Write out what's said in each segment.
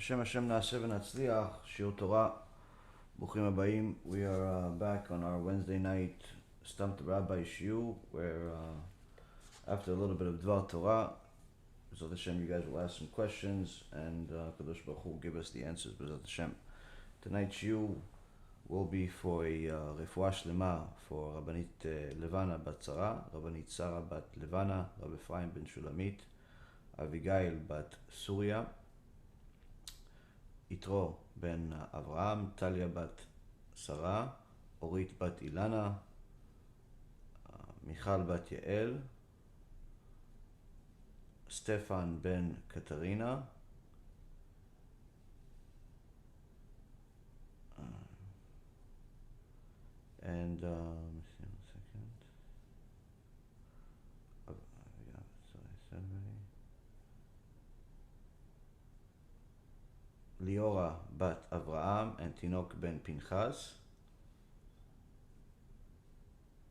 בשם השם נעשה ונצליח, שיעור תורה, ברוכים הבאים. We are back on our Wednesday night Stumpthe Rabbi Shiur, where after a little bit of Dvar Torah, B'ezrat Hashem, you guys will ask some questions, and Kadosh Baruch Hu will give us the answers, B'ezrat Hashem. Tonight's Shiur will be for a refuah shlema for Rabbanit Levana bat Sarah, Rabbanit Sarah bat Levana, Rabbi Ephraim ben Shulamit, Avigail bat Surya, Yitro ben Avraham, Talia bat Sarah, Orit bat Ilana, Michal bat Yael, Stefan ben Katarina, and let me see 1 second. Yeah, so I said already. Liora bat Avraham and Tinok ben Pinchas,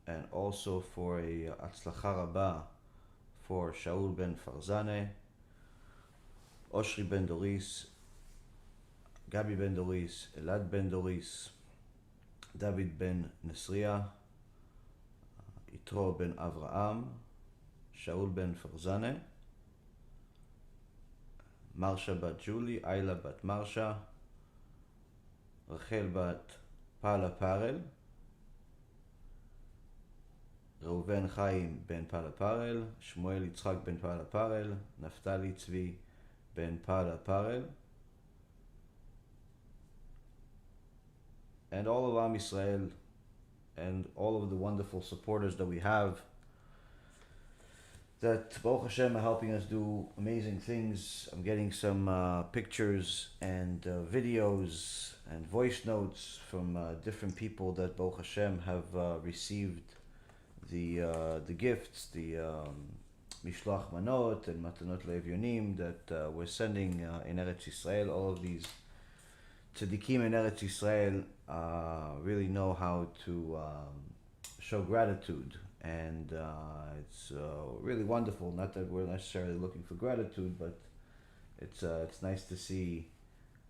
and also for a Atzlacha Rabba for Shaul ben Farzane, Oshri ben Doris, Gabi ben Doris, Elad ben Doris, David ben Nesriya, Yitro ben Avraham, Shaul ben Farzane, Marsha bat Julie, Ayla bat Marsha, Rachel bat Pala Parel, Reuven Chaim ben Pala Parel, Shmuel Yitzchak ben Pala Parel, Naftali Tzvi ben Pala Parel, and all of Am Yisrael and all of the wonderful supporters that we have that Baruch Hashem are helping us do amazing things. I'm getting some pictures and videos and voice notes from different people that Baruch Hashem have received the gifts, the Mishloach Manot and Matanot LaEvyonim that we're sending in Eretz Yisrael. All of these tzaddikim in Eretz Yisrael really know how to show gratitude, and it's really wonderful. Not that we're necessarily looking for gratitude, but it's nice to see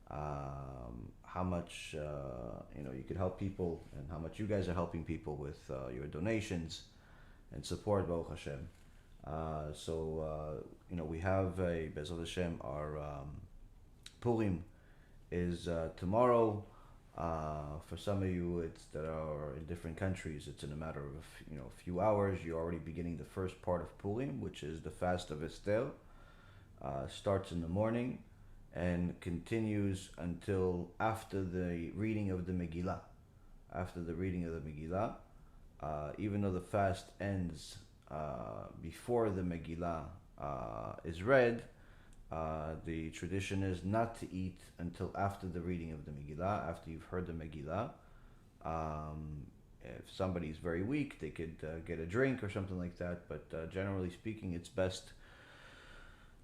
how much you could help people, and how much you guys are helping people with your donations and support, Baruch Hashem. We have B'ezrat Hashem, our Purim is tomorrow. For some of you that are in different countries, it's in a matter of a few hours. You're already beginning the first part of Purim, which is the fast of Esther. Starts in the morning and continues until after the reading of the Megillah. After the reading of the Megillah, even though the fast ends before the Megillah is read, the tradition is not to eat until after the reading of the Megillah, after you've heard the Megillah. If somebody's very weak, they could get a drink or something like that, but generally speaking, it's best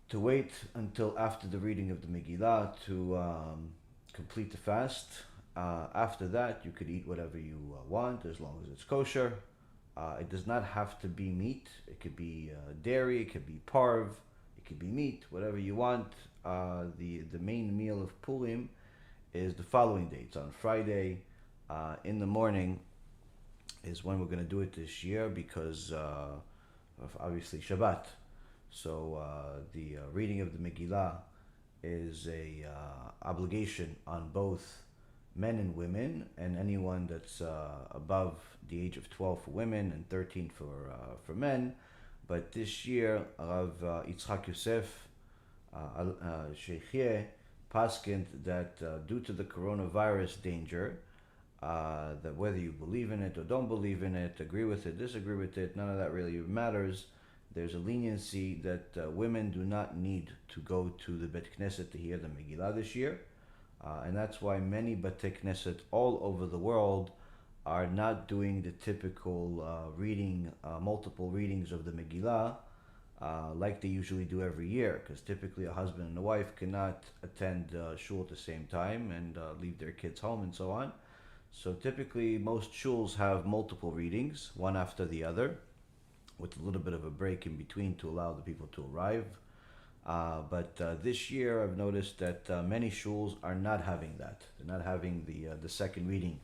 to wait until after the reading of the Megillah to complete the fast. After that, you could eat whatever you want, as long as it's kosher. It does not have to be meat. It could be dairy, it could be parv, it could be meat, whatever you want. The main meal of Purim is the following day. It's on Friday in the morning is when we're going to do it this year, because of obviously Shabbat. So the reading of the Megillah is a obligation on both men and women, and anyone that's above the age of 12 for women and 13 for men. But this year, Rav Yitzchak Yosef Sheikhye paskind that due to the coronavirus danger, that whether you believe in it or don't believe in it, agree with it, disagree with it, none of that really matters. There's a leniency that women do not need to go to the Bet Knesset to hear the Megillah this year. And that's why many Bate Knesset all over the world are not doing the typical reading, multiple readings of the Megillah, like they usually do every year, because typically a husband and a wife cannot attend shul at the same time and leave their kids home and so on. So typically most shuls have multiple readings, one after the other, with a little bit of a break in between to allow the people to arrive. But this year I've noticed that many shuls are not having that. They're not having the second reading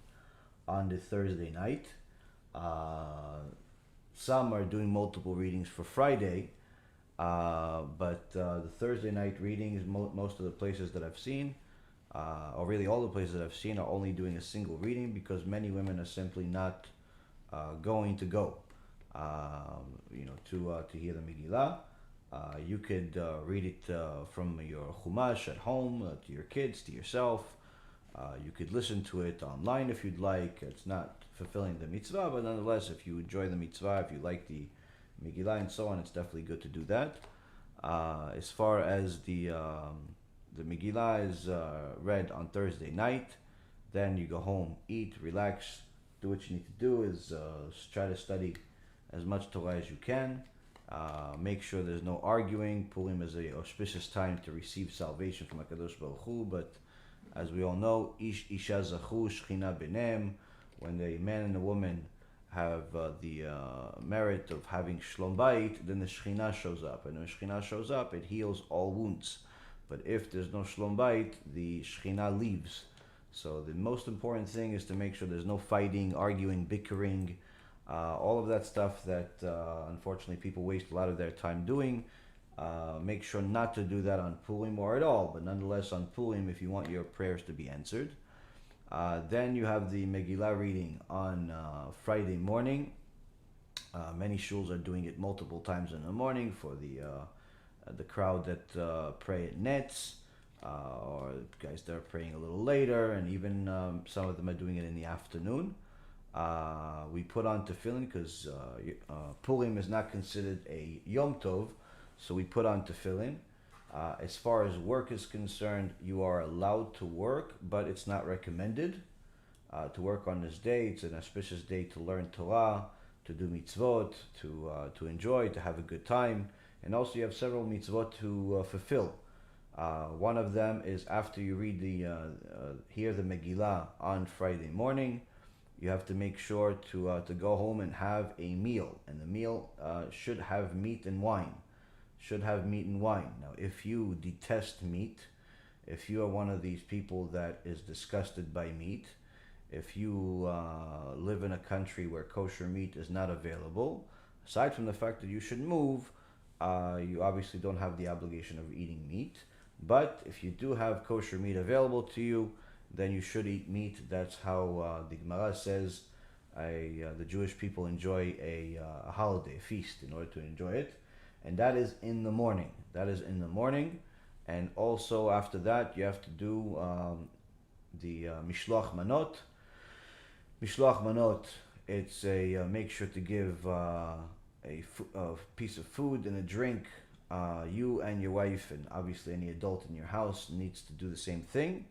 on the Thursday night. Some are doing multiple readings for Friday, but the Thursday night readings, most of the places that I've seen, or really all the places that I've seen, are only doing a single reading because many women are simply not going to go, to hear the Megillah. You could read it from your chumash at home to your kids, to yourself. You could listen to it online if you'd like. It's not fulfilling the mitzvah, but nonetheless, if you enjoy the mitzvah, if you like the Megillah and so on, it's definitely good to do that. As far as the Megillah is read on Thursday night, then you go home, eat, relax, do what you need to do, is try to study as much Torah as you can. Make sure there's no arguing. Purim is a auspicious time to receive salvation from HaKadosh Baruch Hu, but as we all know, Ish Isha Zachu Shechina Benem, when the man and the woman have the merit of having Shlom Bayit, then the Shechina shows up. And when Shechina shows up, it heals all wounds. But if there's no Shlom Bayit, the Shechina leaves. So the most important thing is to make sure there's no fighting, arguing, bickering, all of that stuff that unfortunately people waste a lot of their time doing. Make sure not to do that on Purim or at all, but nonetheless on Purim if you want your prayers to be answered. Then you have the Megillah reading on Friday morning. Many shuls are doing it multiple times in the morning for the crowd that pray at nets, or guys that are praying a little later, and even some of them are doing it in the afternoon. We put on tefillin because Purim is not considered a Yom Tov, so we put on tefillin. As far as work is concerned, you are allowed to work, but it's not recommended to work on this day. It's an auspicious day to learn Torah, to do mitzvot, to enjoy, to have a good time. And also you have several mitzvot to fulfill. One of them is after you read hear the Megillah on Friday morning, you have to make sure to go home and have a meal. And the meal should have meat and wine. Now, if you detest meat, if you are one of these people that is disgusted by meat, if you live in a country where kosher meat is not available, aside from the fact that you should move, you obviously don't have the obligation of eating meat. But if you do have kosher meat available to you, then you should eat meat. That's how the Gemara says the Jewish people enjoy a holiday, a feast, in order to enjoy it. And that is in the morning. And also after that, you have to do the Mishloach Manot. Mishloach Manot, it's make sure to give a piece of food and a drink. You and your wife, and obviously any adult in your house, needs to do the same thing.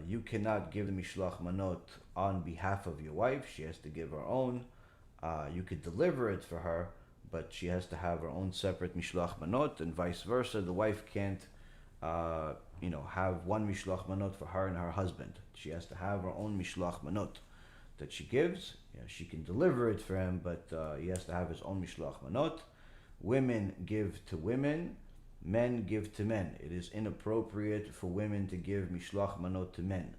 You cannot give the Mishloach Manot on behalf of your wife. She has to give her own. You could deliver it for her, but she has to have her own separate Mishloach Manot, and vice versa. The wife can't, have one Mishloach Manot for her and her husband. She has to have her own Mishloach Manot that she gives. She can deliver it for him, but he has to have his own Mishloach Manot. Women give to women, men give to men. It is inappropriate for women to give Mishloach Manot to men,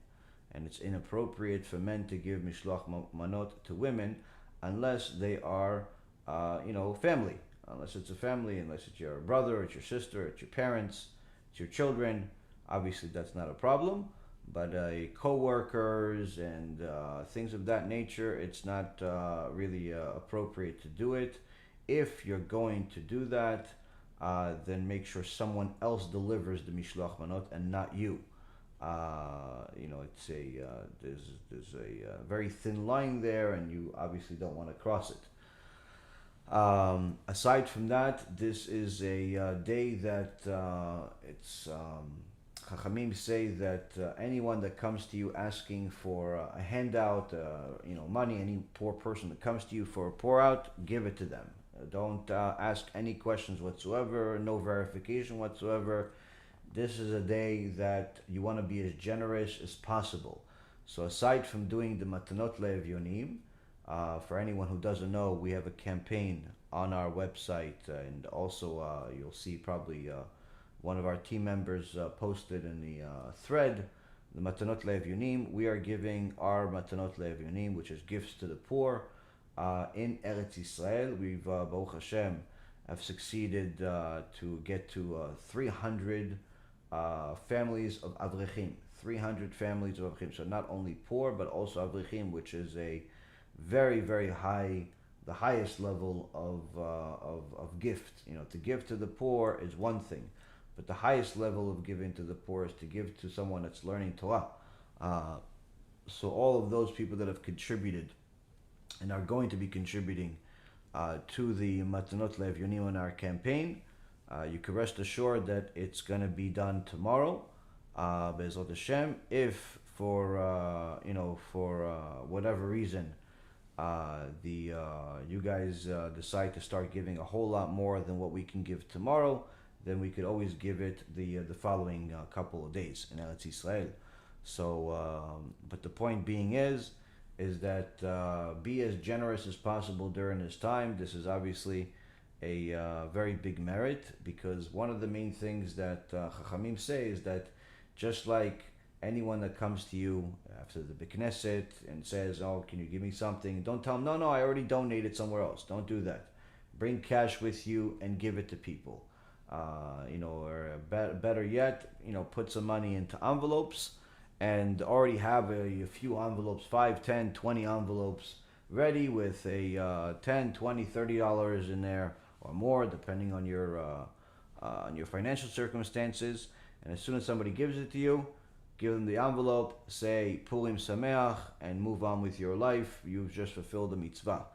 and it's inappropriate for men to give Mishloach Manot to women unless they are family. Unless it's a family, unless it's your brother, it's your sister, it's your parents, it's your children, obviously that's not a problem. But co-workers and things of that nature, it's not really appropriate to do it. If you're going to do that, then make sure someone else delivers the Mishloach Manot and not you. It's there's a very thin line there, and you obviously don't want to cross it. Aside from that, this is a day that Chachamim say that anyone that comes to you asking for a handout, money, any poor person that comes to you for a pour out, give it to them. Don't ask any questions whatsoever, no verification whatsoever. This is a day that you want to be as generous as possible. So aside from doing the Matanot LaEvyonim, for anyone who doesn't know, we have a campaign on our website, and also you'll see probably one of our team members posted in the thread, the Matanot LaEvyonim. We are giving our Matanot LaEvyonim, which is gifts to the poor, in Eretz Yisrael. We've, Baruch HaShem, have succeeded to get to 300 families of Avrechim. 300 families of Avrechim. So not only poor, but also Avrechim, which is a very, very high, the highest level of gift. You know, to give to the poor is one thing, but the highest level of giving to the poor is to give to someone that's learning Torah. So all of those people that have contributed and are going to be contributing to the Matanot LaEvyonim in our campaign, you can rest assured that it's going to be done tomorrow, Be'ezrat Hashem. If for whatever reason you guys decide to start giving a whole lot more than what we can give tomorrow, then we could always give it the following couple of days in Eretz Yisrael. So, but the point being is that be as generous as possible during this time. This is obviously a very big merit, because one of the main things that Chachamim say is that just like anyone that comes to you after the Beit Knesset and says, "Oh, can you give me something?" Don't tell them, "No, I already donated somewhere else." Don't do that. Bring cash with you and give it to people. Or better yet, put some money into envelopes and already have a few envelopes, 5, 10, 20 envelopes ready with a $10, $20, $30 in there or more, depending on your financial circumstances. And as soon as somebody gives it to you, give them the envelope, say Purim Sameach, and move on with your life. You've just fulfilled the mitzvah.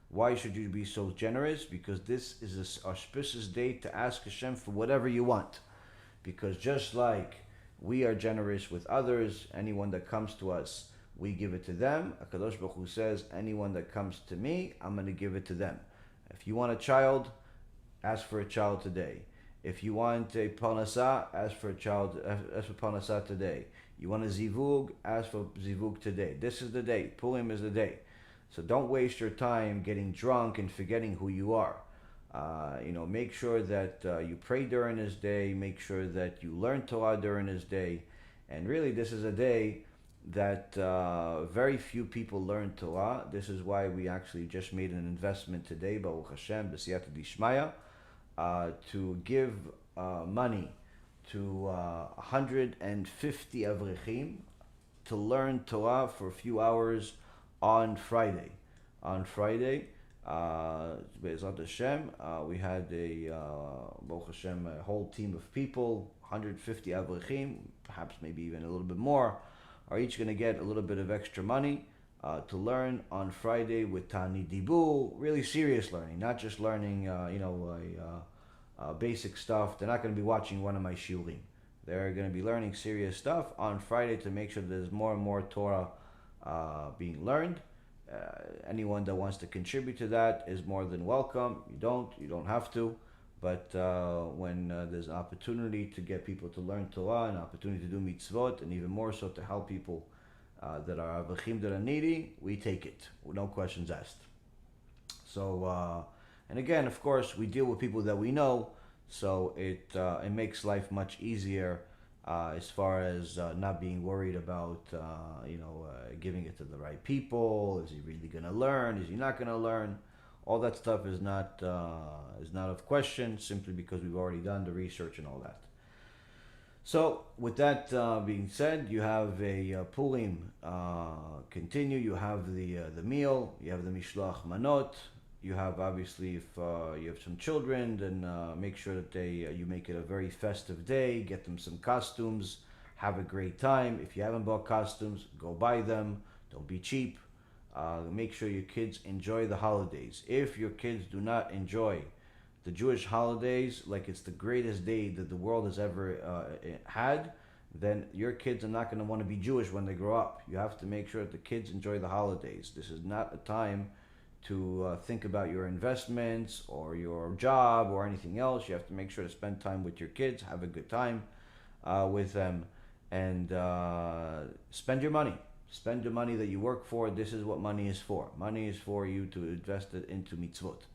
Why should you be so generous? Because this is an auspicious day to ask HaShem for whatever you want. Because just like we are generous with others, anyone that comes to us, we give it to them. HaKadosh Baruch Hu says, anyone that comes to me, I'm going to give it to them. If you want a child, ask for a child today. If you want a parnasah, ask for parnasah today. You want a zivug, ask for zivug today. This is the day. Purim is the day. So don't waste your time getting drunk and forgetting who you are. Make sure that you pray during this day. Make sure that you learn Torah during this day. And really, this is a day that very few people learn Torah. This is why we actually just made an investment today, Baruch Hashem, b'siyata dishmaya, to give money to 150 Avrechim to learn Torah for a few hours on Friday. Be'ezrat Hashem, we had Baruch Hashem, a whole team of people, 150 Avrechim, perhaps maybe even a little bit more, are each going to get a little bit of extra money to learn on Friday with Tani Dibur, really serious learning, not just learning, basic stuff. They're not going to be watching one of my shiurim. They're going to be learning serious stuff on Friday to make sure that there's more and more Torah being learned. Anyone that wants to contribute to that is more than welcome. You don't have to. But when there's an opportunity to get people to learn Torah, an opportunity to do mitzvot, and even more so to help people that are avachim, that are needy, we take it. No questions asked. So, and again, of course, we deal with people that we know, so it makes life much easier as far as not being worried about giving it to the right people. Is he really going to learn? Is he not going to learn? All that stuff is not of question, simply because we've already done the research and all that. So, with that being said, you have a Purim continue. You have the meal. You have the mishloach manot. You have, obviously, if you have some children, then make sure that you make it a very festive day. Get them some costumes. Have a great time. If you haven't bought costumes, go buy them. Don't be cheap. Make sure your kids enjoy the holidays. If your kids do not enjoy the Jewish holidays like it's the greatest day that the world has ever had, then your kids are not going to want to be Jewish when they grow up. You have to make sure that the kids enjoy the holidays. This is not a time to think about your investments or your job or anything else. You have to make sure to spend time with your kids, have a good time with them, and spend your money. Spend the money that you work for. This is what money is for. Money is for you to invest it into mitzvot.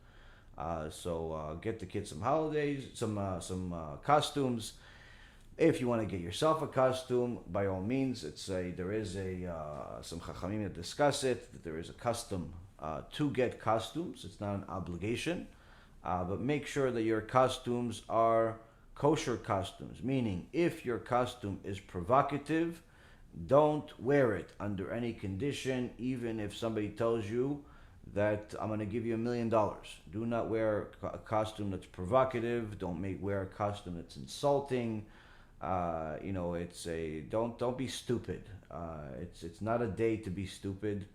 So get the kids some holidays, some costumes. If you want to get yourself a costume, by all means, there is some chachamim that discuss it, that there is a custom to get costumes. It's not an obligation, but make sure that your costumes are kosher costumes, meaning if your costume is provocative, don't wear it under any condition, even if somebody tells you that I'm going to give you $1 million. Do not wear a costume that's provocative. Don't wear a costume that's insulting. Don't be stupid. It's not a day to be stupid.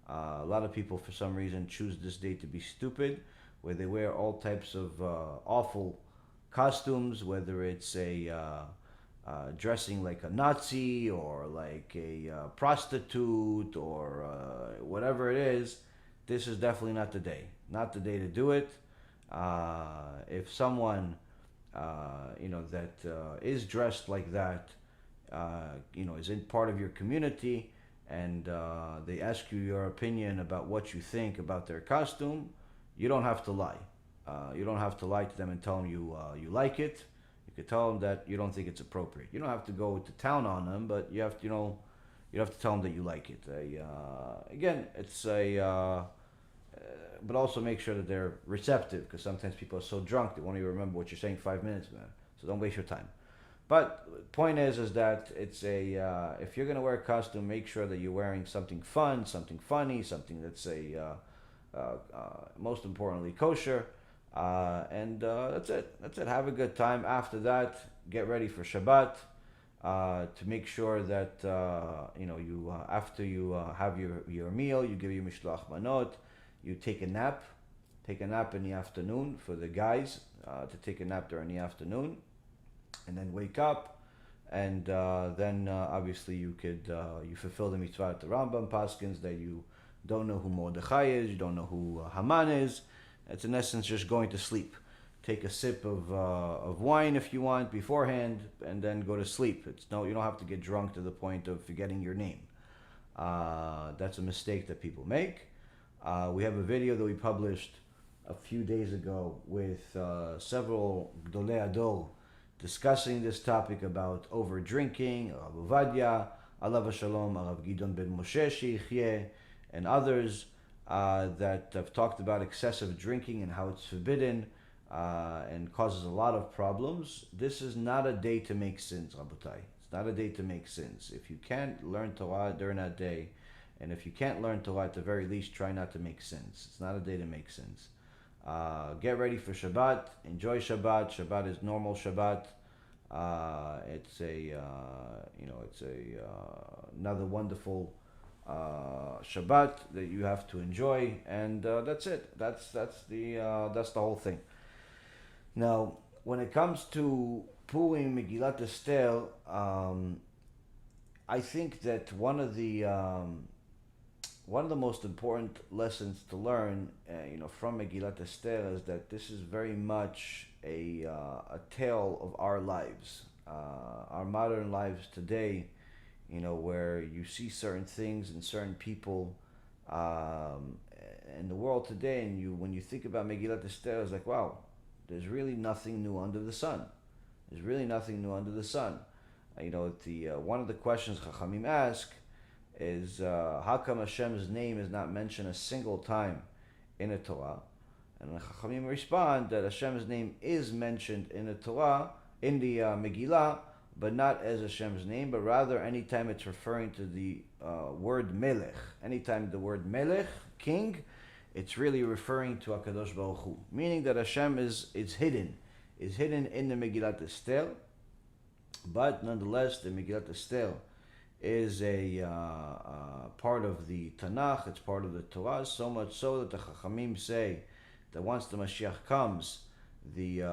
A lot of people, for some reason, choose this day to be stupid, where they wear all types of awful costumes, whether it's dressing like a Nazi or like a prostitute or whatever it is. This is definitely not the day. Not the day to do it. If someone that is dressed like that, is in part of your community, and they ask you your opinion about what you think about their costume, you don't have to lie. You don't have to lie to them and tell them you like it. You could tell them that you don't think it's appropriate. You don't have to go to town on them, but you have to, you have to tell them that you like it. But also make sure that they're receptive, because sometimes people are so drunk they won't even remember what you're saying 5 minutes ago. So don't waste your time. But point is that it's if you're gonna wear a costume, make sure that you're wearing something fun, something funny, something that's most importantly kosher, and that's it. That's it. Have a good time. After that, get ready for Shabbat. To make sure that you after you have your meal, you give your mishloach manot. You take a nap in the afternoon for the guys to take a nap during the afternoon, and then wake up, and then obviously you fulfill the mitzvah at the Rambam Paskins that you don't know who Mordechai is, you don't know who Haman is. It's in essence just going to sleep. Take a sip of wine if you want beforehand, and then go to sleep. You don't have to get drunk to the point of forgetting your name. That's a mistake that people make. We have a video that we published a few days ago with several Gdolei Ador discussing this topic about over drinking, Rav Ovadia, Alav Shalom, Rav Gidon ben Moshe Sheichye, and others that have talked about excessive drinking and how it's forbidden and causes a lot of problems. This is not a day to make sins, Rabotai. It's not a day to make sins. If you can't learn Torah during that day, and if you can't learn Torah, at the very least, try not to make sins. It's not a day to make sins. Get ready for Shabbat. Enjoy Shabbat. Shabbat is normal Shabbat. It's another wonderful Shabbat that you have to enjoy, and that's it. That's the whole thing. Now, when it comes to Purim, Megillat Esther, I think that one of the most important lessons to learn, from Megillat Esther is that this is very much a tale of our lives, our modern lives today. Where you see certain things and certain people in the world today, and when you think about Megillat Esther, it's like, wow, there's really nothing new under the sun. There's really nothing new under the sun. One of the questions Chachamim ask is, how come Hashem's name is not mentioned a single time in the Torah? And the Chachamim respond that Hashem's name is mentioned in the Torah, in the Megillah, but not as Hashem's name, but rather anytime it's referring to the word Melech. Anytime the word Melech, king, it's really referring to HaKadosh Baruch Hu, meaning that Hashem is hidden in the Megillat Esther. But nonetheless, the Megillat Esther is a part of the Tanakh, it's part of the Torah, so much so that the Chachamim say that once the Mashiach comes, the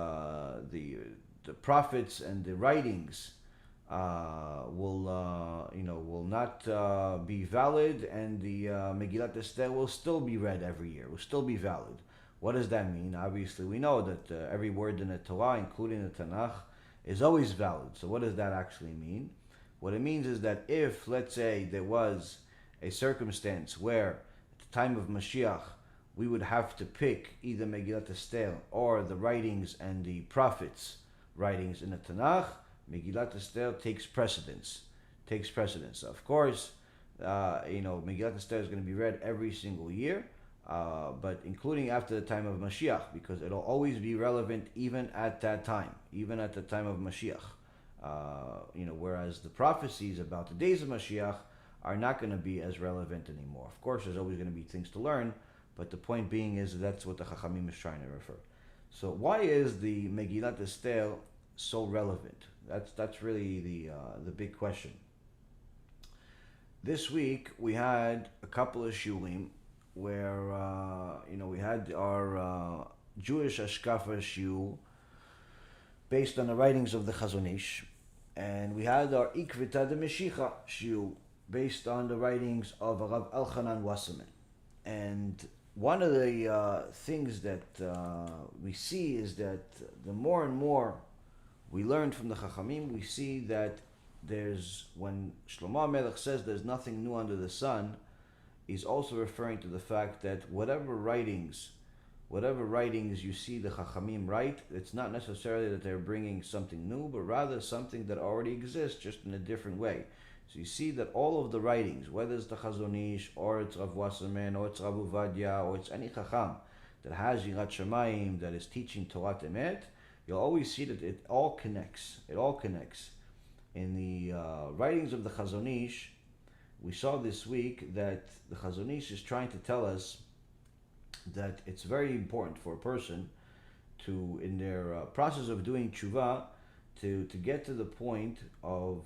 prophets and the writings will not be valid, and the Megillat Esther will still be read every year, will still be valid. What does that mean? Obviously, we know that every word in the Torah, including the Tanakh, is always valid. So what does that actually mean? What it means is that if, let's say, there was a circumstance where at the time of Mashiach, we would have to pick either Megillat Esther or the writings and the prophets' writings in the Tanakh, Megillat Esther takes precedence. Of course, Megillat Esther is going to be read every single year, but including after the time of Mashiach, because it'll always be relevant even at that time, even at the time of Mashiach. Whereas the prophecies about the days of Mashiach are not going to be as relevant anymore. Of course, there's always going to be things to learn, but the point being is that's what the Chachamim is trying to refer. So why is the Megillat Esther so relevant? That's really the big question. This week we had a couple of shiurim where we had our Jewish Ashkafa shiur based on the writings of the Chazon Ish, and we had our Ikvita de Meshicha shiur based on the writings of Rav Elchanan Wasserman. And one of the things that we see is that the more and more we learn from the Chachamim, we see that when Shlomo Melech says there's nothing new under the sun, he's also referring to the fact that whatever writings you see the Chachamim write, it's not necessarily that they're bringing something new, but rather something that already exists, just in a different way. So you see that all of the writings, whether it's the Chazon Ish, or it's Rav Wasserman, or it's Rav Ovadia, or it's any Chacham that has Yirat Shamayim, that is teaching Torah Emet, you'll always see that it all connects. In the writings of the Chazon Ish, we saw this week that the Chazon Ish is trying to tell us that it's very important for a person to, in their process of doing tshuva, to get to the point of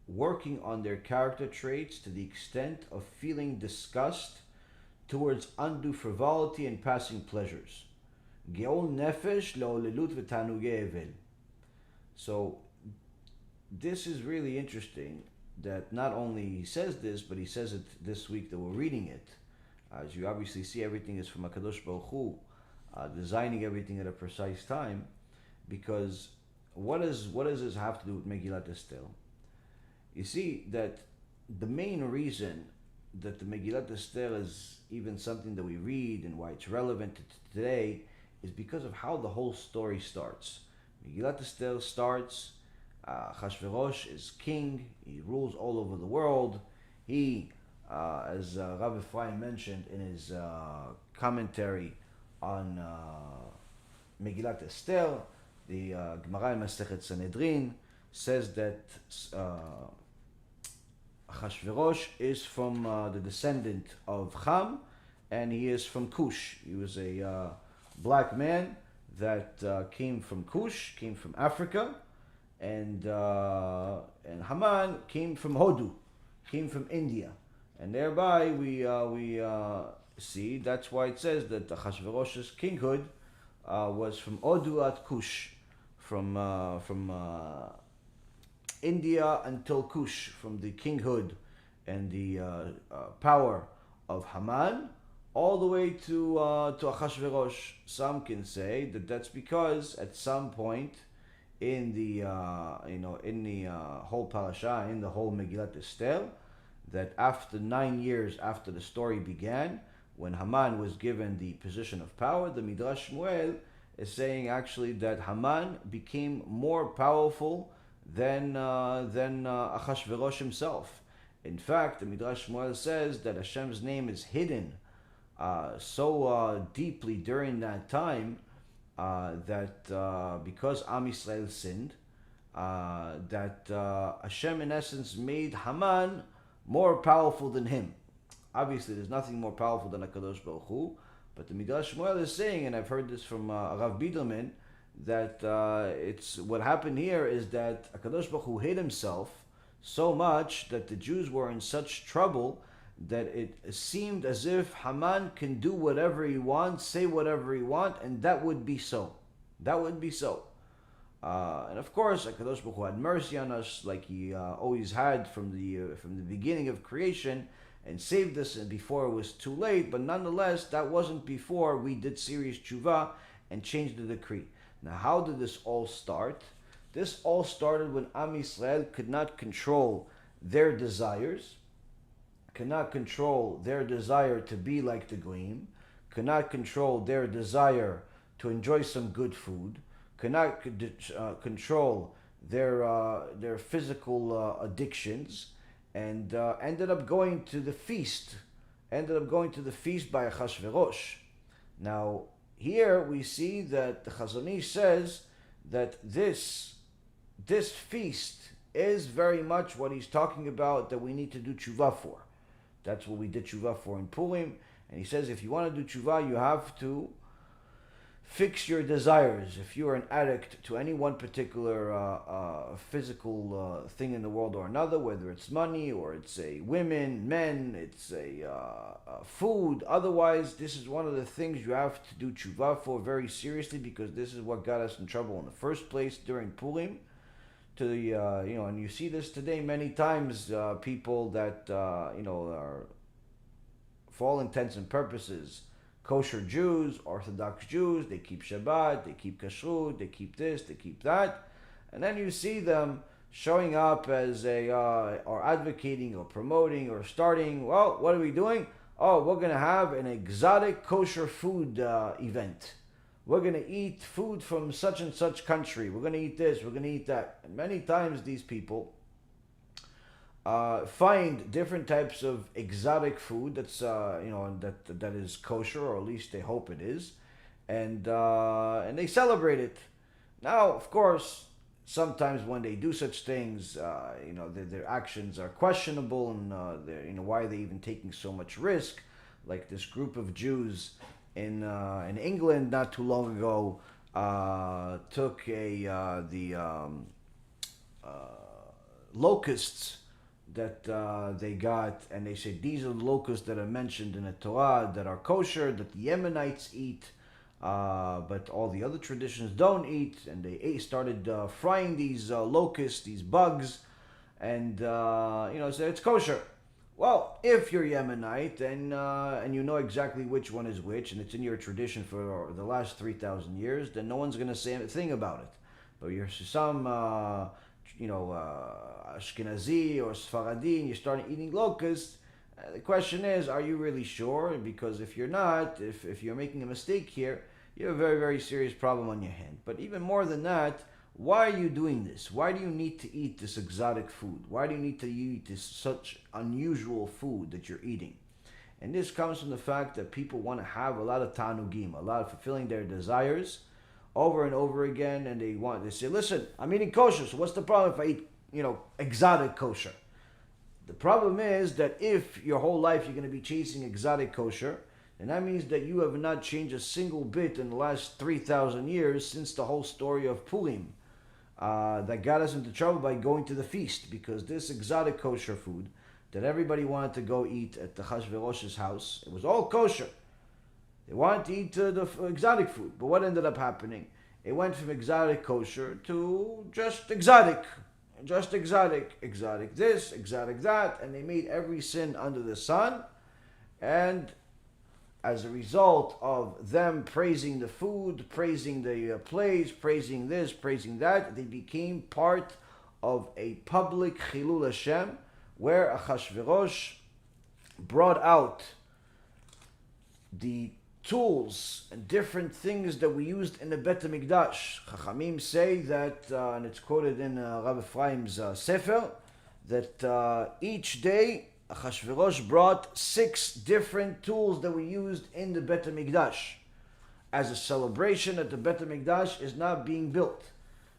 working on their character traits to the extent of feeling disgust towards undue frivolity and passing pleasures. Geol nefesh le'olelut v'tanugei evel. So this is really interesting that not only he says this, but he says it this week that we're reading it. As you obviously see, everything is from HaKadosh Baruch Hu, designing everything at a precise time, because what does this have to do with Megillat Esther? You see that the main reason that the Megillat Esther is even something that we read and why it's relevant to today is because of how the whole story starts. Megillat Esther starts, Achashverosh is king, he rules all over the world. He, as Rav Ephraim mentioned in his commentary on Megillat Esther, the Gemara in Masechet Sanhedrin says that Achashverosh is from the descendant of Ham, and he is from Cush. He was a black man that came from Cush, came from Africa, and Haman came from Hodu, came from India, and thereby we see that's why it says that Achashverosh's kinghood was from Hodu at Cush, from India until Cush, from the kinghood and the power of Haman, all the way to Achashverosh. Some can say that that's because at some point in the whole parasha, in the whole Megillat Esther, that after 9 years after the story began, when Haman was given the position of power, the Midrash Shmuel is saying actually that Haman became more powerful than Achashverosh himself. In fact, the Midrash Shmuel says that Hashem's name is hidden so deeply during that time that because Am Yisrael sinned, that Hashem in essence made Haman more powerful than him. Obviously, there's nothing more powerful than HaKadosh Baruch Hu, but the Midrash Shmuel is saying, and I've heard this from Rav Biderman, that it's what happened here is that HaKadosh Baruch Hu hid himself so much that the Jews were in such trouble that it seemed as if Haman can do whatever he wants, say whatever he wants, and that would be so. That would be so. And of course, HaKadosh Baruch Hu had mercy on us, like He always had from the beginning of creation, and saved us before it was too late. But nonetheless, that wasn't before we did serious tshuva and changed the decree. Now, how did this all start? This all started when Am Yisrael could not control their desires, cannot control their desire to be like the Goyim, cannot control their desire to enjoy some good food, cannot control their physical addictions, and ended up going to the feast. Ended up going to the feast by Achashverosh. Now, here we see that the Chazon Ish says that this feast is very much what he's talking about that we need to do tshuva for. That's what we did tshuva for in Purim. And he says if you want to do tshuva, you have to fix your desires. If you're an addict to any one particular physical thing in the world or another, whether it's money or it's a women, men, it's a food, otherwise, this is one of the things you have to do tshuva for very seriously, because this is what got us in trouble in the first place during Purim. To the and you see this today many times. People that are, for all intents and purposes, kosher Jews, Orthodox Jews, they keep Shabbat, they keep Kashrut, they keep this, they keep that. And then you see them showing up as or advocating or promoting or starting, well, what are we doing? Oh, we're going to have an exotic kosher food event. We're going to eat food from such and such country. We're going to eat this, we're going to eat that. And many times these people find different types of exotic food that's that is kosher, or at least they hope it is, and they celebrate it. Now, of course, sometimes when they do such things, their actions are questionable, and why are they even taking so much risk? Like this group of Jews in England not too long ago took the locusts that they got, and they said these are the locusts that are mentioned in the Torah that are kosher, that the Yemenites eat, but all the other traditions don't eat. And they started frying these locusts, these bugs, and so it's kosher. Well, if you're Yemenite and you know exactly which one is which, and it's in your tradition for the last 3,000 years, then no one's going to say anything about it. But you're some Ashkenazi or Sfaradi, and you're starting eating locusts, the question is, are you really sure? Because if you're not, if you're making a mistake here, you have a very, very serious problem on your hand. But even more than that, why are you doing this? Why do you need to eat this exotic food? Why do you need to eat this such unusual food that you're eating? And this comes from the fact that people want to have a lot of tanugim, a lot of fulfilling their desires over and over again, and they say, listen, I'm eating kosher, so what's the problem if I eat, exotic kosher? The problem is that if your whole life you're going to be chasing exotic kosher, then that means that you have not changed a single bit in the last 3,000 years since the whole story of Purim that got us into trouble by going to the feast, because this exotic kosher food that everybody wanted to go eat at the Achashverosh's house, it was all kosher. They wanted to eat the exotic food. But what ended up happening? It went from exotic kosher to just exotic. Just exotic. Exotic this, exotic that. And they made every sin under the sun. And as a result of them praising the food, praising the place, praising this, praising that, they became part of a public Chilul Hashem, where Achashverosh brought out the tools and different things that we used in the Bet HaMikdash. Chachamim say that, and it's quoted in Rabbi Ephraim's Sefer, that each day Achashverosh brought 6 different tools that we used in the Bet HaMikdash as a celebration that the Bet HaMikdash is not being built.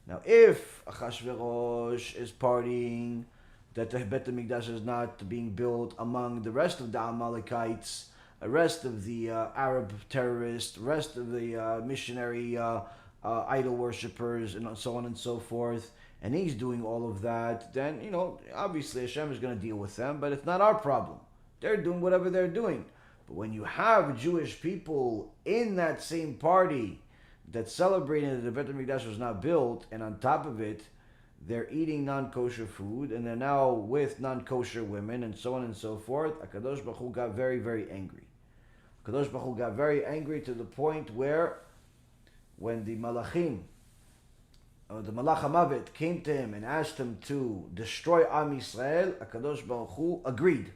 Now, if Achashverosh is partying that the Bet HaMikdash is not being built among the rest of the Amalekites, the rest of the Arab terrorists, the rest of the missionary idol worshippers, and so on and so forth, and he's doing all of that, then, obviously Hashem is going to deal with them, but it's not our problem. They're doing whatever they're doing. But when you have Jewish people in that same party that celebrating that the Bet HaMikdash was not built, and on top of it, they're eating non-kosher food, and they're now with non-kosher women, and so on and so forth, HaKadosh Baruch Hu got very, very angry. HaKadosh Baruch Hu got very angry to the point where when the Malachim, the Malach HaMavet came to him and asked him to destroy Am Yisrael, HaKadosh Baruch Hu agreed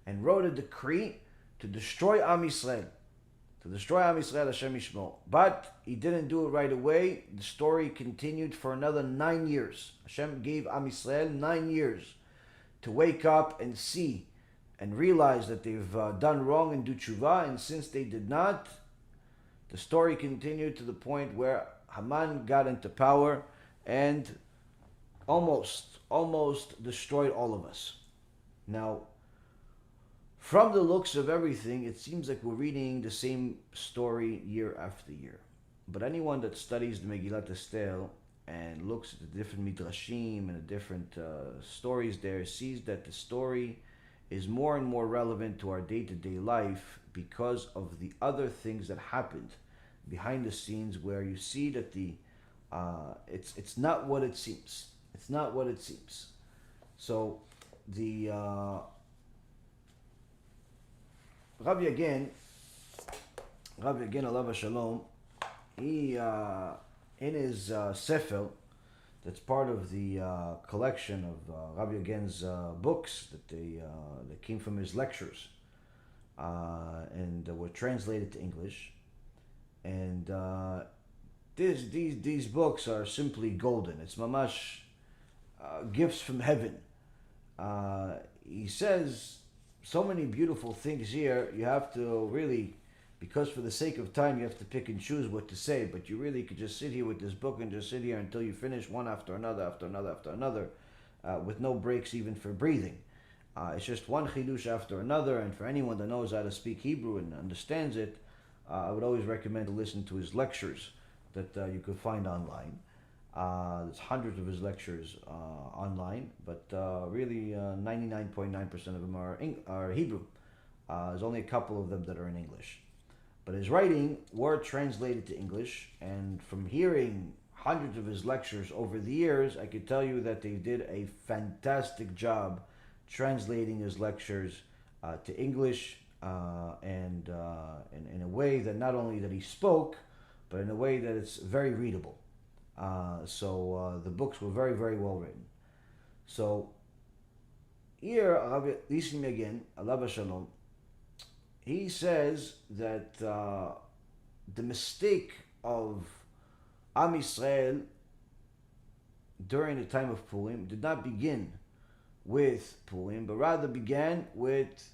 and wrote a decree to destroy Am Yisrael. To destroy Am Yisrael, Hashem Yishmor. But he didn't do it right away. The story continued for another 9 years. Hashem gave Am Yisrael 9 years to wake up and see and realize that they've done wrong and do tshuva. And since they did not, the story continued to the point where Haman got into power and almost destroyed all of us. Now, from the looks of everything, it seems like we're reading the same story year after year. But anyone that studies the Megillah Esther and looks at the different midrashim and the different stories there sees that the story is more and more relevant to our day-to-day life because of the other things that happened behind the scenes, where you see that it's not what it seems. It's not what it seems. So the Rabbi again, Alav Shalom, he in his Sefer, that's part of the collection of Rabbi again's books that came from his lectures and were translated to English. And these books are simply golden. It's mamash gifts from heaven. He says so many beautiful things here. You have to really, because for the sake of time, you have to pick and choose what to say. But you really could just sit here with this book and just sit here until you finish one after another, with no breaks even for breathing. It's just one chidush after another. And for anyone that knows how to speak Hebrew and understands it, I would always recommend to listen to his lectures that you could find online. There's hundreds of his lectures online, but really 99.9% of them are Hebrew. There's only a couple of them that are in English. But his writing were translated to English, and from hearing hundreds of his lectures over the years, I could tell you that they did a fantastic job translating his lectures to English, and in a way that not only that he spoke, but in a way that it's very readable. So the books were very, very well written. So here, Rabbi Yaron again, Alav Shalom, he says that the mistake of Am Yisrael during the time of Purim did not begin with Purim, but rather began with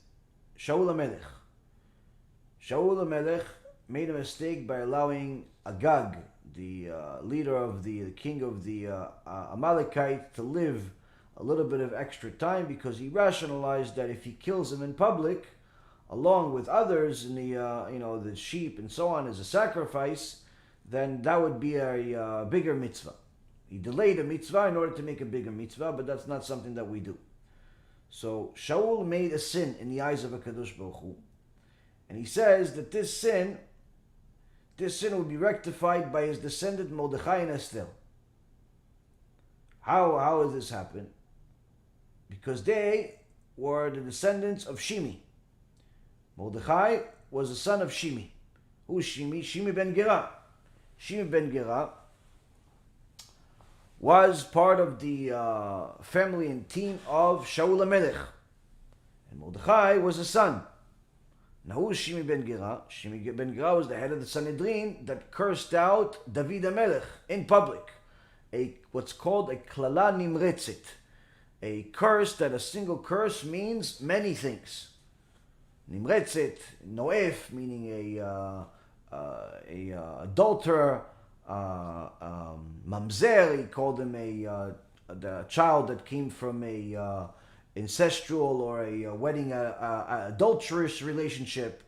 Shaul HaMelech. Shaul HaMelech made a mistake by allowing Agag, the leader of the king of the Amalekite, to live a little bit of extra time, because he rationalized that if he kills him in public, along with others in the sheep and so on as a sacrifice, then that would be a bigger mitzvah. He delayed a mitzvah in order to make a bigger mitzvah, but that's not something that we do. So Shaul made a sin in the eyes of HaKadosh Baruch Hu, and he says that this sin will be rectified by his descendant Mordechai and Esther. How has this happened? Because they were the descendants of Shimi. Mordechai was the son of Shimi. Who is Shimi? Shimi ben Gera. Shimi ben Gera was part of the family and team of Shaul HaMelech. And Mordechai was a son. Now who is Shimi ben Gera? Shimi ben Gera was the head of the Sanhedrin that cursed out David HaMelech in public. What's called a klala nimretzit. A curse that a single curse means many things. Nimretzit, noef, meaning a adulterer, mamzer, he called him the child that came from a incestual or a wedding adulterous relationship,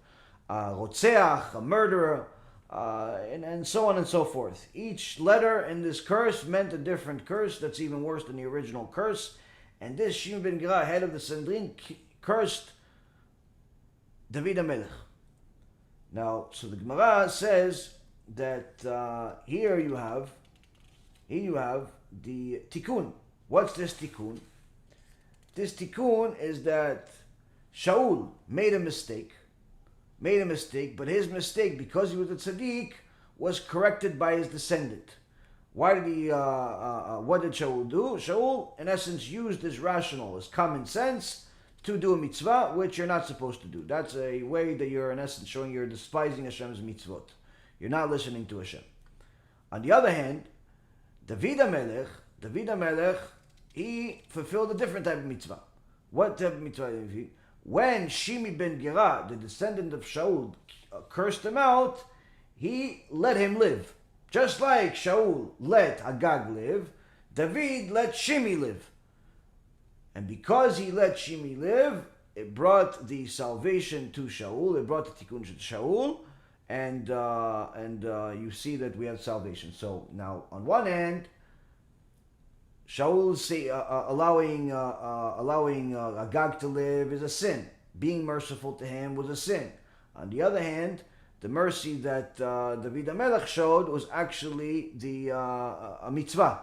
rotzeach, a murderer, and so on and so forth. Each letter in this curse meant a different curse that's even worse than the original curse. And this Shimi ben Gera, head of the Sanhedrin, cursed David HaMelech. Now, so the Gemara says that here you have the Tikkun. What's this Tikkun? This Tikkun is that Shaul made a mistake, but his mistake, because he was a tzaddik, was corrected by his descendant. Why did he? What did Shaul do? Shaul, in essence, used his rational, his common sense, to do a mitzvah which you're not supposed to do. That's a way that you're in essence showing you're despising Hashem's mitzvot. You're not listening to Hashem. On the other hand, David HaMelech, he fulfilled a different type of mitzvah. What type of mitzvah did he? When Shimi ben Gera, the descendant of Shaul, cursed him out, he let him live. Just like Shaul let Agag live, David let Shimi live. And because he let Shimi live, it brought the salvation to Shaul, it brought the Tikkun to Shaul, and you see that we have salvation. So now, on one hand, Shaul allowing Agag to live is a sin. Being merciful to him was a sin. On the other hand, the mercy that David HaMelech showed was actually a mitzvah.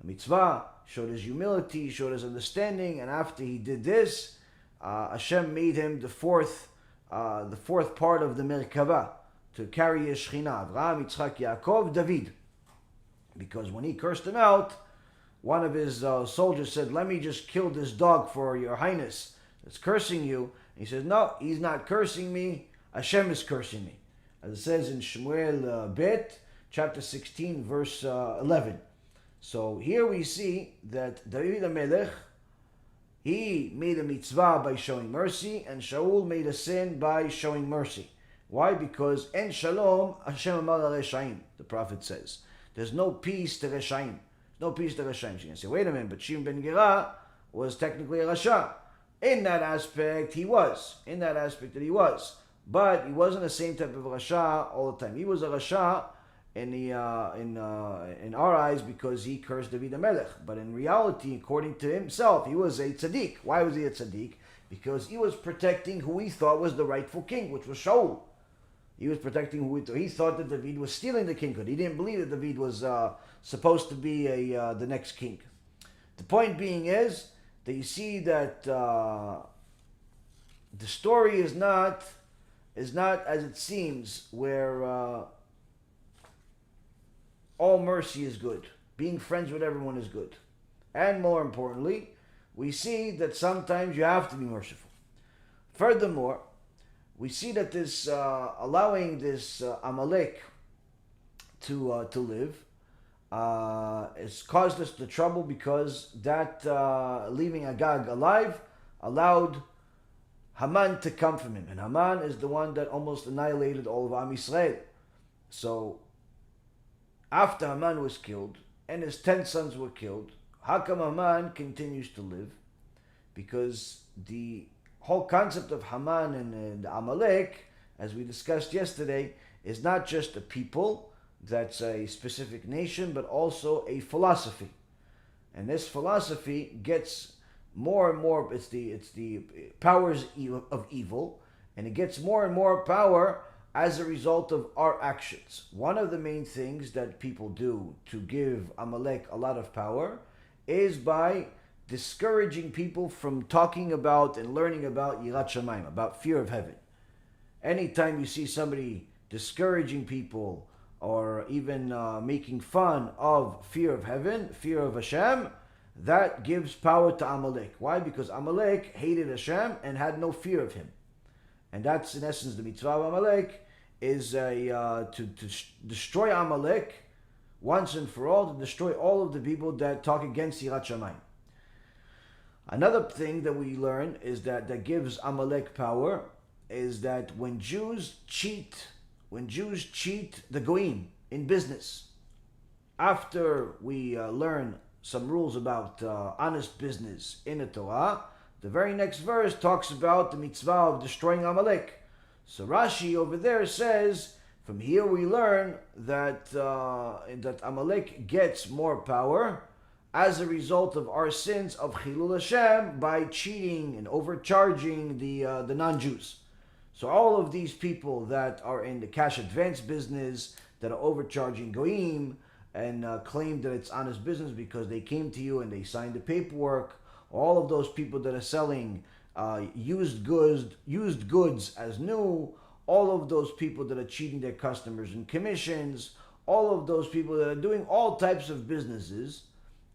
A mitzvah showed his humility, showed his understanding, and after he did this, Hashem made him the fourth part of the Merkava to carry his Shekhinah, Avraham, Yitzchak, Yaakov, David. Because when he cursed him out, one of his soldiers said, "Let me just kill this dog for your highness that's cursing you." And he says, "No, he's not cursing me. Hashem is cursing me." As it says in Shmuel Bet, chapter 16, verse 11. So here we see that David HaMelech, he made a mitzvah by showing mercy, and Shaul made a sin by showing mercy. Why? Because en shalom Hashem amar reshaim, the prophet says. There's no peace to reshaim. No peace to Rashaim. So you can say, wait a minute, but Shimon ben Gera was technically a Rasha. In that aspect, he was. But he wasn't the same type of Rasha all the time. He was a Rasha in our eyes because he cursed David HaMelech. But in reality, according to himself, he was a tzaddik. Why was he a tzaddik? Because he was protecting who he thought was the rightful king, which was Shaul. He was protecting who he thought that David was stealing the kinghood. He didn't believe that David was supposed to be the next king. The point being is that you see that the story is not as it seems, where all mercy is good. Being friends with everyone is good. And more importantly, we see that sometimes you have to be merciful. Furthermore, we see that this allowing this Amalek to live has caused us the trouble, because that leaving Agag alive allowed Haman to come from him. And Haman is the one that almost annihilated all of Am Yisrael. So after Haman was killed and his 10 sons were killed, how come Haman continues to live? Because the whole concept of Haman and Amalek, as we discussed yesterday, is not just a people, that's a specific nation, but also a philosophy. And this philosophy gets more and more, it's the powers of evil, and it gets more and more power as a result of our actions. One of the main things that people do to give Amalek a lot of power is by discouraging people from talking about and learning about Yirat Shamayim, about fear of heaven. Anytime you see somebody discouraging people or even making fun of fear of heaven, fear of Hashem, that gives power to Amalek. Why? Because Amalek hated Hashem and had no fear of him. And that's in essence the mitzvah of Amalek, is to destroy Amalek once and for all, to destroy all of the people that talk against Yirat Shamayim. Another thing that we learn is that gives Amalek power is that when Jews cheat the Goyim in business, after we learn some rules about honest business in the Torah, the very next verse talks about the mitzvah of destroying Amalek. So Rashi over there says, from here we learn that Amalek gets more power as a result of our sins of Chilul Hashem by cheating and overcharging the non-Jews. So all of these people that are in the cash advance business, that are overcharging Goyim and claim that it's honest business because they came to you and they signed the paperwork, all of those people that are selling used goods as new, all of those people that are cheating their customers in commissions, all of those people that are doing all types of businesses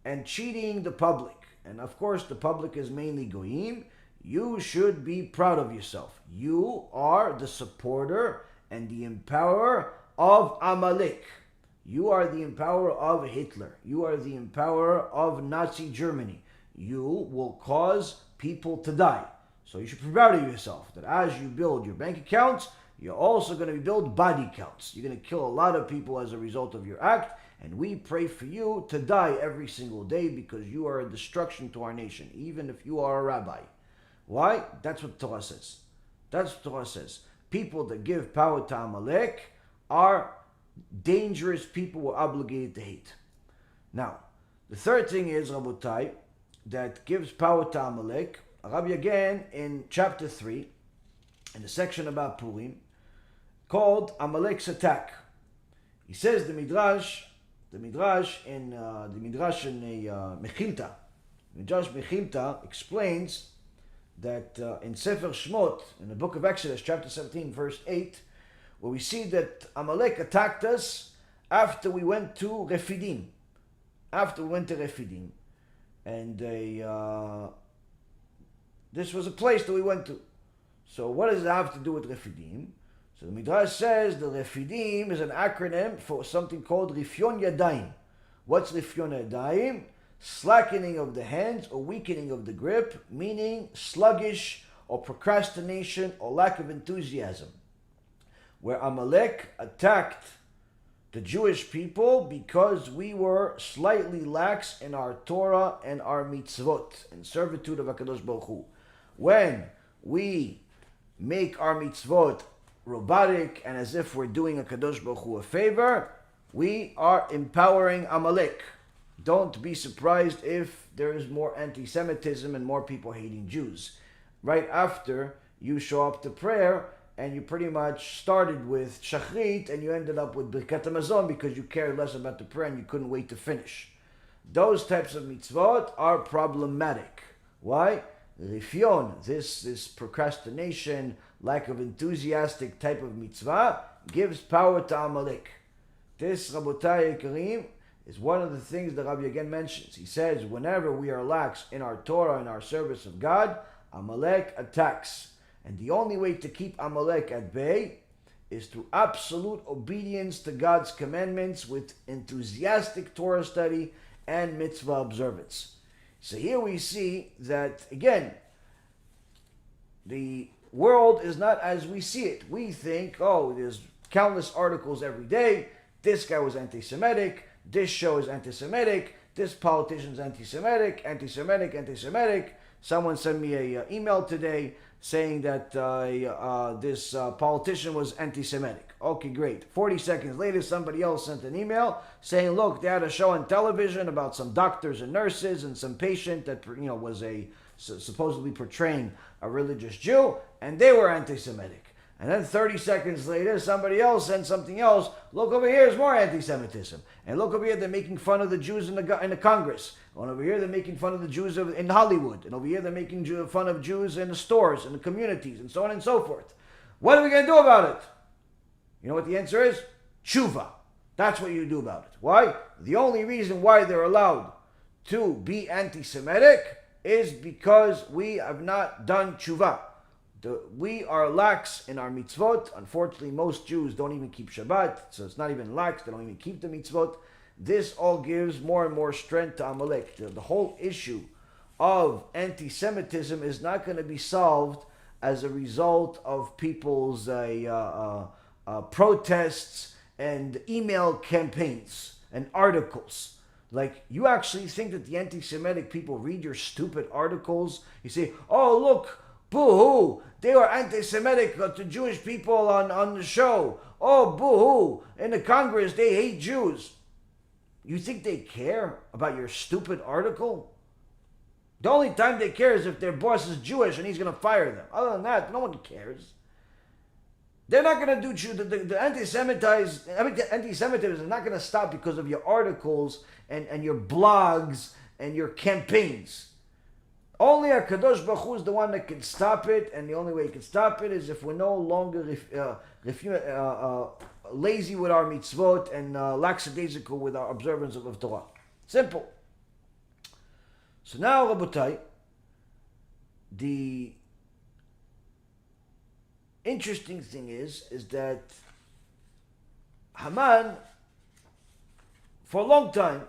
and cheating the public. And of course the public is mainly Goyim. You should be proud of yourself. You are the supporter and the empowerer of Amalek. You are the empowerer of Hitler. You are the empowerer of Nazi Germany. You will cause people to die. So you should be proud of yourself that as you build your bank accounts, you're also going to build body counts. You're going to kill a lot of people as a result of your act. And we pray for you to die every single day because you are a destruction to our nation, even if you are a rabbi. Why? That's what Torah says. That's what Torah says. People that give power to Amalek are dangerous people we're obligated to hate. Now, the third thing is, Rabotai, that gives power to Amalek. Rabbi again in chapter 3, in the section about Purim, called Amalek's attack. He says the Midrash in Megillah explains that in Sefer Shmot, in the book of Exodus, chapter 17, verse 8, where we see that Amalek attacked us after we went to Refidim. And this was a place that we went to. So what does it have to do with Refidim? So the Midrash says the Refidim is an acronym for something called Rifyon Yadayim. What's Rifyon Yadayim? Slackening of the hands or weakening of the grip, meaning sluggish or procrastination or lack of enthusiasm. Where Amalek attacked the Jewish people because we were slightly lax in our Torah and our mitzvot, in servitude of HaKadosh Baruch Hu. When we make our mitzvot robotic and as if we're doing HaKadosh Baruch Hu a favor, we are empowering Amalek. Don't be surprised if there is more anti-Semitism and more people hating Jews. Right after you show up to prayer and you pretty much started with Shachrit and you ended up with Birkat HaMazon because you cared less about the prayer and you couldn't wait to finish. Those types of mitzvot are problematic. Why? Rifyon, this procrastination, lack of enthusiastic type of mitzvah, gives power to Amalek. This, Rabotai Karim, is one of the things that Rabbi again mentions. He says, whenever we are lax in our Torah and our service of God, Amalek attacks. And the only way to keep Amalek at bay is through absolute obedience to God's commandments with enthusiastic Torah study and mitzvah observance. So here we see that, again, the world is not as we see it. We think, there's countless articles every day. This guy was anti-Semitic. This show is anti-Semitic. This politician's anti-Semitic. Someone sent me an email today saying that this politician was anti-Semitic. Okay, great. 40 seconds later, somebody else sent an email saying, look, they had a show on television about some doctors and nurses and some patient that was supposedly portraying a religious Jew, and they were anti-Semitic. And then 30 seconds later, somebody else sent something else. Look over here, is more anti-Semitism. And look over here, they're making fun of the Jews in the Congress. And over here, they're making fun of the Jews in Hollywood. And over here, they're making fun of Jews in the stores, in the communities, and so on and so forth. What are we going to do about it? You know what the answer is? Tshuva. That's what you do about it. Why? The only reason why they're allowed to be anti-Semitic is because we have not done tshuva. We are lax in our mitzvot. Unfortunately, most Jews don't even keep Shabbat, so it's not even lax. They don't even keep the mitzvot. This all gives more and more strength to Amalek. The whole issue of anti-Semitism is not going to be solved as a result of people's protests and email campaigns and articles. Like, you actually think that the anti-Semitic people read your stupid articles? You say, oh, look, boo-hoo, they were anti-Semitic to Jewish people on the show. Oh, boo-hoo, in the Congress, they hate Jews. You think they care about your stupid article? The only time they care is if their boss is Jewish and he's going to fire them. Other than that, no one cares. They're not going to do the anti-Semitism is not going to stop because of your articles and your blogs and your campaigns. Only HaKadosh Baruch Hu is the one that can stop it, and the only way he can stop it is if we're no longer lazy with our mitzvot and lackadaisical with our observance of Torah. Simple. So now, Rabotai, the interesting thing is that Haman, for a long time,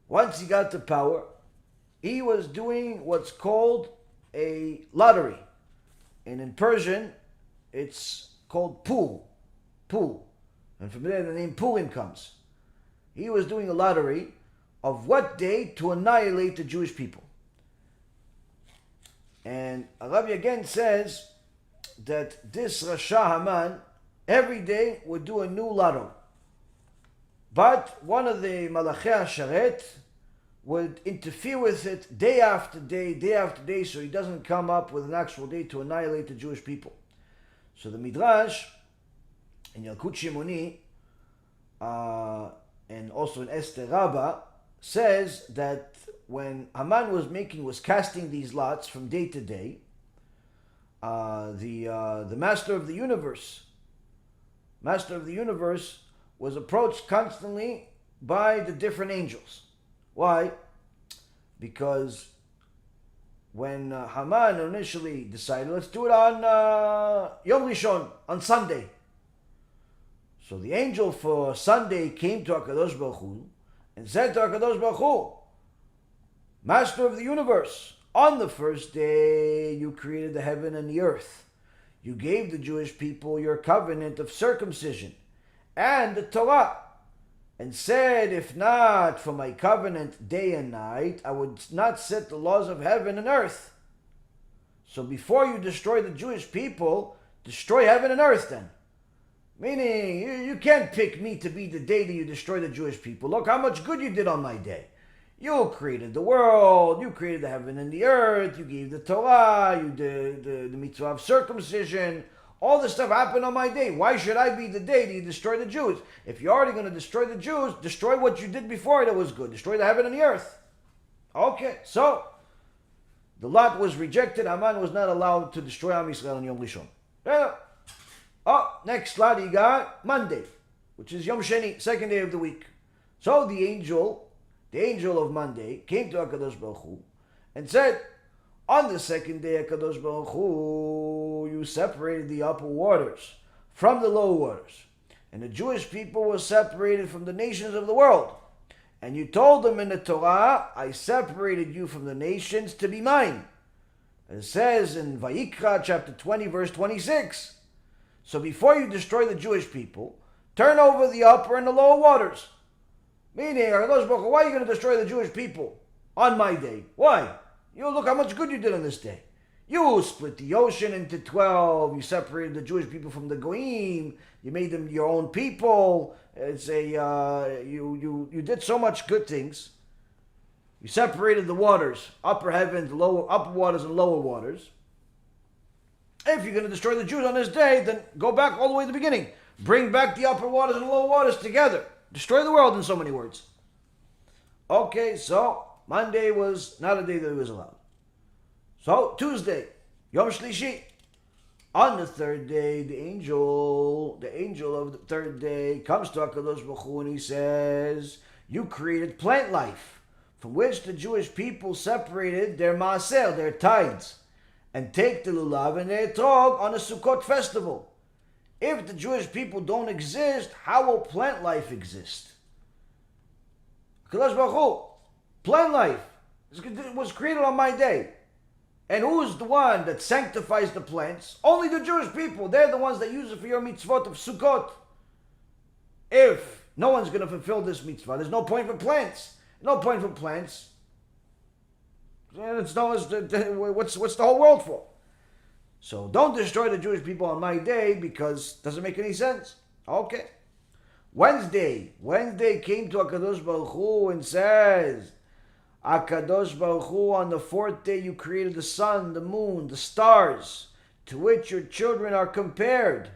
once he got to power, he was doing what's called a lottery. And in Persian, it's called Pul. And from there the name Purim comes. He was doing a lottery of what day to annihilate the Jewish people. And Rabbi again says that this Rasha Haman every day would do a new lotto. But one of the Malachei HaSharet would interfere with it day after day, so he doesn't come up with an actual day to annihilate the Jewish people. So the Midrash in Yalkut Shimoni and also in Esther Rabbah says that when Haman was casting these lots from day to day, the master of the universe was approached constantly by the different angels. Why? Because when Haman initially decided, let's do it on Yom Rishon, on Sunday. So the angel for Sunday came to HaKadosh Baruch Hu and said to HaKadosh Baruch Hu, Master of the universe, on the first day you created the heaven and the earth. You gave the Jewish people your covenant of circumcision and the Torah, and said, if not for my covenant day and night, I would not set the laws of heaven and earth. So before you destroy the Jewish people, destroy heaven and earth then. Meaning, you can't pick me to be the day that you destroy the Jewish people. Look how much good you did on my day. You created the world, you created the heaven and the earth, you gave the Torah, you did the Mitzvah of circumcision. All this stuff happened on my day. Why should I be the day that you destroy the Jews? If you're already going to destroy the Jews, destroy what you did before that was good. Destroy the heaven and the earth. Okay, so the lot was rejected. Haman was not allowed to destroy Am Yisrael on Yom Rishon. Oh, next lot he got Monday, which is Yom Sheni, second day of the week. So the angel of Monday, came to HaKadosh Baruch Hu and said, on the second day, HaKadosh Baruch Hu, you separated the upper waters from the lower waters. And the Jewish people were separated from the nations of the world. And you told them in the Torah, I separated you from the nations to be mine. And it says in Vayikra chapter 20, verse 26. So before you destroy the Jewish people, turn over the upper and the lower waters. Meaning, HaKadosh Baruch Hu, why are you going to destroy the Jewish people on my day? Why? You look how much good you did on this day. You split the ocean into 12. You separated the Jewish people from the Goyim. You made them your own people. It's you did so much good things. You separated the waters, upper heavens, upper waters and lower waters. If you're going to destroy the Jews on this day, then go back all the way to the beginning. Bring back the upper waters and lower waters together. Destroy the world in so many words. Okay, so Monday was not a day that he was allowed. So Tuesday, Yom Shlishi. On the third day, the angel of the third day comes to HaKadosh Baruch Hu and he says, you created plant life, from which the Jewish people separated their maaser, their tithes, and take the lulav and the etrog on a Sukkot festival. If the Jewish people don't exist, how will plant life exist? HaKadosh Baruch Hu, plant life was created on my day. And who's the one that sanctifies the plants? Only the Jewish people. They're the ones that use it for your mitzvot of Sukkot. If no one's going to fulfill this mitzvah, there's no point for plants. No point for plants. What's the whole world for? So don't destroy the Jewish people on my day because it doesn't make any sense. Okay. Wednesday came to HaKadosh Baruch Hu and says, HaKadosh Baruch Hu, on the fourth day you created the sun, the moon, the stars, to which your children are compared.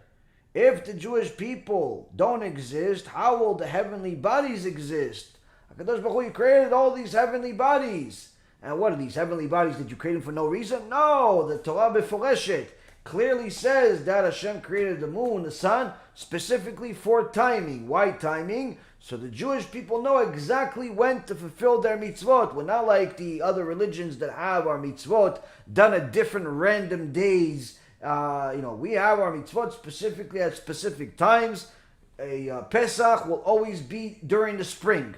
If the Jewish people don't exist, how will the heavenly bodies exist? HaKadosh Baruch Hu, you created all these heavenly bodies. And what are these heavenly bodies? Did you create them for no reason? No, the Torah Beforeshet clearly says that Hashem created the moon, the sun, specifically for timing. Why timing? So the Jewish people know exactly when to fulfill their mitzvot. We're not like the other religions that have our mitzvot done at different random days. We have our mitzvot specifically at specific times. A Pesach will always be during the spring.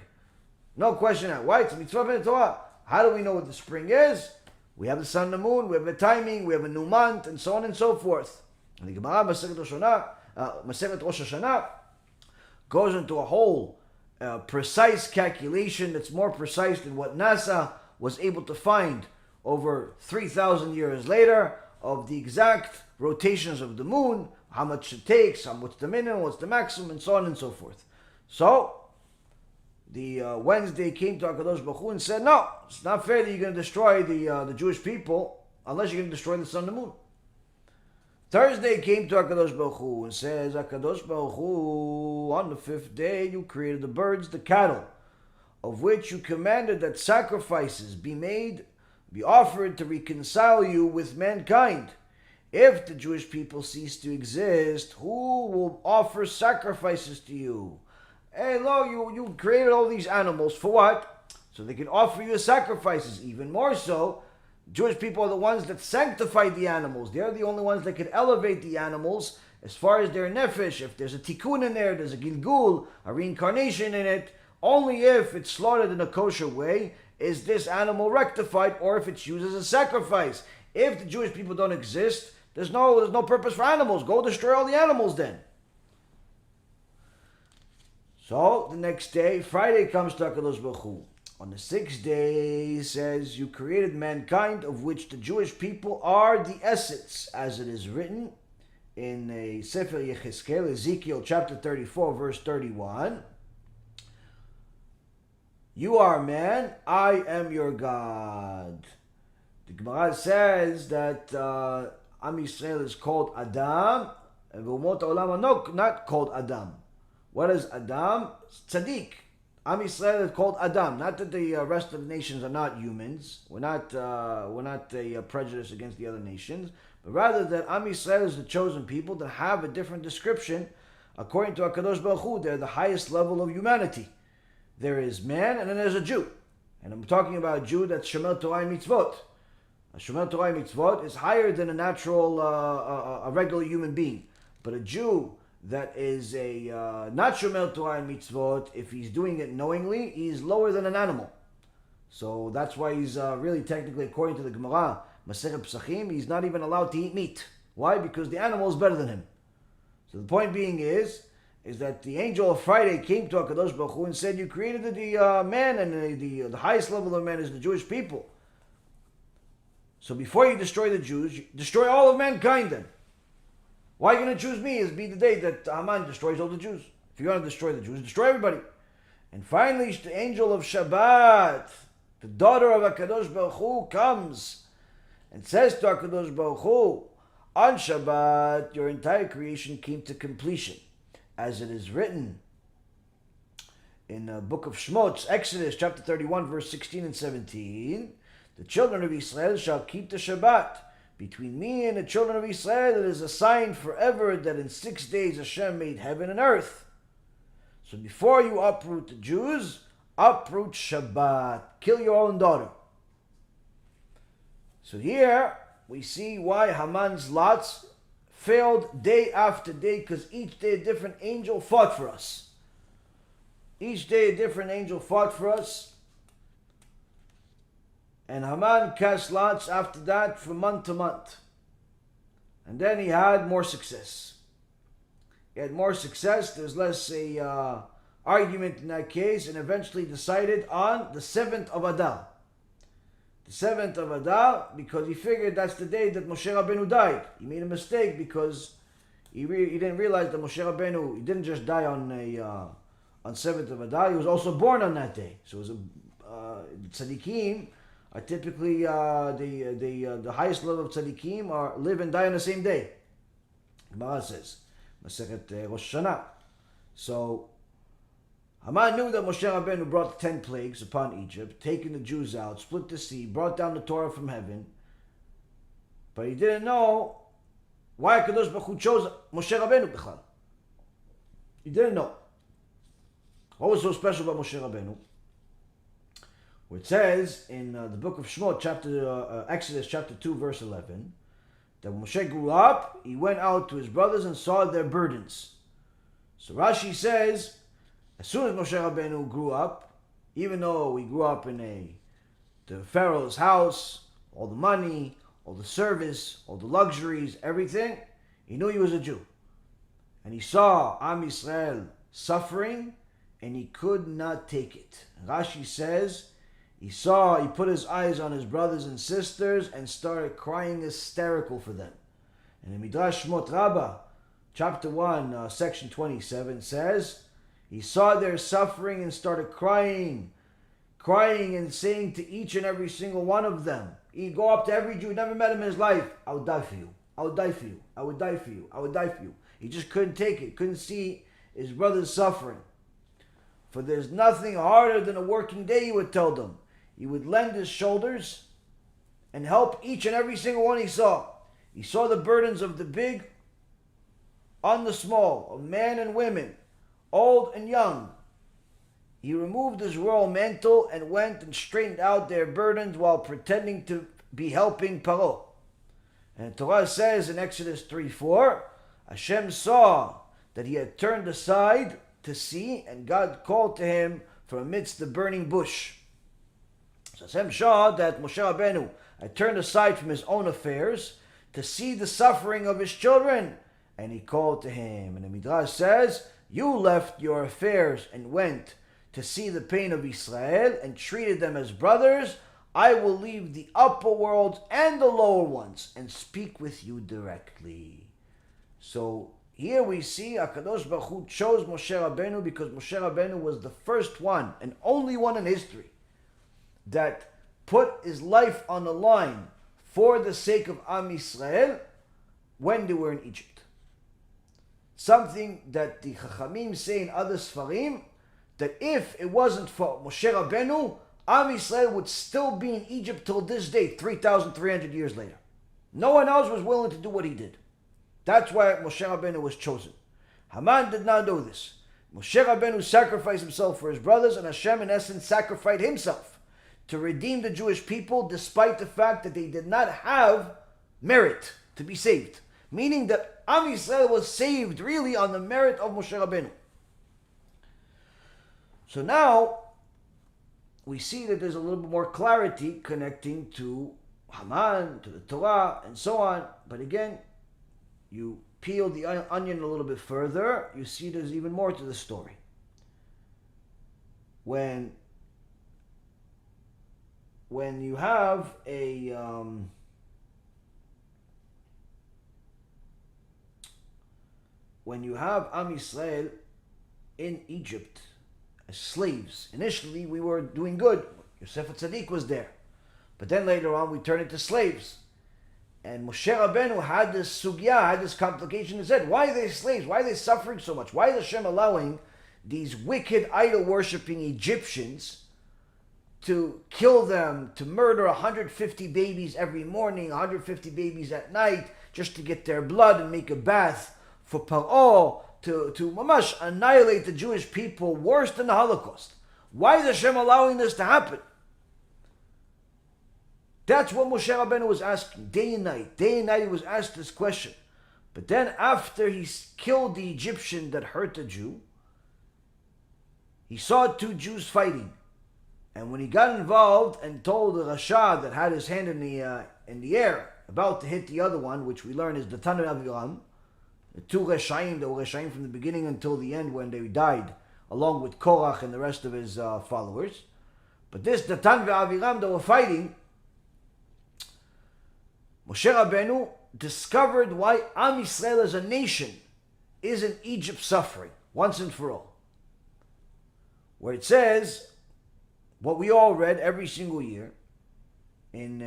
No question that. Why? It's a mitzvah in the Torah. How do we know what the spring is? We have the sun and the moon, we have a timing, we have a new month, and so on and so forth. And the Gemara, Masechet Rosh Hashanah, goes into a whole precise calculation that's more precise than what NASA was able to find over 3,000 years later of the exact rotations of the moon, how much it takes, what's the minimum, what's the maximum, and so on and so forth. So, the Wednesday came to HaKadosh Baruch Hu and said, no, it's not fair that you're going to destroy the Jewish people unless you're going to destroy the sun and the moon. Thursday came to HaKadosh Baruch Hu and says, HaKadosh Baruch Hu, on the fifth day you created the birds, the cattle, of which you commanded that sacrifices be offered to reconcile you with mankind. If the Jewish people cease to exist, who will offer sacrifices to you? Hey, look, you created all these animals for what? So they can offer you sacrifices. Even more so, Jewish people are the ones that sanctify the animals. They're the only ones that can elevate the animals as far as their nefesh. If there's a tikkun in there, there's a gilgul, a reincarnation in it, only if it's slaughtered in a kosher way is this animal rectified, or if it's used as a sacrifice. If the Jewish people don't exist, there's no purpose for animals. Go destroy all the animals then. So the next day, Friday, comes to HaKadosh Baruch Hu. On the sixth day, he says, you created mankind, of which the Jewish people are the essence, as it is written in a Sefer Yechezkel, Ezekiel chapter 34, verse 31. You are man, I am your God. The Gemara says that Am Yisrael is called Adam, and Umot Olam are not called Adam. What is Adam? Tzaddik. Am Yisrael is called Adam. Not that the rest of the nations are not humans. We're not prejudiced against the other nations, but rather that Am Yisrael is the chosen people that have a different description. According to HaKadosh Baruch Hu, they're the highest level of humanity. There is man, and then there's a Jew. And I'm talking about a Jew that's Shomer Torah and Mitzvot. A Shomer Torah and Mitzvot is higher than a natural, a regular human being. But a Jew that is a not Shomer Torah and Mitzvot, if he's doing it knowingly, he's lower than an animal. So that's why he's really technically, according to the Gemara, Masechet Pesachim, he's not even allowed to eat meat. Why? Because the animal is better than him. So the point being is that the angel of Friday came to HaKadosh Baruch Hu and said, you created the man, and the highest level of man is the Jewish people. So before you destroy the Jews, you destroy all of mankind then. Why are you going to choose me as be the day that Haman destroys all the Jews? If you're going to destroy the Jews, destroy everybody. And finally, the Angel of Shabbat, the daughter of HaKadosh Baruch Hu, comes and says to HaKadosh Baruch Hu, on Shabbat, your entire creation came to completion. As it is written in the book of Shmot, Exodus chapter 31, verse 16 and 17, the children of Israel shall keep the Shabbat. Between me and the children of Israel, it is a sign forever that in 6 days Hashem made heaven and earth. So before you uproot the Jews, uproot Shabbat. Kill your own daughter. So here we see why Haman's lots failed day after day, because each day a different angel fought for us. Each day a different angel fought for us. And Haman cast lots after that from month to month. And then he had more success. He had more success. There's less argument in that case, and eventually decided on the 7th of Adar. The 7th of Adar, because he figured that's the day that Moshe Rabbeinu died. He made a mistake because he didn't realize that Moshe Rabbeinu, he didn't just die on 7th of Adar, he was also born on that day. So it was tzaddikim are typically the highest level of tzaddikim live and die on the same day. Gemara says, Masechet Rosh Hashanah. So Haman knew that Moshe Rabbeinu brought the 10 plagues upon Egypt, taken the Jews out, split the sea, brought down the Torah from heaven. But he didn't know why HaKadosh Baruch Hu chose Moshe Rabbeinu b'chlal. He didn't know. What was so special about Moshe Rabbeinu? Where it says in the book of Shemot, Exodus chapter 2, verse 11, that when Moshe grew up, he went out to his brothers and saw their burdens. So Rashi says, as soon as Moshe Rabbeinu grew up, even though he grew up in the Pharaoh's house, all the money, all the service, all the luxuries, everything, he knew he was a Jew. And he saw Am Yisrael suffering, and he could not take it. Rashi says, he put his eyes on his brothers and sisters and started crying hysterical for them. And in Midrash Shmot Rabbah, chapter 1, section 27 says, he saw their suffering and started crying and saying to each and every single one of them, he'd go up to every Jew, never met him in his life, I would die for you, I would die for you, I would die for you, I would die for you. He just couldn't take it, couldn't see his brothers suffering. For there's nothing harder than a working day, he would tell them. He would lend his shoulders and help each and every single one he saw. He saw the burdens of the big on the small, of men and women, old and young. He removed his royal mantle and went and straightened out their burdens while pretending to be helping Paro. And the Torah says in Exodus 3:4, HaShem saw that he had turned aside to see, and God called to him from amidst the burning bush. So Hashem saw that Moshe Rabbeinu had turned aside from his own affairs to see the suffering of his children, and he called to him. And the Midrash says, you left your affairs and went to see the pain of Israel and treated them as brothers. I will leave the upper worlds and the lower ones and speak with you directly. So here we see HaKadosh Baruch Hu chose Moshe Rabbeinu because Moshe Rabbeinu was the first one and only one in history that put his life on the line for the sake of Am Yisrael when they were in Egypt. Something that the Chachamim say in other Sfarim, that if it wasn't for Moshe Rabbeinu, Am Yisrael would still be in Egypt till this day, 3,300 years later. No one else was willing to do what he did. That's why Moshe Rabbeinu was chosen. Haman did not know this. Moshe Rabbeinu sacrificed himself for his brothers, and Hashem in essence sacrificed himself to redeem the Jewish people despite the fact that they did not have merit to be saved. Meaning that Am Yisrael was saved really on the merit of Moshe Rabbeinu. So now we see that there's a little bit more clarity connecting to Haman, to the Torah, and so on. But again, you peel the onion a little bit further, you see there's even more to the story. When you have Am Yisrael in Egypt as slaves, initially we were doing good. Yosef HaTzadik was there. But then later on we turned into slaves. And Moshe Rabbeinu had this sugya, had this complication. He said, why are they slaves? Why are they suffering so much? Why is Hashem allowing these wicked idol-worshipping Egyptians to kill them, to murder 150 babies every morning, 150 babies at night, just to get their blood and make a bath for Paro, to mamash annihilate the Jewish people worse than the Holocaust? Why is Hashem allowing this to happen? That's what Moshe Rabbeinu was asking day and night. Day and night he was asked this question. But then after he killed the Egyptian that hurt the Jew, he saw two Jews fighting. And when he got involved and told the Rasha that had his hand in the air, about to hit the other one, which we learn is the Datan v'Aviram, the two Reshaim that were Reshaim from the beginning until the end when they died, along with Korach and the rest of his followers. But this Datan v'Aviram that were fighting, Moshe Rabbeinu discovered why Am Yisrael as a nation is in Egypt suffering, once and for all. Where it says, what we all read every single year, in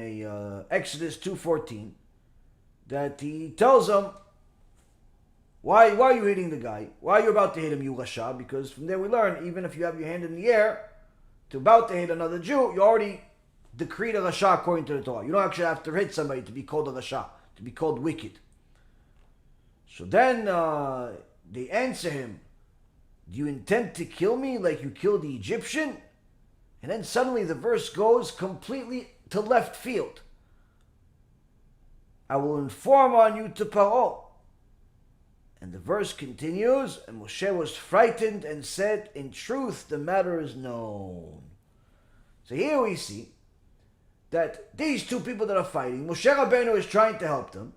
Exodus 2:14, that he tells them, why are you hitting the guy? Why are you about to hit him, you Rasha? Because from there we learn, even if you have your hand in the air, to about to hit another Jew, you already decreed a Rasha according to the Torah. You don't actually have to hit somebody to be called a Rasha, to be called wicked. So then they answer him, do you intend to kill me like you killed the Egyptian? And then suddenly the verse goes completely to left field. I will inform on you to Paro. And the verse continues, and Moshe was frightened and said, in truth, the matter is known. So here we see that these two people that are fighting, Moshe Rabbeinu is trying to help them.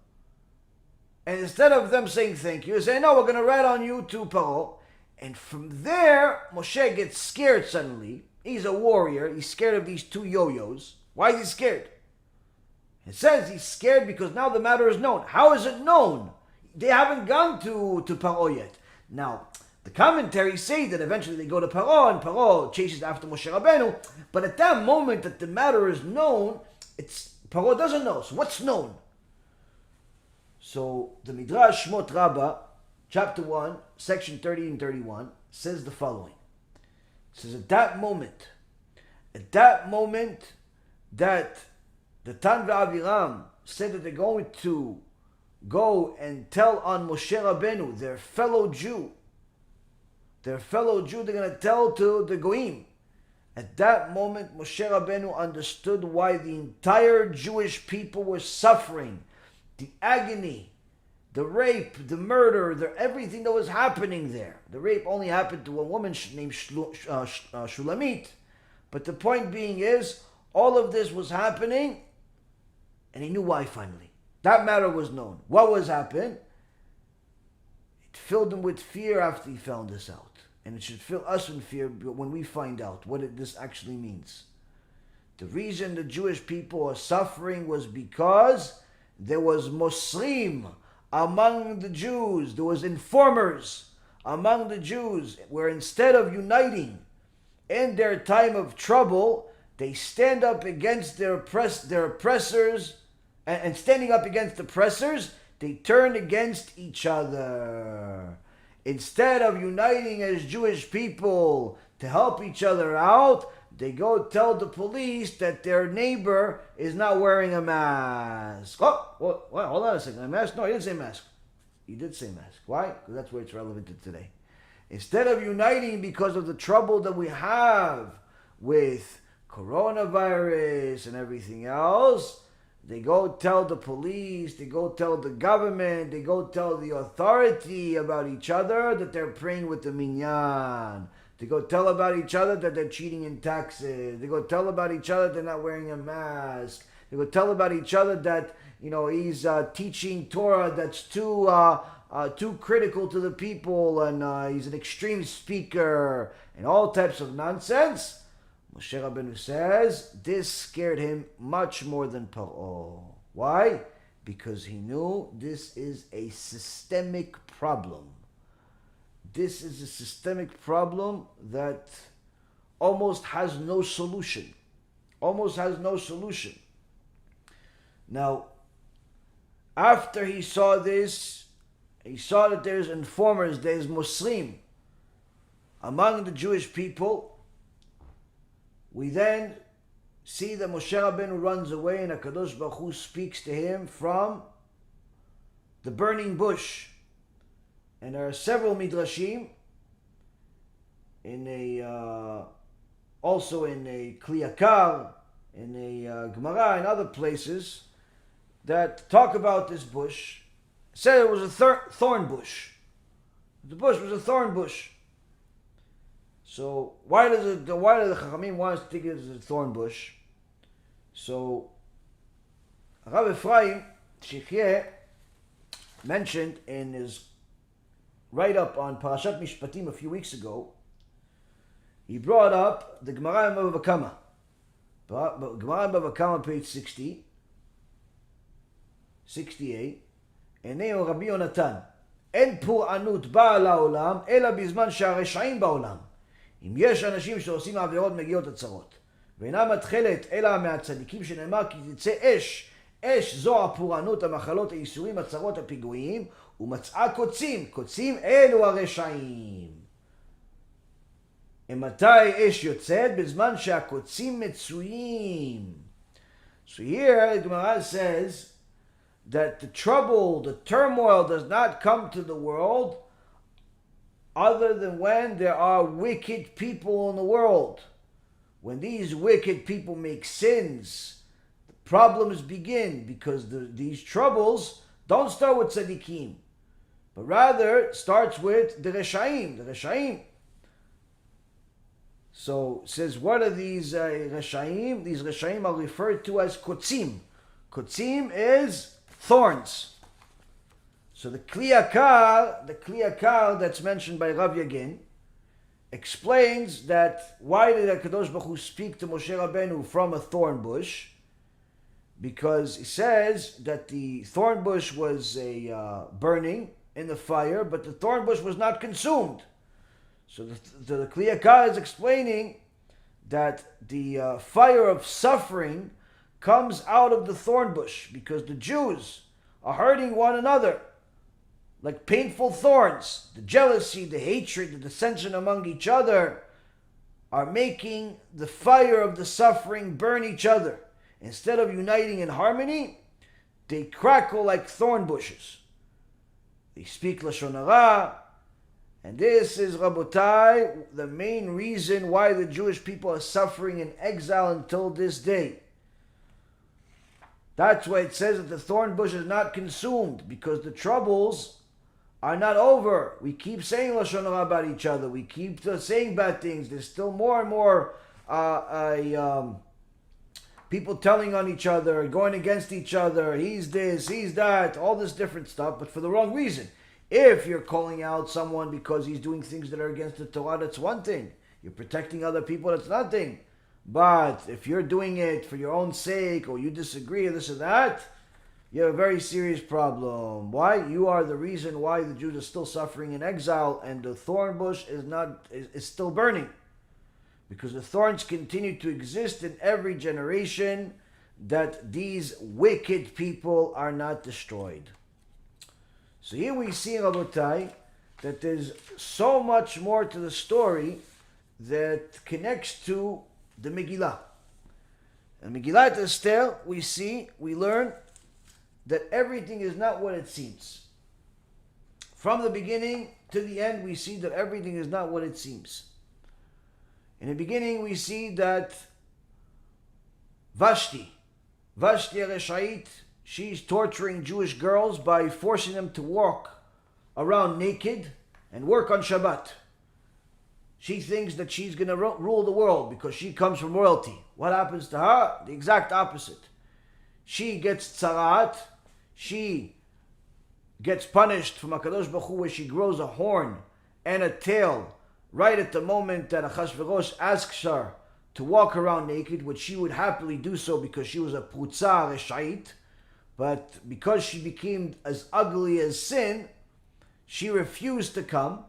And instead of them saying thank you, they say, no, we're going to write on you to Paro. And from there, Moshe gets scared suddenly. He's a warrior. He's scared of these two yo-yos. Why is he scared? It says he's scared because now the matter is known. How is it known? They haven't gone to Paro yet. Now, the commentaries say that eventually they go to Paro, and Paro chases after Moshe Rabbeinu. But at that moment that the matter is known, Paro doesn't know. So what's known? So the Midrash Shmot Rabbah, chapter 1, section 30 and 31, says the following. It says, at that moment that the Tan ve'Aviram said that they're going to go and tell on Moshe Rabbeinu, their fellow Jew, they're going to tell to the Goyim. At that moment, Moshe Rabbeinu understood why the entire Jewish people were suffering. The agony, the rape, the murder, everything that was happening there. The rape only happened to a woman named Shulamit. But the point being is, all of this was happening, and he knew why finally. That matter was known. What was happening? It filled him with fear after he found this out. And it should fill us in fear when we find out what this actually means. The reason the Jewish people are suffering was because there was Mosrim among the Jews. There was informers among the Jews where instead of uniting in their time of trouble, they stand up against their oppressors, and standing up against oppressors, they turn against each other. Instead of uniting as Jewish people to help each other out, they go tell the police that their neighbor is not wearing a mask. Hold on a second. A mask? No, he didn't say mask. He did say mask. Why? Because that's where it's relevant to today. Instead of uniting because of the trouble that we have with coronavirus and everything else, they go tell the police, they go tell the government, they go tell the authority about each other that they're praying with the minyan. They go tell about each other that they're cheating in taxes. They go tell about each other they're not wearing a mask. They go tell about each other that, he's teaching Torah that's too critical to the people, and he's an extreme speaker, and all types of nonsense. Moshe Rabbeinu says this scared him much more than Paro. Why? Because he knew this is a systemic problem. This is a systemic problem that almost has no solution. Now, after he saw this, he saw that there's informers, there's Muslim among the Jewish people. We then see that Moshe Rabbeinu runs away and HaKadosh Baruch Hu speaks to him from the burning bush. And there are several midrashim also in a Kliyakar, in a Gemara, and other places that talk about this bush. It said it was a thorn bush. The bush was a thorn bush. So why do the Chachamim want us to think it is a thorn bush? So Rav Ephraim Shiur mentioned in his write-up on Parashat Mishpatim a few weeks ago, he brought up the Gemara in Bava Kama. Gemara in Bava Kama, page 68, Eneo Rabbi Yonatan, אין פורענות באה לעולם, אלא בזמן שהרשעים בעולם. אם יש אנשים שעושים עבירות מגיעות הצרות, ואינה מתחלת אלא מהצדיקים שנאמר כי תצא אש, אש זו הפורענות, המחלות, האיסורים, הצרות, הפיגועים, ומצאה קוצים, קוצים אלו הרשעים. מתי אש יוצאת? בזמן שהקוצים מצויים. So here the Gemara says that the trouble, the turmoil does not come to the world other than when there are wicked people in the world. When these wicked people make sins, the problems begin, because these troubles don't start with tzaddikim, but rather starts with the Reshaim. So it says, what are these Reshaim? These Reshaim are referred to as kotzim. Kotzim is thorns. So the Kli Yakar that's mentioned by Rav Yagin explains that why did HaKadosh Baruch Hu speak to Moshe Rabbeinu from a thorn bush? Because he says that the thorn bush was burning in the fire, but the thorn bush was not consumed. So the Kli Yakar is explaining that the fire of suffering comes out of the thorn bush, because the Jews are hurting one another like painful thorns. The jealousy, the hatred, the dissension among each other are making the fire of the suffering burn each other. Instead of uniting in harmony, they crackle like thorn bushes. They speak Lashon Hara, and this is, Rabotai, the main reason why the Jewish people are suffering in exile until this day. That's why it says that the thorn bush is not consumed, because the troubles are not over. We keep saying Lashon Hara about each other. We keep saying bad things. There's still more and more people telling on each other, going against each other. He's this, he's that, all this different stuff, but for the wrong reason. If you're calling out someone because he's doing things that are against the Torah, that's one thing. You're protecting other people, that's nothing. But if you're doing it for your own sake, or you disagree, or this or that, you have a very serious problem. Why? You are the reason why the Jews are still suffering in exile, and the thorn bush is still burning. Because the thorns continue to exist in every generation, that these wicked people are not destroyed. So here we see, Rabotai, that there's so much more to the story that connects to the Megillah. In Megillat Esther, we learn that everything is not what it seems. From the beginning to the end, we see that everything is not what it seems. In the beginning, we see that Vashti Reshait, she's torturing Jewish girls by forcing them to walk around naked and work on Shabbat. She thinks that she's going to rule the world because she comes from royalty. What happens to her? The exact opposite. She gets tzarat. She gets punished from HaKadosh Baruch Hu, where she grows a horn and a tail right at the moment that Achashverosh asks her to walk around naked, which she would happily do so because she was a prutza reshait. But because she became as ugly as sin, she refused to come,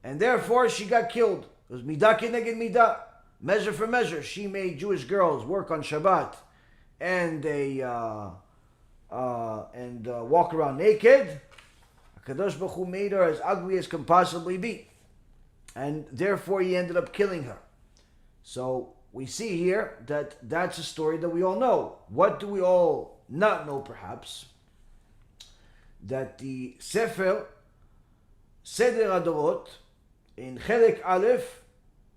and therefore she got killed. It was midah keneged midah, measure for measure. She made Jewish girls work on Shabbat and walk around naked. HaKadosh Baruch Hu made her as ugly as can possibly be, and therefore he ended up killing her. So we see here that that's a story that we all know. What do we all not know, perhaps? That the Sefer Seder Adorot in Chelek Aleph,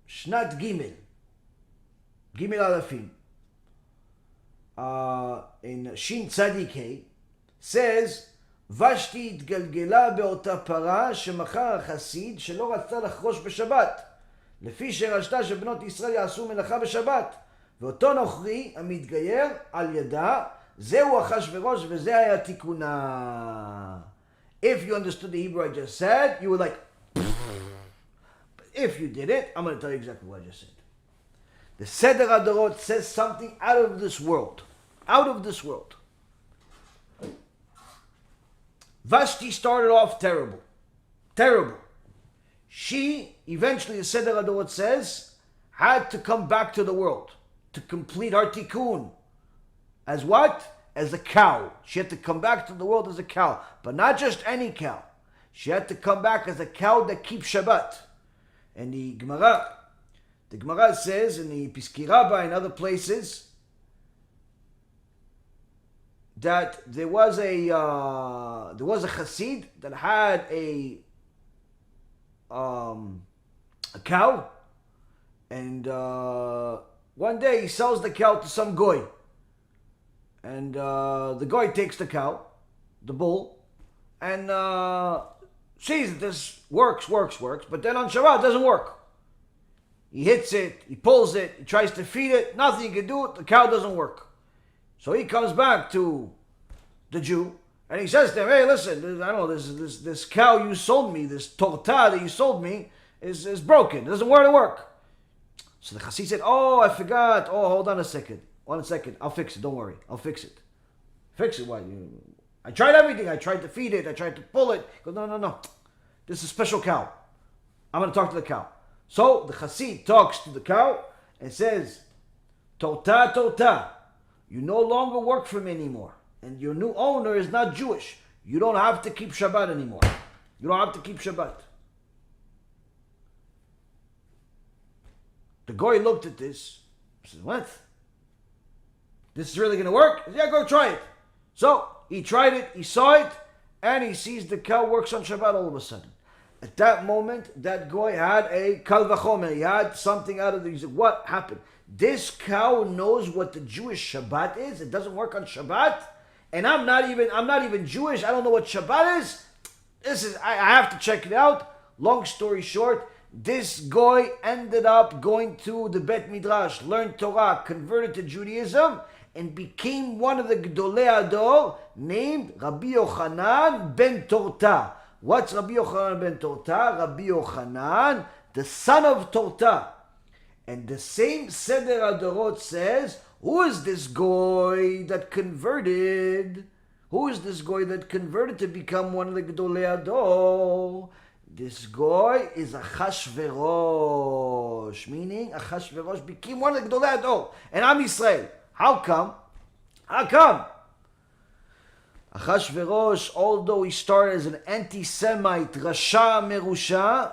Shnat Gimel Alafim, in Shin Tzadik Hey, says, Vashti התגלגלה באותה פרה שמכר החסיד שלא רצה לחרוש בשבת, לפי שרשתה שבנות ישראל יעשו מלאכה בשבת, ואותו נוכרי המתגייר על ידה, זהו אחשוורוש וזה היה תיקונה. If you understood the Hebrew I just said, you were like, but if you didn't, I'm going to tell you exactly what I just said. The Seder Adorot says something out of this world. Out of this world. Vashti started off terrible. Terrible. She, eventually, the Seder Adorot says, had to come back to the world to complete her Tikkun. As what? As a cow. She had to come back to the world as a cow. But not just any cow. She had to come back as a cow that keeps Shabbat. And the Gemara says in the Piskei Rabbah and other places that there was a chassid that had a cow, and one day he sells the cow to some goy, and the goy takes the cow, the bull, and sees that this works, but then on Shabbat it doesn't work. He hits it, he pulls it, he tries to feed it, nothing he can do, the cow doesn't work. So he comes back to the Jew, and he says to him, hey, listen, I don't know, this cow you sold me, this torta that you sold me, is broken. It doesn't want to work. So the chassid said, oh, I forgot. Oh, hold on a second. I'll fix it. Don't worry. I'll fix it. Fix it? What? I tried everything. I tried to feed it. I tried to pull it. He goes, no. This is a special cow. I'm going to talk to the cow. So the chassid talks to the cow and says, torta, you no longer work for me anymore. And your new owner is not Jewish. You don't have to keep Shabbat anymore. You don't have to keep Shabbat. The goy looked at this. He said, what? This is really going to work? He said, yeah, go try it. So he tried it, he saw it, and he sees the cow works on Shabbat all of a sudden. At that moment, that goy had a kal vachomer. He had something out of the... He said, what happened? This cow knows what the Jewish Shabbat is. It doesn't work on Shabbat. And I'm not even Jewish. I don't know what Shabbat is. I have to check it out. Long story short, this goy ended up going to the Bet Midrash, learned Torah, converted to Judaism, and became one of the Gdolei Ador named Rabbi Yochanan ben Torta. What's Rabbi Yochanan ben Torta? Rabbi Yochanan, the son of Torta. And the same Seder Adorot says, who is this goy that converted? Who is this goy that converted to become one of the Gdolei Ador? This goy is Achashverosh, meaning Achashverosh became one of the Gdolei Ador. And Am Yisrael. How come? Achashverosh, although he started as an anti-Semite, Rasha Merusha,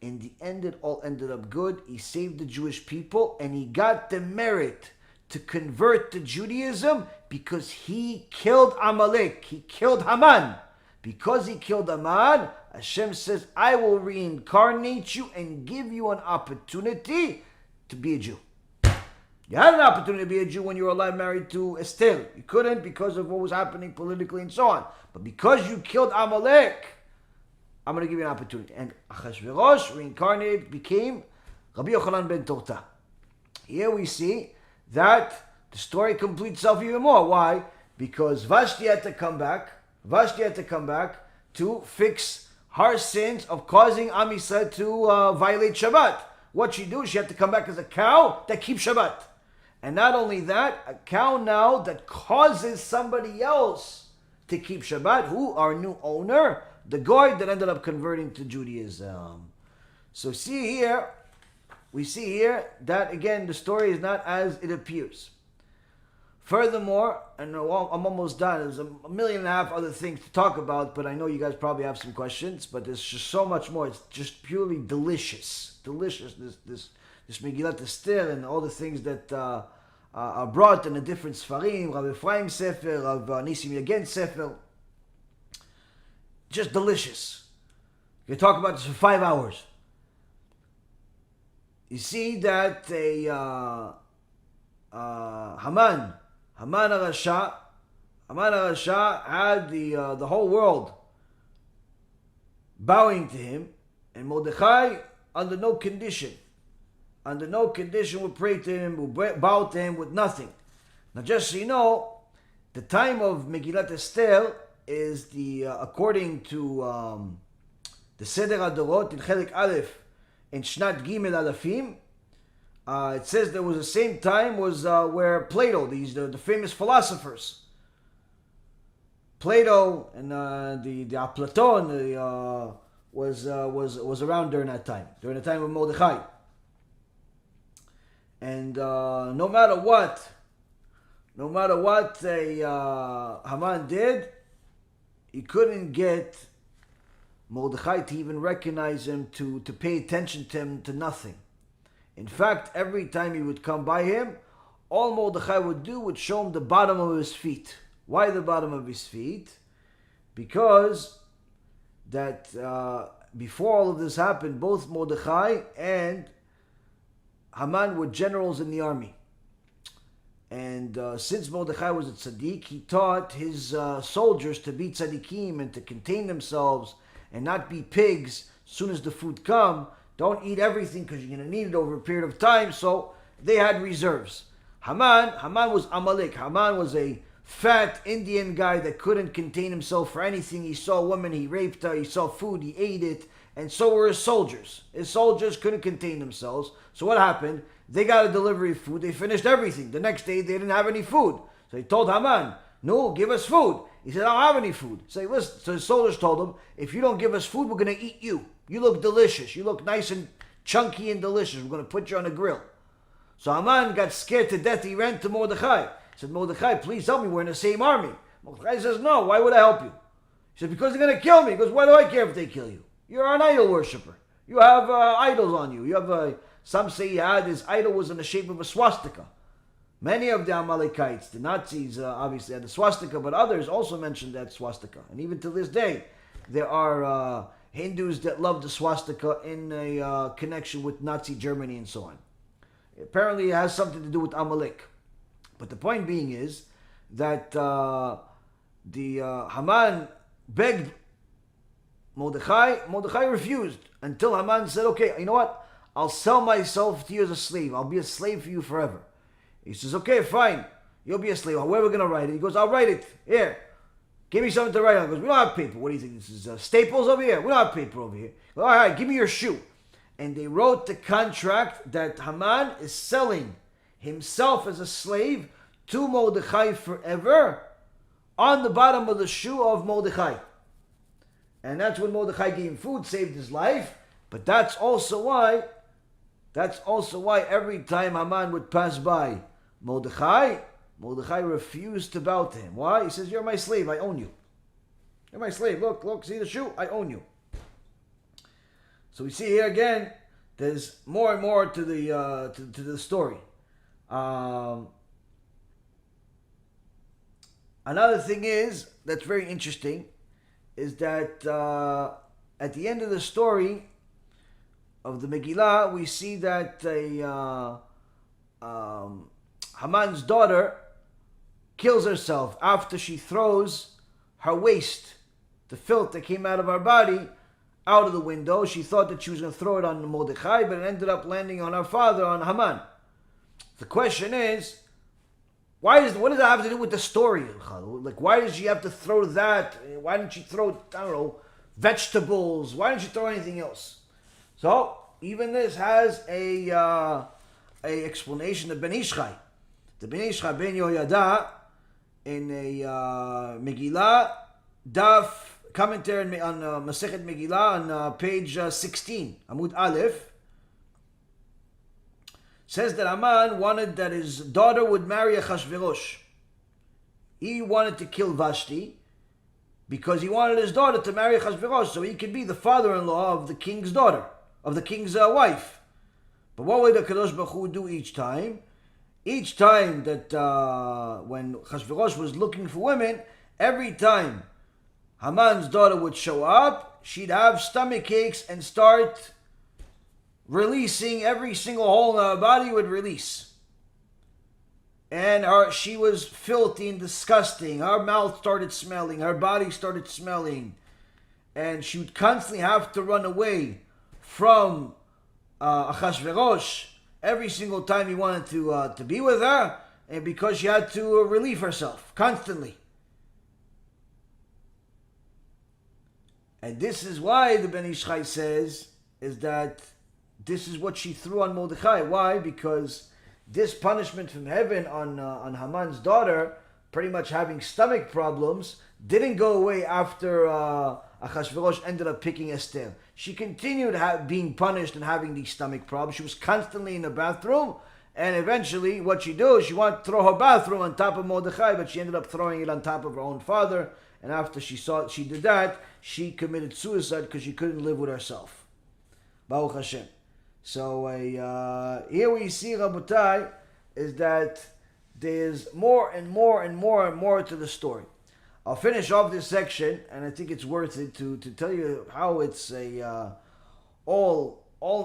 in the end it all ended up good. He saved the Jewish people, and he got the merit to convert to Judaism because he killed Amalek. He killed Haman. Because he killed Haman, Hashem says, I will reincarnate you and give you an opportunity to be a Jew. You had an opportunity to be a Jew when you were alive, married to Esther. You couldn't because of what was happening politically and so on. But because you killed Amalek, I'm going to give you an opportunity. And Achashverosh, reincarnated, became Rabbi Yochanan ben Torta. Here we see that the story completes itself even more. Why? Because Vashti had to come back. To fix her sins of causing Am Yisrael to violate Shabbat. What she do? She had to come back as a cow that keeps Shabbat. And not only that, a cow now that causes somebody else to keep Shabbat, who our new owner, the goy that ended up converting to Judaism. So we see here that again the story is not as it appears. Furthermore, and I'm almost done, there's 1.5 million other things to talk about, but I know you guys probably have some questions, but there's just so much more. It's just purely delicious. This Megillah Esther and all the things that are brought in the different Sfarim, Rav Ephraim Sefer, Rav Nisim Yagen Sefer. Just delicious. You can talk about this for 5 hours. You see that Haman HaRasha had the whole world bowing to him, and Mordechai under no condition would pray to him, would bow to him with nothing. Now just so you know, the time of Megillat Esther is according to the Seder Adorot in Chelik Aleph in Shnat Gimel Alafim. It says there was the same time was where Plato, the famous philosophers, Plato and the Platon was around during the time of Mordechai. And no matter what Haman did, he couldn't get Mordechai to even recognize him, to pay attention to him, to nothing. In fact, every time he would come by him, all Mordechai would do would show him the bottom of his feet. Why the bottom of his feet? Because that before all of this happened, both Mordechai and Haman were generals in the army. And since Mordechai was a tzaddik, he taught his soldiers to be tzaddikim and to contain themselves and not be pigs. As soon as the food come, don't eat everything because you're going to need it over a period of time. So they had reserves. Haman was Amalek. Haman was a fat Indian guy that couldn't contain himself for anything. He saw a woman, he raped her. He saw food, he ate it. And so were his soldiers. His soldiers couldn't contain themselves. So what happened? They got a delivery of food. They finished everything. The next day, they didn't have any food. So he told Haman, no, give us food. He said, I don't have any food. So, listen. So his soldiers told him, if you don't give us food, we're going to eat you. You look delicious. You look nice and chunky and delicious. We're going to put you on a grill. So Haman got scared to death. He ran to Mordechai. He said, Mordechai, please help me. We're in the same army. Mordechai says, no, why would I help you? He said, because they're going to kill me. He goes, why do I care if they kill you? You're an idol worshiper. You have idols on you. You have some say his idol was in the shape of a swastika. Many of the Amalekites, the Nazis, obviously had the swastika, but others also mentioned that swastika. And even to this day, there are Hindus that love the swastika in a connection with Nazi Germany and so on. Apparently, it has something to do with Amalek. But the point being is that Haman begged Mordechai. Mordechai refused until Haman said, okay, you know what? I'll sell myself to you as a slave. I'll be a slave for you forever. He says, okay, fine. You'll be a slave. Where are we going to write it? He goes, I'll write it. Here. Give me something to write on. He goes, we don't have paper. What do you think? This is Staples over here? We don't have paper over here. All right, give me your shoe. And they wrote the contract that Haman is selling himself as a slave to Mordechai forever on the bottom of the shoe of Mordechai. And that's when Mordechai gave him food, saved his life. But that's also why every time Haman would pass by Mordechai refused to bow to him. Why? He says, you're my slave, I own you. You're my slave. Look, see the shoe? I own you. So we see here again, there's more and more to the story. Another thing that's very interesting is that at the end of the story of the Megillah, we see that Haman's daughter kills herself after she throws her waste, the filth that came out of her body, out of the window. She thought that she was going to throw it on Mordechai, but it ended up landing on her father, on Haman. The question is, what does that have to do with the story? Like, why did she have to throw that? Why didn't she throw, vegetables? Why didn't she throw anything else? So, even this has a explanation of Ben Ishchai. The Ben Ishchai Ben Yoyada, in a Megillah, Daf, commentary on Masechet Megillah, on page 16, Amud Aleph, says that Haman wanted that his daughter would marry Achashverosh. He wanted to kill Vashti because he wanted his daughter to marry Achashverosh so he could be the father-in-law of the king's daughter, of the king's wife. But what would the Kadosh Baruch Hu do each time? Each time that when Achashverosh was looking for women, every time Haman's daughter would show up, she'd have stomach aches and start releasing. Every single hole in her body would release. And she was filthy and disgusting. Her mouth started smelling. Her body started smelling. And she would constantly have to run away from Achashverosh every single time he wanted to be with her. And because she had to relieve herself constantly. And this is why the Ben Ishchai says is that this is what she threw on Mordechai. Why? Because this punishment from heaven on Haman's daughter, pretty much having stomach problems, didn't go away after Achashverosh ended up picking Esther. She continued being punished and having these stomach problems. She was constantly in the bathroom, and eventually what she did, she wanted to throw her bathroom on top of Mordechai, but she ended up throwing it on top of her own father. And after she did that, she committed suicide because she couldn't live with herself. Baruch HaShem. So here we see, Rabotai, is that there's more and more and more and more to the story. I'll finish off this section, and I think it's worth it to tell you how it's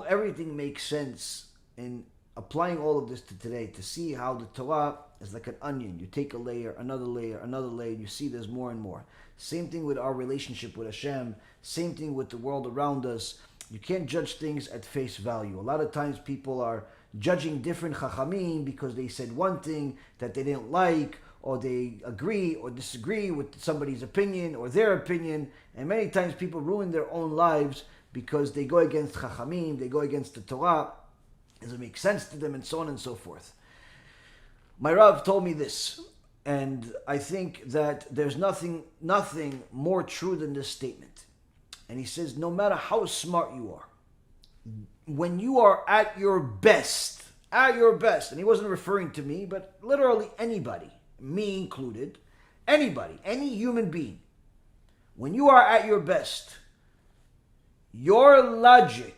everything makes sense in applying all of this to today, to see how the Torah is like an onion. You take a layer, another layer, another layer, you see there's more and more. Same thing with our relationship with HaShem, same thing with the world around us. You can't judge things at face value. A lot of times people are judging different chachamim because they said one thing that they didn't like, or they agree or disagree with somebody's opinion or their opinion, and many times people ruin their own lives because they go against chachamim, they go against the Torah, it doesn't make sense to them, and so on and so forth. My Rav told me this, and I think that there's nothing more true than this statement. And he says, no matter how smart you are, when you are at your best, and he wasn't referring to me, but literally anybody, me included, anybody, any human being, when you are at your best, your logic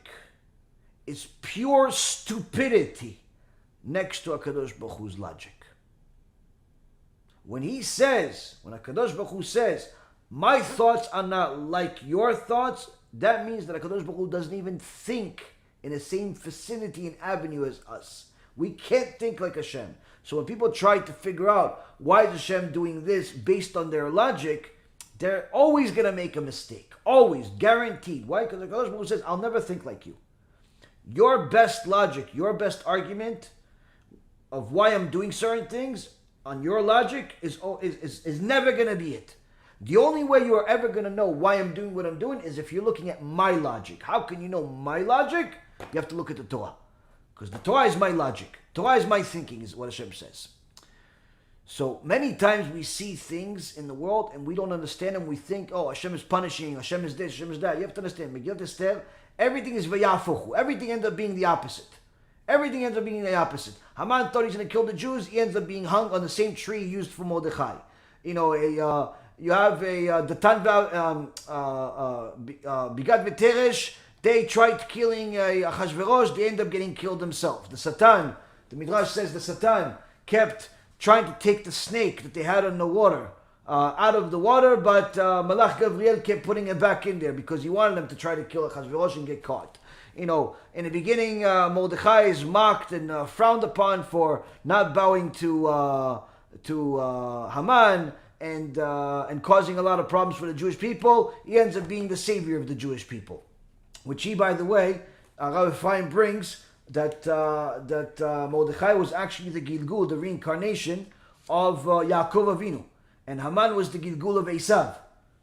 is pure stupidity next to HaKadosh Baruch Hu's logic. When HaKadosh Baruch Hu says, my thoughts are not like your thoughts, that means that HaKadosh Baruch Hu doesn't even think in the same vicinity and avenue as us. We can't think like Hashem. So when people try to figure out why is Hashem doing this based on their logic, they're always going to make a mistake. Always. Guaranteed. Why? Because HaKadosh Baruch Hu says, I'll never think like you. Your best logic, your best argument of why I'm doing certain things on your logic is never going to be it. The only way you are ever going to know why I'm doing what I'm doing is if you're looking at my logic. How can you know my logic? You have to look at the Torah. Because the Torah is my logic. Torah is my thinking, is what Hashem says. So many times we see things in the world and we don't understand them. We think, oh, Hashem is punishing, Hashem is this, Hashem is that. You have to understand, Megillah Esther, everything is vayafuchu. Everything ends up being the opposite. Everything ends up being the opposite. Haman thought he's going to kill the Jews. He ends up being hung on the same tree used for Mordechai. You know, you have Datan Bigat V'Teresh. They tried killing Achashverosh. They end up getting killed themselves. The Satan, the Midrash says the Satan kept trying to take the snake that they had in the water out of the water, but Malach Gabriel kept putting it back in there because he wanted them to try to kill Achashverosh and get caught. You know, in the beginning, Mordechai is mocked and frowned upon for not bowing to Haman and causing a lot of problems for the Jewish people. He ends up being the savior of the Jewish people, which he, by the way, Rabbi Yaron brings that Mordechai was actually the Gilgul, the reincarnation of Yaakov Avinu, and Haman was the Gilgul of Esav.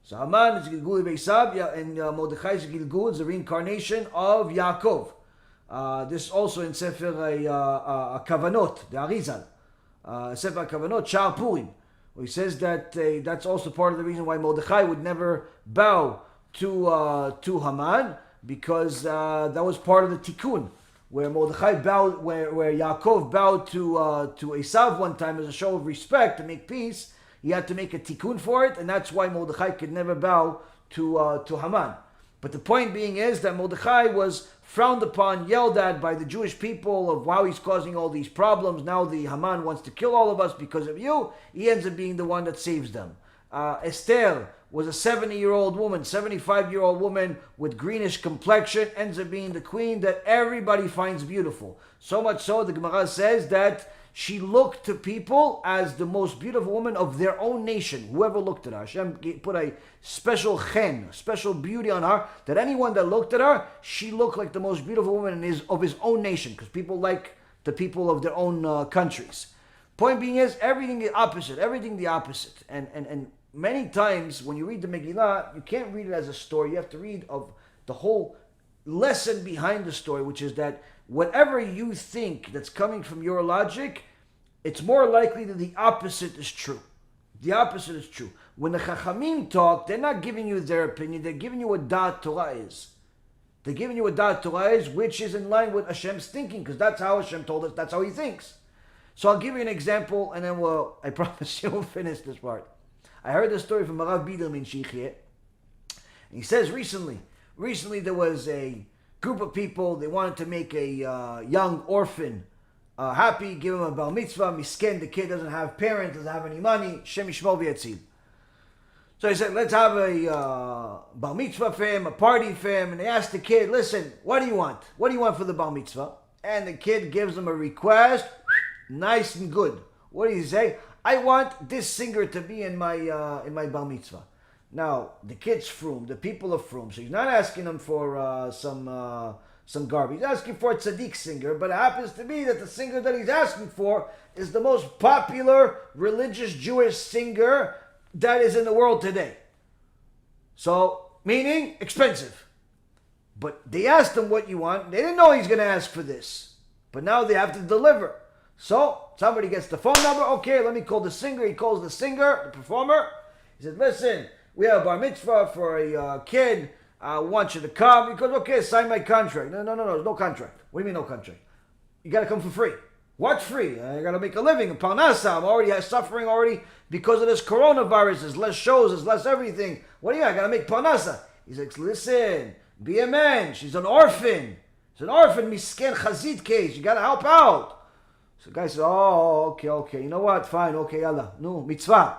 So Haman is the Gilgul of Esav, and Mordechai is the Gilgul, is the reincarnation of Yaakov. This also in Sefer Kavanot, the Arizal, Sefer Kavanot, Shar Purim, where he says that that's also part of the reason why Mordechai would never bow to Haman, because that was part of the Tikkun, where Mordechai bowed, where Yaakov bowed to Esav one time as a show of respect to make peace. He had to make a tikkun for it, and that's why Mordechai could never bow to Haman. But the point being is that Mordechai was frowned upon, yelled at by the Jewish people of how he's causing all these problems. Now the Haman wants to kill all of us because of you. He ends up being the one that saves them. Esther was a 70-year-old woman, 75-year-old woman with greenish complexion, ends up being the queen that everybody finds beautiful. So much so, the Gemara says that she looked to people as the most beautiful woman of their own nation. Whoever looked at her, Hashem put a special chen, special beauty on her, that anyone that looked at her, she looked like the most beautiful woman of his own nation, because people like the people of their own countries. Point being is, everything the opposite, and many times when you read the Megillah, you can't read it as a story. You have to read of the whole lesson behind the story, which is that whatever you think that's coming from your logic, it's more likely that the opposite is true. The opposite is true. When the Chachamim talk, they're not giving you their opinion, they're giving you what Da'at Torah is. They're giving you what Da'at Torah is, which is in line with Hashem's thinking, because that's how Hashem told us, that's how he thinks. So I'll give you an example, and then I promise you we'll finish this part. I heard this story from Rav Biderman in Shiur. He says recently there was a group of people, they wanted to make a young orphan happy, give him a bar mitzvah. Misken, the kid doesn't have parents, doesn't have any money. Shem yishmor v'yatzil. So he said, let's have a bar mitzvah for him, a party for him. And they asked the kid, listen, what do you want? What do you want for the bar mitzvah? And the kid gives them a request, nice and good. What do you say? I want this singer to be in my bar mitzvah. Now, the kid's frowned, the people are frowned. So he's not asking them for some garbage. He's asking for a tzaddik singer, but it happens to be that the singer that he's asking for is the most popular religious Jewish singer that is in the world today. So, meaning expensive. But they asked him what you want. They didn't know he's going to ask for this. But now they have to deliver. So, somebody gets the phone number. Okay, let me call the singer. He calls the singer, the performer. He said, listen, we have a bar mitzvah for a kid. I want you to come. He goes, okay, sign my contract. No, there's no contract. What do you mean no contract? You got to come for free. What's free? I got to make a living. In Parnasa, I'm already suffering already because of this coronavirus. There's less shows, there's less everything. What do you got to make Parnasa. He's like, listen, be a man. She's an orphan. She's an orphan, misken chazit case. You got to help out. So the guy says, oh, okay. You know what? Fine, okay, yalla. No, mitzvah.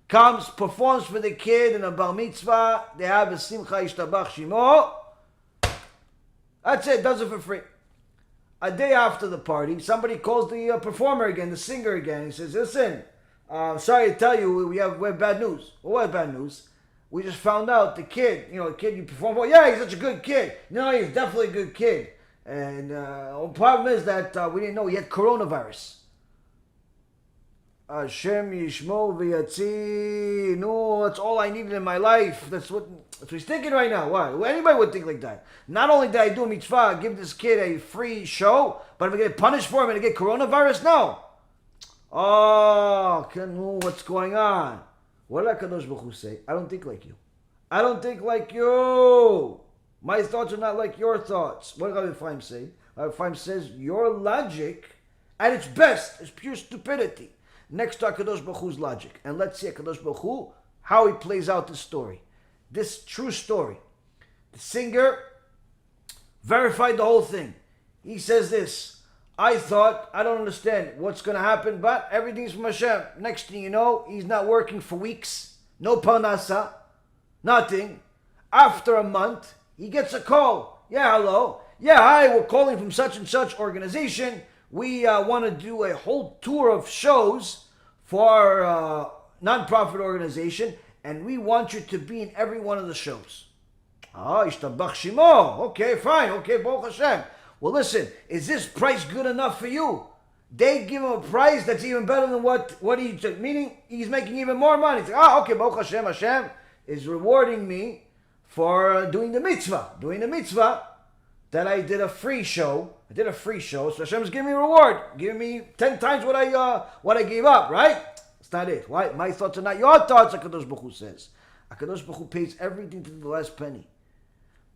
Comes, performs for the kid in a bar mitzvah. They have a simcha ishtabach shimo. That's it, does it for free. A day after the party, somebody calls the performer again, the singer again. He says, listen, sorry to tell you, we have bad news. Well, what bad news? We just found out the kid you performed for, yeah, he's such a good kid. No, he's definitely a good kid. And the problem is that we didn't know he had coronavirus. HaShem yishmor v'yatzil. No, that's all I needed in my life. That's what he's thinking right now. Why? Anybody would think like that. Not only did I do a mitzvah, give this kid a free show, but I'm going to get punished for him and get coronavirus? No. Oh, what's going on? What did HaKadosh Baruch Hu say? I don't think like you. I don't think like you. My thoughts are not like your thoughts. What did Rabbi Yaron say? Rabbi Yaron says, your logic, at its best, is pure stupidity. Next to HaKadosh Baruch Hu's logic. And let's see HaKadosh Baruch Hu, how he plays out this story. This true story. The singer verified the whole thing. He says this, I don't understand what's going to happen, but everything's from HaShem. Next thing you know, he's not working for weeks. No parnasa. Nothing. After a month, he gets a call. Yeah, hello. Yeah, hi, we're calling from such and such organization. We want to do a whole tour of shows for our non-profit organization, and we want you to be in every one of the shows. Ishtabach shimo. Okay, fine. Okay, Baruch Hashem. Well, listen, is this price good enough for you? They give him a price that's even better than what he took, meaning he's making even more money. He's like, okay, Baruch Hashem, Hashem is rewarding me for doing the mitzvah. Doing the mitzvah, that I did a free show. I did a free show, so Hashem's giving me a reward, giving me 10 times what I gave up, right? That's not it. Why? My thoughts are not your thoughts, HaKadosh Baruch Hu says. HaKadosh Baruch Hu pays everything to the last penny.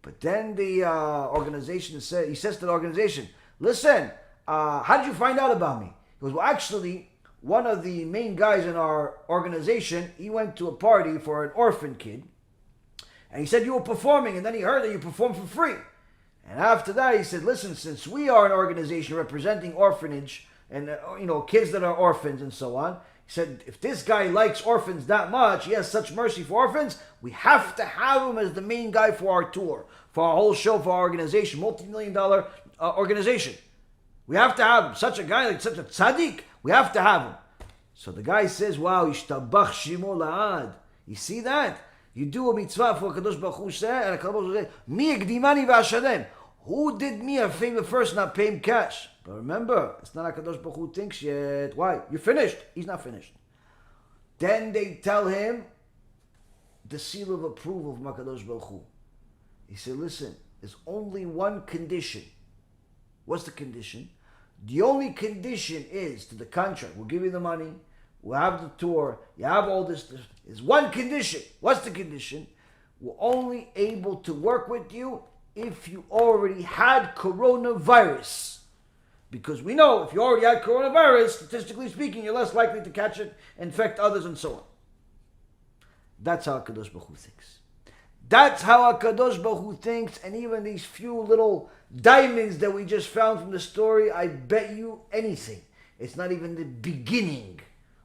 But then the organization he says to the organization, listen, how did you find out about me? He goes, well, actually, one of the main guys in our organization, he went to a party for an orphan kid, and he said you were performing, and then he heard that you performed for free. And after that, he said, listen, since we are an organization representing orphanage and, kids that are orphans and so on, he said, if this guy likes orphans that much, he has such mercy for orphans, we have to have him as the main guy for our tour, for our whole show, for our organization, multi-million-dollar organization. We have to have him. Such a guy, like such a tzaddik, we have to have him. So the guy says, wow, ishtabach shimo la'ad. You see that? You do a mitzvah for HaKadosh Baruch Hu said, and HaKadosh Baruch Hu said, Mi ekdimani v'ashalem. Who did me a favor first, not pay him cash? But remember, it's not HaKadosh Baruch Hu thinks yet. Why? You're finished. He's not finished. Then they tell him the seal of approval from HaKadosh Baruch Hu. He said, listen, there's only one condition. What's the condition? The only condition is to the contract. We'll give you the money. We'll have the tour. You have all this. There's one condition. What's the condition? We're only able to work with you if you already had coronavirus. Because we know if you already had coronavirus, statistically speaking, you're less likely to catch it, infect others, and so on. That's how HaKadosh Baruch Hu thinks. That's how HaKadosh Baruch Hu thinks, and even these few little diamonds that we just found from the story, I bet you anything, it's not even the beginning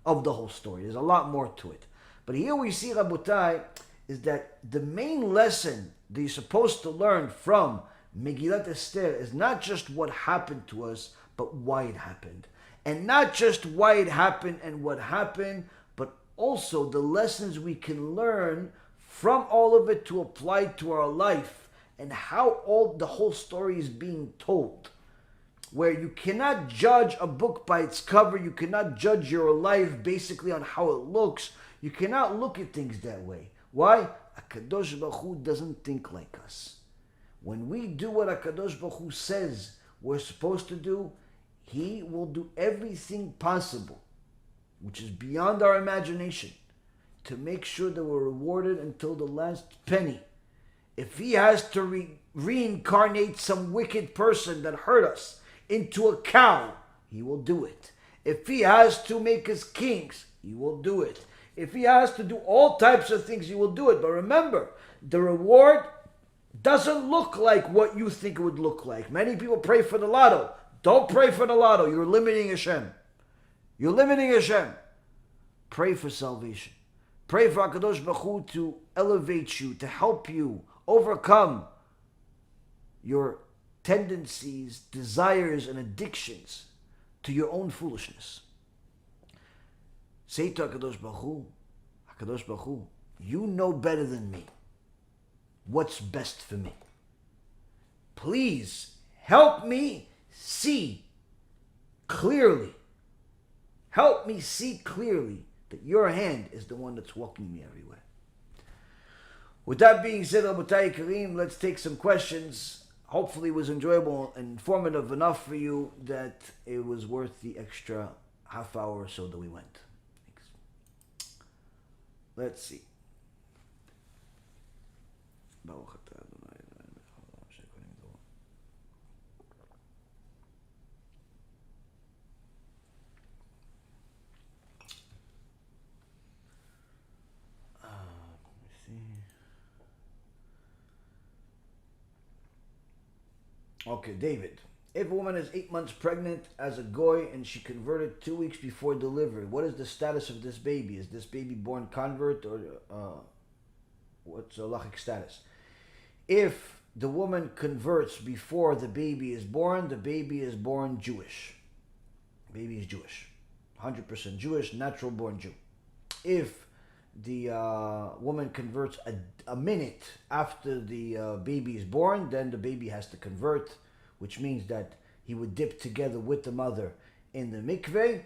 of the whole story. There's a lot more to it. But here we see, Rabotai, is that the main lesson that you're supposed to learn from Megillat Esther is not just what happened to us, but why it happened. And not just why it happened and what happened, but also the lessons we can learn from all of it to apply to our life, and how the whole story is being told. Where you cannot judge a book by its cover, you cannot judge your life basically on how it looks. You cannot look at things that way. Why? HaKadosh Baruch Hu doesn't think like us. When we do what HaKadosh Baruch Hu says we're supposed to do, He will do everything possible, which is beyond our imagination, to make sure that we're rewarded until the last penny. If He has to reincarnate some wicked person that hurt us into a cow, He will do it. If He has to make us kings, He will do it. If He has to do all types of things, He will do it. But remember, the reward doesn't look like what you think it would look like. Many people pray for the lotto. Don't pray for the lotto. You're limiting Hashem. You're limiting Hashem. Pray for salvation. Pray for HaKadosh Baruch Hu to elevate you, to help you overcome your tendencies, desires, and addictions to your own foolishness. Say to HaKadosh Baruch Hu, you know better than me what's best for me. Please help me see clearly. Help me see clearly that your hand is the one that's walking me everywhere. With that being said, Rabotai Kareem, let's take some questions. Hopefully it was enjoyable and informative enough for you that it was worth the extra half hour or so that we went. Thanks. Let's see. Okay, David. If a woman is 8 months pregnant as a goy and she converted 2 weeks before delivery, what is the status of this baby? Is this baby born convert or what's the halachic status? If the woman converts before the baby is born Jewish. Baby is Jewish. 100% Jewish, natural born Jew. If the woman converts a minute after the baby is born, then the baby has to convert, which means that he would dip together with the mother in the mikveh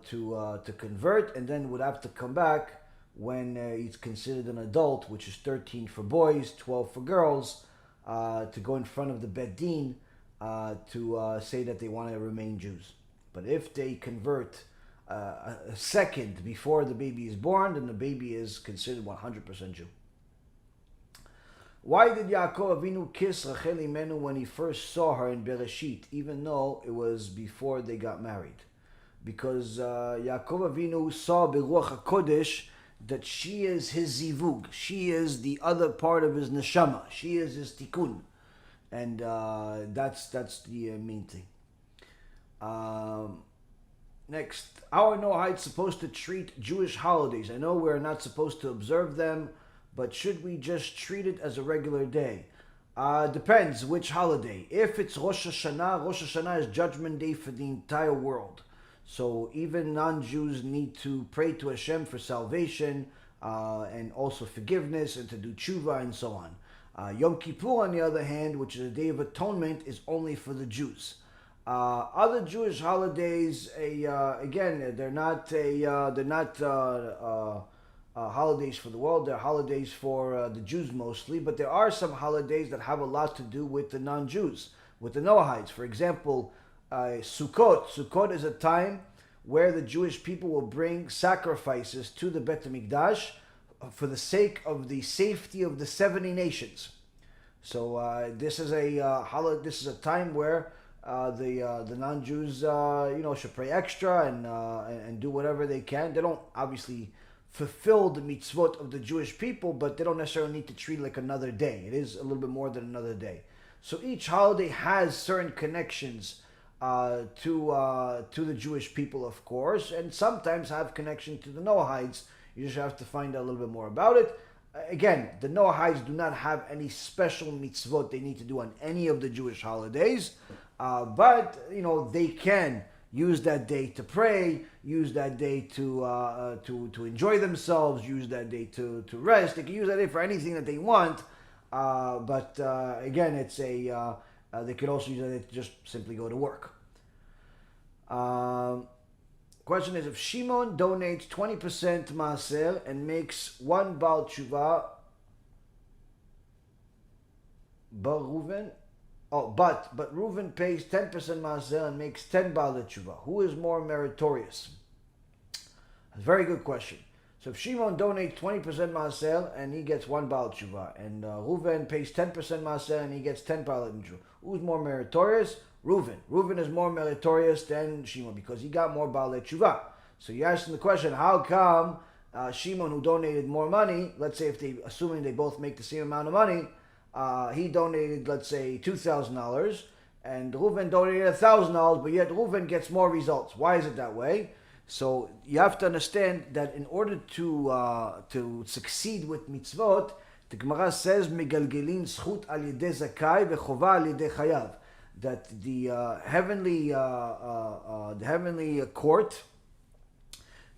to convert, and then would have to come back when he's considered an adult, which is 13 for boys, 12 for girls, to go in front of the Bet Din to say that they want to remain Jews. But if they convert a second before the baby is born, then the baby is considered 100% Jew. Why did Yaakov Avinu kiss Rachel Imenu when he first saw her in Bereshit, even though it was before they got married? Because Yaakov Avinu saw Beruach HaKodesh that she is his zivug, she is the other part of his neshama, she is his tikkun, and that's the main thing. Next, how I know how it's supposed to treat Jewish holidays. I know we're not supposed to observe them, but should we just treat it as a regular day? Depends which holiday. If it's Rosh Hashanah is Judgment Day for the entire world. So even non-Jews need to pray to Hashem for salvation and also forgiveness and to do tshuva and so on. Yom Kippur, on the other hand, which is a day of atonement, is only for the Jews. Other Jewish holidays, again, they're not holidays for the world. They're holidays for the Jews mostly. But there are some holidays that have a lot to do with the non-Jews, with the Noahites. For example, Sukkot. Sukkot is a time where the Jewish people will bring sacrifices to the Bet HaMikdash for the sake of the safety of the 70 nations. So this is a time where the non-Jews should pray extra and do whatever they can. They don't obviously fulfill the mitzvot of the Jewish people, but they don't necessarily need to treat it like another day. It is a little bit more than another day. So each holiday has certain connections to the Jewish people, of course, and sometimes have connection to the Noahites. You just have to find out a little bit more about it. Again, the Noahites do not have any special mitzvot they need to do on any of the Jewish holidays, but they can use that day to pray, use that day to enjoy themselves, use that day to rest. They can use that day for anything that they want, but again, it's they could also use that day to just simply go to work. Question is, if Shimon donates 20% maaser and makes one Baal Tshuva, but Reuven pays 10% maaser and makes 10 Baal Tshuva, who is more meritorious? That's a very good question. So if Shimon donates 20% maaser and he gets one Baal Tshuva, and Reuven pays 10% maaser and he gets 10 Baal Tshuva, who's more meritorious? Reuven. Reuven is more meritorious than Shimon because he got more Baal Tshuva. So you're asking the question, how come Shimon, who donated more money, let's say assuming they both make the same amount of money, he donated, let's say, $2,000, and Reuven donated $1,000, but yet Reuven gets more results. Why is it that way? So you have to understand that in order to succeed with mitzvot, the Gemara says, "Megalgelin zchut al yedei zakai vechova al yedei chayav." That the heavenly court,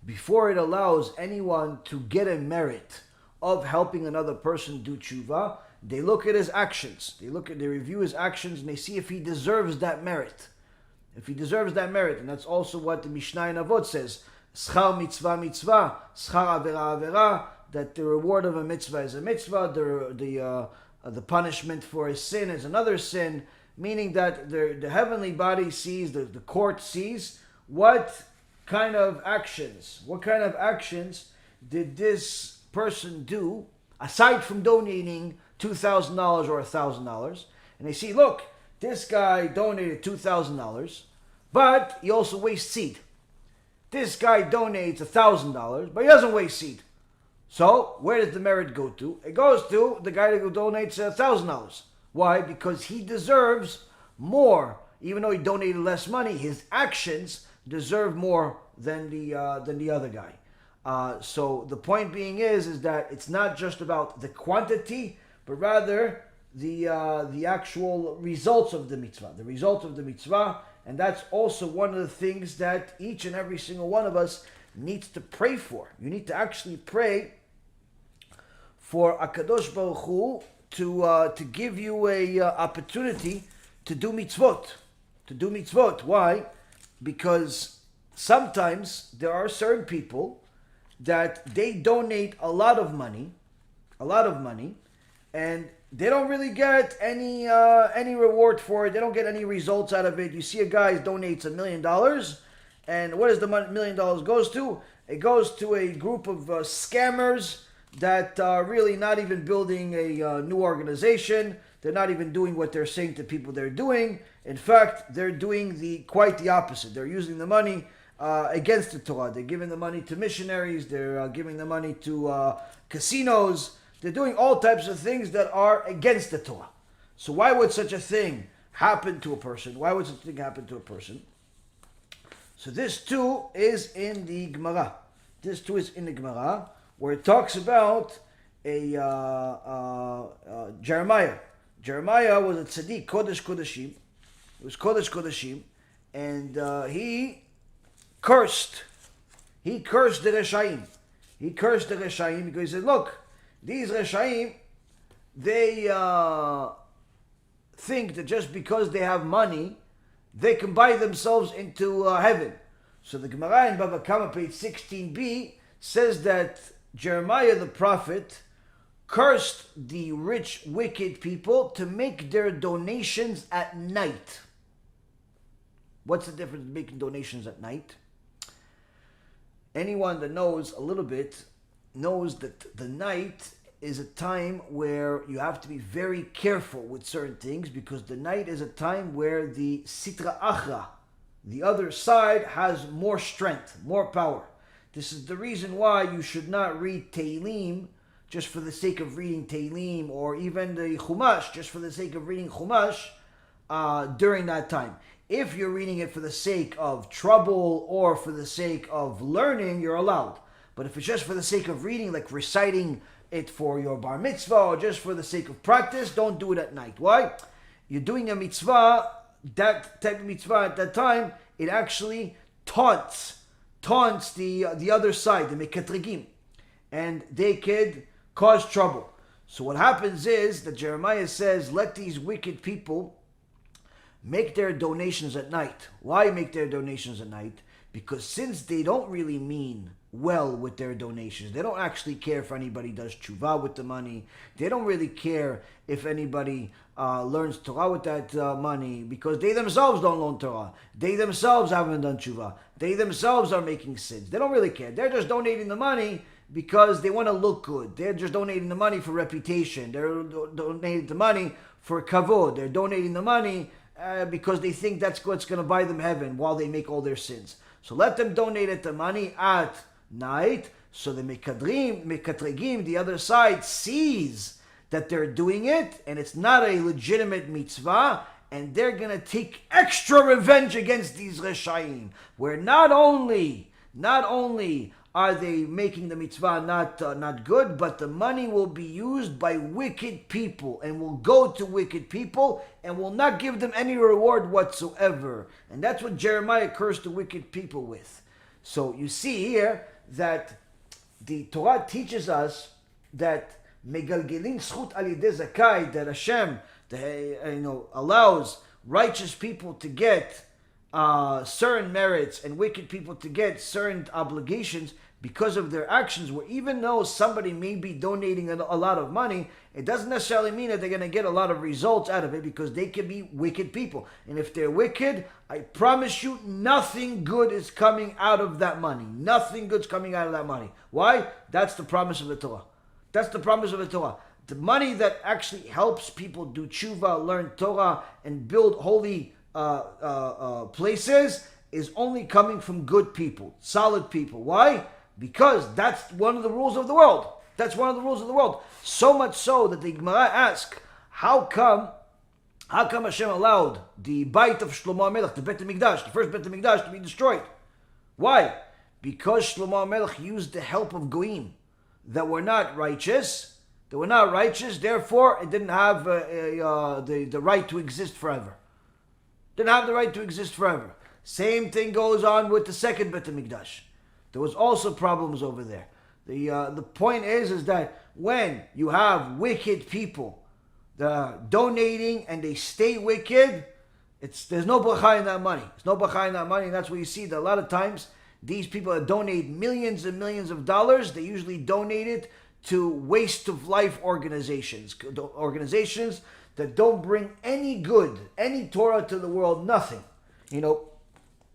before it allows anyone to get a merit of helping another person do tshuva, they look at his actions. They review his actions, and they see if he deserves that merit. If he deserves that merit, and that's also what the Mishnah in Avot says: "Schar mitzvah mitzvah, schar avera avera." That the reward of a mitzvah is a mitzvah. The punishment for a sin is another sin. Meaning that the heavenly body sees, the court sees, what kind of actions did this person do, aside from donating $2,000 or $1,000. And they see, look, this guy donated $2,000, but he also wastes seed. This guy donates $1,000, but he doesn't waste seed. So, where does the merit go to? It goes to the guy who donates $1,000. Why? Because he deserves more. Even though he donated less money, his actions deserve more than the other guy. So the point being is that it's not just about the quantity, but rather the actual results of the mitzvah. The result of the mitzvah, and that's also one of the things that each and every single one of us needs to pray for. You need to actually pray for HaKadosh Baruch Hu to give you a opportunity to do mitzvot. Why? Because sometimes there are certain people that they donate a lot of money, and they don't really get any reward for it. They don't get any results out of it. You see a guy donates $1 million, and what does the $1 million goes to? It goes to a group of scammers that are really not even building a new organization. They're not even doing what they're saying to people they're doing. In fact, they're doing quite the opposite. They're using the money against the Torah. They're giving the money to missionaries. They're giving the money to casinos. They're doing all types of things that are against the Torah. So why would such a thing happen to a person? So this too is in the Gemara. Where it talks about Jeremiah. Jeremiah was a tzaddik, Kodesh Kodeshim. It was Kodesh Kodeshim, and he cursed the Reshaim. He cursed the Reshaim because he said, look, these Reshaim, they think that just because they have money, they can buy themselves into heaven. So the Gemara in Bava Kama, page 16b, says that Jeremiah the prophet cursed the rich, wicked people to make their donations at night. What's the difference in making donations at night? Anyone that knows a little bit knows that the night is a time where you have to be very careful with certain things, because the night is a time where the Sitra Achra, the other side, has more strength, more power. This is the reason why you should not read Tehillim just for the sake of reading Tehillim, or even the Chumash just for the sake of reading Chumash during that time. If you're reading it for the sake of trouble or for the sake of learning, you're allowed. But if it's just for the sake of reading, like reciting it for your bar mitzvah or just for the sake of practice, don't do it at night. Why? You're doing a mitzvah, that type of mitzvah at that time, it actually taunts the other side, the mekatregim, and they could cause trouble. So what happens is that Jeremiah says, let these wicked people make their donations at night. Why make their donations at night? Because since they don't really mean well with their donations, they don't actually care if anybody does tshuva with the money, they don't really care if anybody learns Torah with that money, because they themselves don't learn Torah, they themselves haven't done tshuva, they themselves are making sins. They don't really care. They're just donating the money because they want to look good. They're just donating the money for reputation. They're donating the money for kavod. They're donating the money because they think that's what's going to buy them heaven while they make all their sins. So let them donate it the money at night, so the mekatregim, the other side, sees that they're doing it and it's not a legitimate mitzvah, and they're going to take extra revenge against these reshaim, where not only are they making the mitzvah not good, but the money will be used by wicked people and will go to wicked people and will not give them any reward whatsoever. And that's what Jeremiah cursed the wicked people with. So you see here that the Torah teaches us that megalgelin zchut al yedei zakai, that Hashem allows righteous people to get certain merits and wicked people to get certain obligations because of their actions, where even though somebody may be donating a lot of money, it doesn't necessarily mean that they're going to get a lot of results out of it, because they can be wicked people. And if they're wicked, I promise you, nothing good is coming out of that money. Nothing good's coming out of that money. Why? That's the promise of the Torah. That's the promise of the Torah. The money that actually helps people do tshuva, learn Torah, and build holy places is only coming from good people, solid people. Why? Because that's one of the rules of the world. That's one of the rules of the world. So much so that the Gemara asks, how come Hashem allowed the Beit of Shlomo HaMelech, the Beit HaMikdash, the first Beit HaMikdash, to be destroyed? Why? Because Shlomo HaMelech used the help of Goyim that were not righteous. They were not righteous, therefore it didn't have the right to exist forever. Didn't have the right to exist forever. Same thing goes on with the second Beit HaMikdash. There was also problems over there. The point is that when you have wicked people donating and they stay wicked, there's no bracha in that money. There's no bracha in that money, and that's what you see. That a lot of times these people that donate millions and millions of dollars, they usually donate it to waste of life organizations that don't bring any good, any Torah to the world, nothing.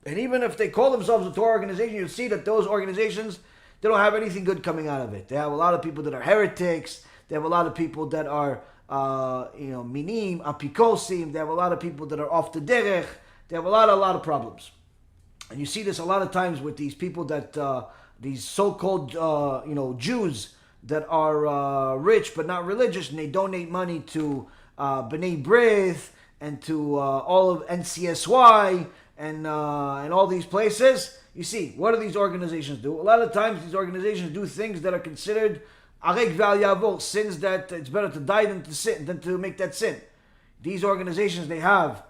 And even if they call themselves a Torah organization, you'll see that those organizations, they don't have anything good coming out of it. They have a lot of people that are heretics. They have a lot of people that are, minim, apikosim. They have a lot of people that are off the derech. They have a lot of problems. And you see this a lot of times with these people that, these so-called, Jews that are rich but not religious, and they donate money to B'nai B'rith and to all of NCSY and all these places. You see, what do these organizations do? A lot of times these organizations do things that are considered arek v'al yavor, sins that it's better to die than to make that sin. These organizations, they have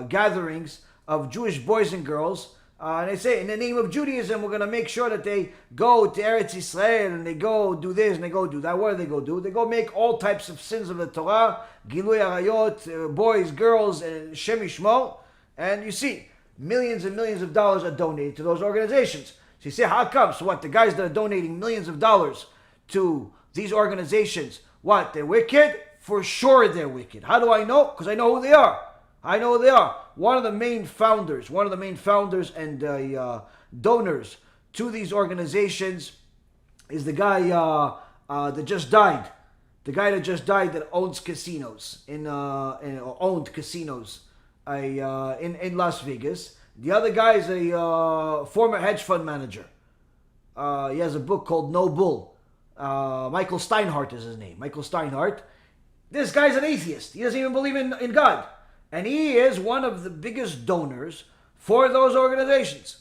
gatherings of Jewish boys and girls, and they say, in the name of Judaism, we're going to make sure that they go to Eretz Yisrael, and they go do this, and they go do that. What do they go do? They go make all types of sins of the Torah, Gilui Arayot, boys, girls, and Shem Yishmor. And you see, millions and millions of dollars are donated to those organizations. So you say, how come? So what, the guys that are donating millions of dollars to these organizations, what, they're wicked? For sure they're wicked. How do I know? Because I know who they are. I know who they are. One of the main founders and donors to these organizations is the guy that just died. The guy that just died that owns casinos owned casinos in Las Vegas. The other guy is a former hedge fund manager. He has a book called No Bull. Michael Steinhardt is his name. Michael Steinhardt. This guy's an atheist. He doesn't even believe in God. And he is one of the biggest donors for those organizations.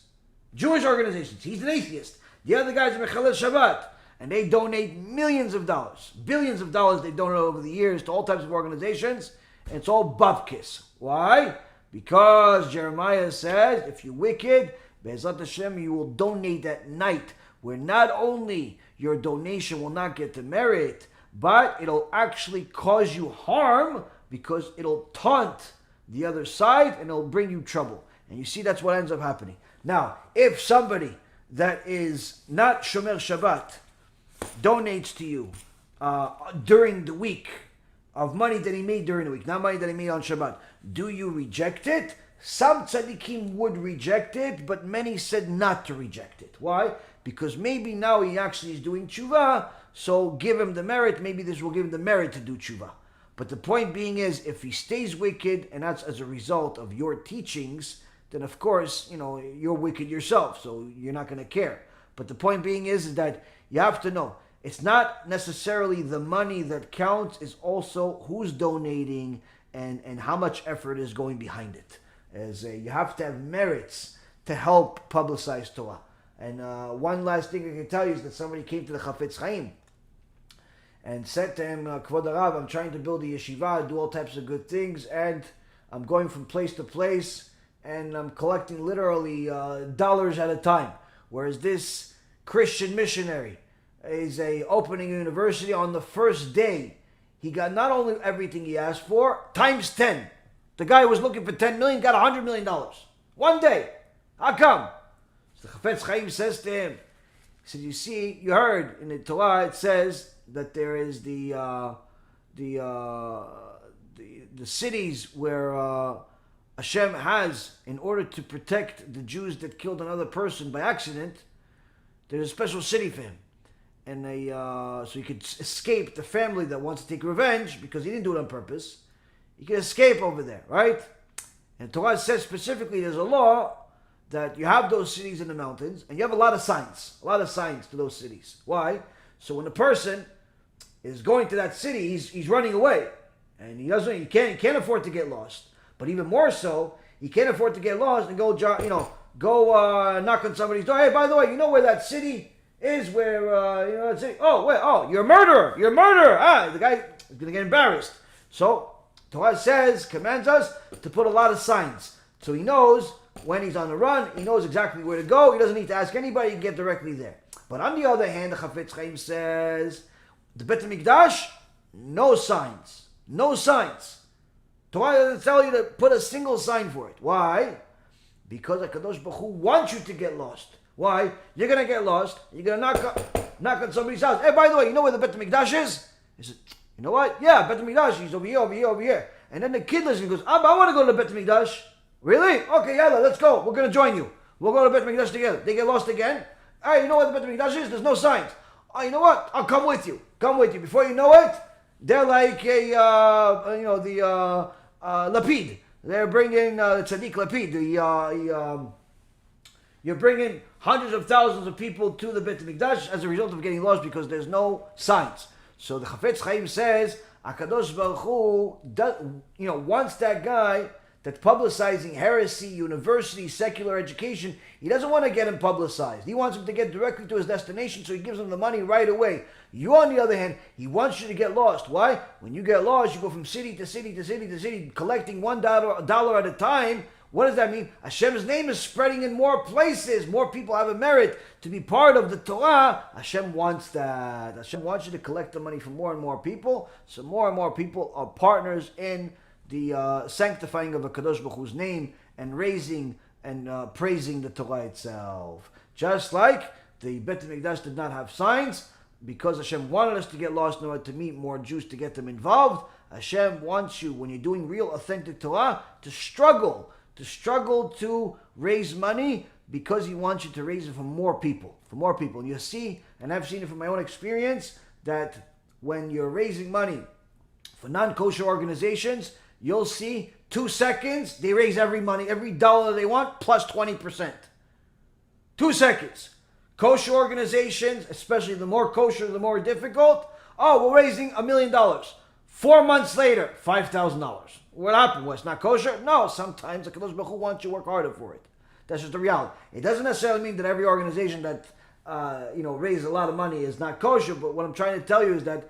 Jewish organizations. He's an atheist. The other guy's a Angel of Shabbat. And they donate millions of dollars. Billions of dollars they donate over the years to all types of organizations. And it's all babkis. Why? Because Jeremiah says, if you're wicked, Be'ezrat Hashem, you will donate at night, where not only your donation will not get the merit, but it'll actually cause you harm because it'll taunt the other side and it'll bring you trouble. And you see that's what ends up happening. Now, if somebody that is not Shomer Shabbat donates to you during the week of money that he made during the week, not money that he made on Shabbat, do you reject it? Some tzaddikim would reject it, but many said not to reject it. Why? Because maybe now he actually is doing tshuva, so give him the merit. Maybe this will give him the merit to do tshuva. But the point being is, if he stays wicked, and that's as a result of your teachings, then of course, you're wicked yourself, so you're not going to care. But the point being is that you have to know, it's not necessarily the money that counts, it's also who's donating and how much effort is going behind it. You have to have merits to help publicize Torah. And one last thing I can tell you is that somebody came to the Chafetz Chaim and said to him, Kvod Harav, I'm trying to build a yeshiva, do all types of good things, and I'm going from place to place, and I'm collecting literally dollars at a time. Whereas this Christian missionary is opening a university. On the first day, he got not only everything he asked for, times 10. The guy was looking for 10 million, got $100 million. One day. How come? So the Chafetz Chaim says to him, he said, you see, you heard in the Torah, it says that there is the cities where Hashem has, in order to protect the Jews that killed another person by accident, there's a special city for him. And so he could escape the family that wants to take revenge because he didn't do it on purpose. He can escape over there, right? And Torah says specifically there's a law that you have those cities in the mountains and you have a lot of signs to those cities. Why? So when a person is going to that city, he's running away. And he can't afford to get lost. But even more so, he can't afford to get lost and go knock on somebody's door. Hey, by the way, you know where that city is where, you're a murderer. The guy is going to get embarrassed. So, Torah commands us to put a lot of signs. So he knows when he's on the run, he knows exactly where to go. He doesn't need to ask anybody, he can get directly there. But on the other hand, the Chafetz Chaim says, the Bet HaMikdash, no signs. No signs. Torah doesn't tell you to put a single sign for it. Why? Because HaKadosh Baruch Hu wants you to get lost. Why? You're going to get lost. You're going to knock on somebody's house. Hey, by the way, you know where the Bet HaMikdash is? He said, you know what? Yeah, Bet HaMikdash. He's over here. And then the kid listens and goes, Abba, I want to go to the Bet HaMikdash. Really? Okay, yalla, let's go. We're going to join you. We'll go to Bet HaMikdash together. They get lost again. Hey, you know where the Bet HaMikdash is? There's no signs. Oh, you know what? I'll come with you. Before you know it, they're like Lapid. They're bringing Tzaddik Lapid. You're bringing hundreds of thousands of people to the Bet HaMikdash as a result of getting lost because there's no signs. So the Chafetz Chaim says, HaKadosh Baruch Hu, wants that guy that's publicizing heresy, university, secular education. He doesn't want to get him publicized. He wants him to get directly to his destination, so he gives him the money right away. You, on the other hand, he wants you to get lost. Why? When you get lost, you go from city to city to city to city, collecting $1 at a time. What does that mean? Hashem's name is spreading in more places. More people have a merit to be part of the Torah. Hashem wants that. Hashem wants you to collect the money from more and more people, so more and more people are partners in the sanctifying of HaKadosh Baruch Hu's name and raising and praising the Torah itself. Just like the Bet HaMikdash did not have signs, because Hashem wanted us to get lost in order to meet more Jews to get them involved. Hashem wants you, when you're doing real authentic Torah, to struggle to raise money, because He wants you to raise it for more people. And you see, and I've seen it from my own experience, that when you're raising money for non-kosher organizations, you'll see 2 seconds, they raise every dollar they want, plus 20%. 2 seconds. Kosher organizations, especially the more kosher, the more difficult. Oh, we're raising $1 million. 4 months later, $5,000. What happened? Was not kosher? No, sometimes the Kadosh Baruch Hu wants you to work harder for it. That's just the reality. It doesn't necessarily mean that every organization that raises a lot of money is not kosher. But what I'm trying to tell you is that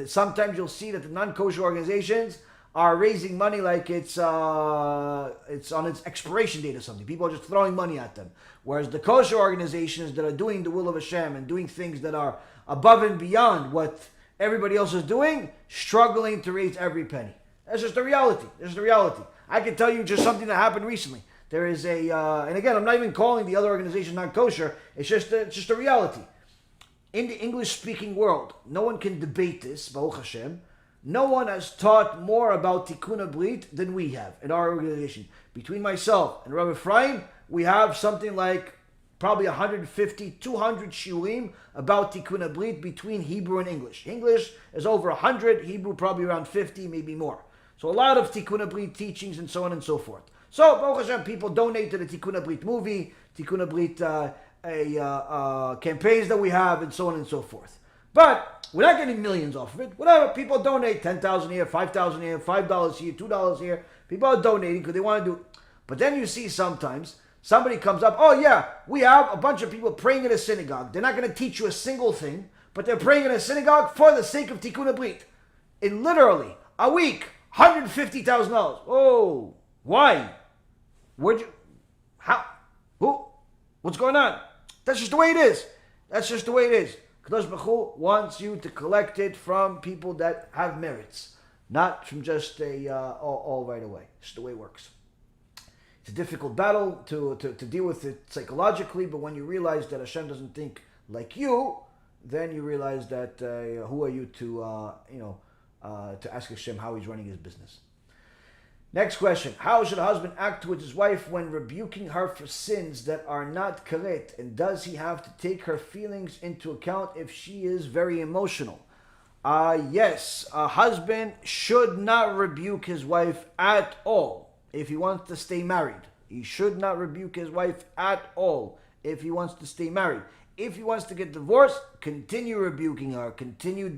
sometimes you'll see that the non-kosher organizations are raising money like it's on its expiration date or something. People are just throwing money at them. Whereas the kosher organizations that are doing the will of HaShem and doing things that are above and beyond what everybody else is doing, struggling to raise every penny. That's just the reality. That's the reality. I can tell you just something that happened recently. There is and again, I'm not even calling the other organization not kosher. It's just a reality. In the English-speaking world, no one can debate this, Baruch Hashem. No one has taught more about Tikkun HaBRIT than we have in our organization. Between myself and Rabbi Ephraim, we have something like probably 150, 200 shiurim about Tikkun HaBRIT between Hebrew and English. English is over 100, Hebrew probably around 50, maybe more. So a lot of Tikkun HaBRIT teachings and so on and so forth. So, Baruch Hashem, people donate to the Tikkun HaBRIT movie, Tikkun HaBRIT campaigns that we have, and so on and so forth. But we're not getting millions off of it. Whatever, people donate $10,000 here, $5,000 here, $5 here, $2 here. People are donating because they want to do it. But then you see sometimes somebody comes up, oh yeah, we have a bunch of people praying in a synagogue. They're not going to teach you a single thing, but they're praying in a synagogue for the sake of Tikkun HaBRIT. In literally a week, $150,000. Oh, why? Where'd you? How? Who? What's going on? That's just the way it is. That's just the way it is. Kadosh Baruch Hu wants you to collect it from people that have merits, not from just all right away. It's just the way it works. It's a difficult battle to deal with it psychologically, but when you realize that Hashem doesn't think like you, then you realize that who are you to ask Hashem how he's running his business. Next question. How should a husband act towards his wife when rebuking her for sins that are not correct? And does he have to take her feelings into account if she is very emotional? Yes, a husband should not rebuke his wife at all if he wants to stay married. He should not rebuke his wife at all if he wants to stay married. If he wants to get divorced, continue rebuking her, continue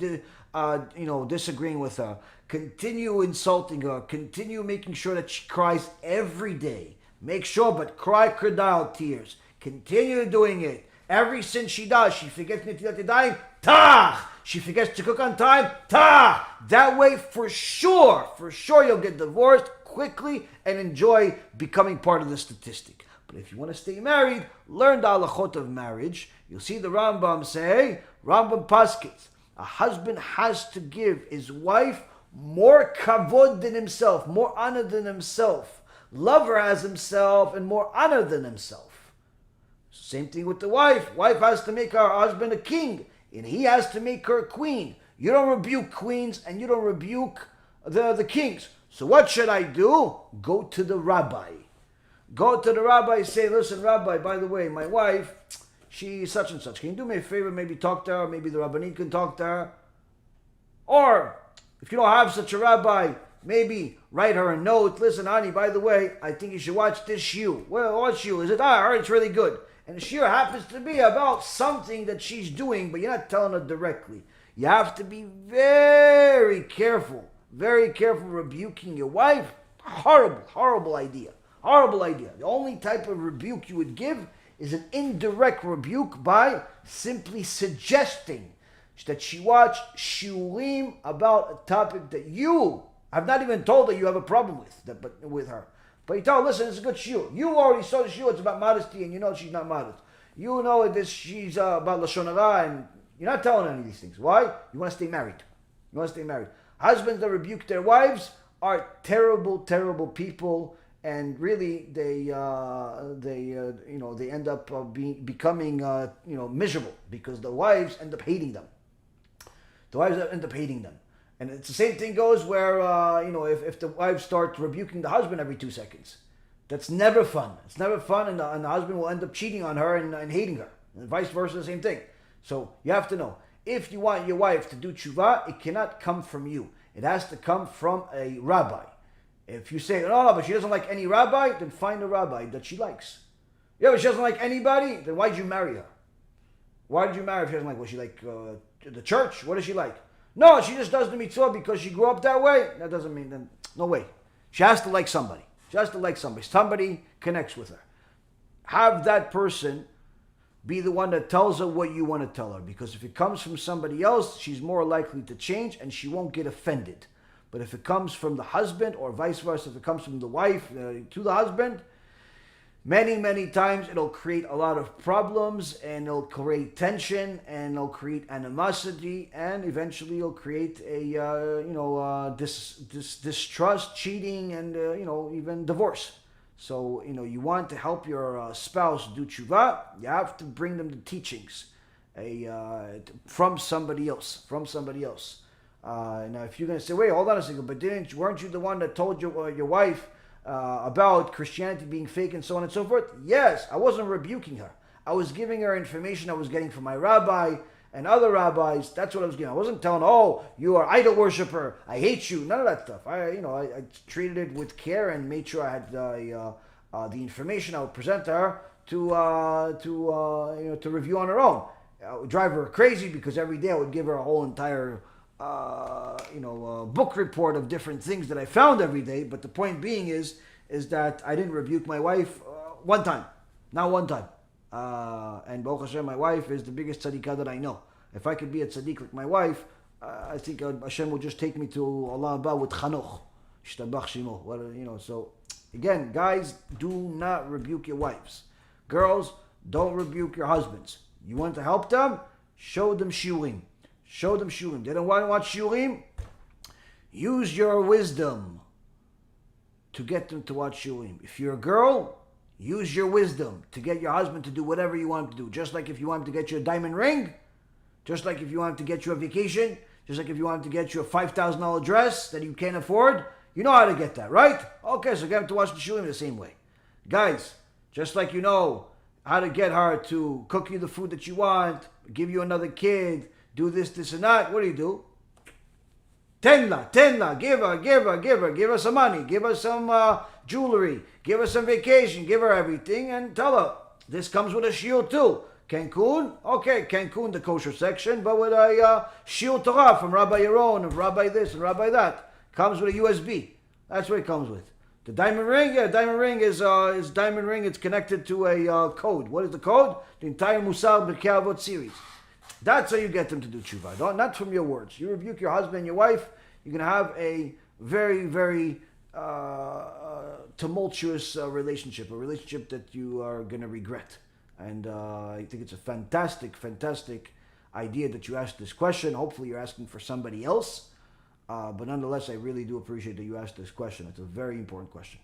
disagreeing with her, continue insulting her, continue making sure that she cries every day. Make sure, but cry crocodile tears. Continue doing it. Every sin she does, she forgets Netilat Yadayim, tach! She forgets to cook on time, tach! That way, for sure you'll get divorced quickly and enjoy becoming part of the statistic. But if you want to stay married, learn the halachot of marriage. You'll see the Rambam say, Rambam Paskins, a husband has to give his wife more kavod than himself, more honor than himself. Love her as himself and more honor than himself. Same thing with the wife. Wife has to make her husband a king, and he has to make her a queen. You don't rebuke queens and you don't rebuke the kings. So what should I do? Go to the rabbi. Go to the rabbi and say, listen, Rabbi, by the way, my wife, she's such and such. Can you do me a favor? Maybe talk to her. Maybe the rabbinit can talk to her. Or, if you don't have such a rabbi, maybe write her a note. Listen, honey, by the way, I think you should watch this shiur. Well, what shiur is it? I heard it's really good. And the shiur happens to be about something that she's doing, but you're not telling her directly. You have to be very careful rebuking your wife. Horrible idea. Horrible idea. The only type of rebuke you would give is an indirect rebuke by simply suggesting that she watch shiurim about a topic that you have not even told her you have a problem with her. But you tell her, listen, it's a good shiur. You already saw the shiur, it's about modesty, and you know she's not modest. You know this, she's about lashon hara, and you're not telling her any of these things. Why? You want to stay married. Husbands that rebuke their wives are terrible people. And really, they end up becoming miserable because the wives end up hating them. And it's the same thing goes where if the wife starts rebuking the husband every 2 seconds, that's never fun. It's never fun, and the husband will end up cheating on her and hating her, and vice versa, the same thing. So you have to know, if you want your wife to do tshuva, it cannot come from you. It has to come from a rabbi. If you say, no, but she doesn't like any rabbi, then find a rabbi that she likes. Yeah, but she doesn't like anybody, then why did you marry her? Why did you marry her if she doesn't like, was she like the church? What does she like? No, she just does the mitzvah because she grew up that way. That doesn't mean, then, no way. She has to like somebody. She has to like somebody. Somebody connects with her. Have that person be the one that tells her what you want to tell her. Because if it comes from somebody else, she's more likely to change and she won't get offended. But if it comes from the husband or vice versa, if it comes from the wife to the husband, many, many times it'll create a lot of problems and it'll create tension and it'll create animosity and eventually it'll create a, distrust, cheating and, even divorce. So, you want to help your spouse do tshuva, you have to bring them the teachings from somebody else, now, if you're going to say, wait, hold on a second, but weren't you the one that told your wife about Christianity being fake and so on and so forth? Yes, I wasn't rebuking her. I was giving her information I was getting from my rabbi and other rabbis. That's what I was giving. I wasn't telling, oh, you are idol worshiper, I hate you, none of that stuff. I treated it with care and made sure I had the information I would present to her to review on her own. I would drive her crazy because every day I would give her a whole entire book report of different things that I found every day. But the point being is that I didn't rebuke my wife one time, not one time. And Baruch Hashem, my wife is the biggest tzadikah that I know. If I could be a tzaddik like my wife, I think Hashem would just take me to Allah Abba with Chanoch, Shtabach Shimo. So again, guys, do not rebuke your wives. Girls, don't rebuke your husbands. You want to help them? Show them shiurim. Show them shiurim. They don't want to watch shiurim? Use your wisdom to get them to watch shiurim. If you're a girl, use your wisdom to get your husband to do whatever you want him to do. Just like if you want him to get you a diamond ring, just like if you want him to get you a vacation, just like if you want him to get you a $5,000 dress that you can't afford, you know how to get that, right? Okay, so get him to watch the shiurim the same way. Guys, just like you know how to get her to cook you the food that you want, give you another kid, do this and that, what do? Tenla, give her some money, give her some jewelry, give her some vacation, give her everything, and tell her, this comes with a shiur too. Cancun, okay, Cancun, the kosher section, but with a shiur Torah from Rabbi Yaron, of Rabbi this and Rabbi that. Comes with a USB. That's what it comes with. The diamond ring, diamond ring is diamond ring. It's connected to a code. What is the code? The entire Musar B'Kei Avot series. That's how you get them to do tshuva. Not from your words. You rebuke your husband and your wife, you're going to have a very, very tumultuous relationship, a relationship that you are going to regret. And I think it's a fantastic idea that you asked this question. Hopefully you're asking for somebody else. But nonetheless, I really do appreciate that you asked this question. It's a very important question.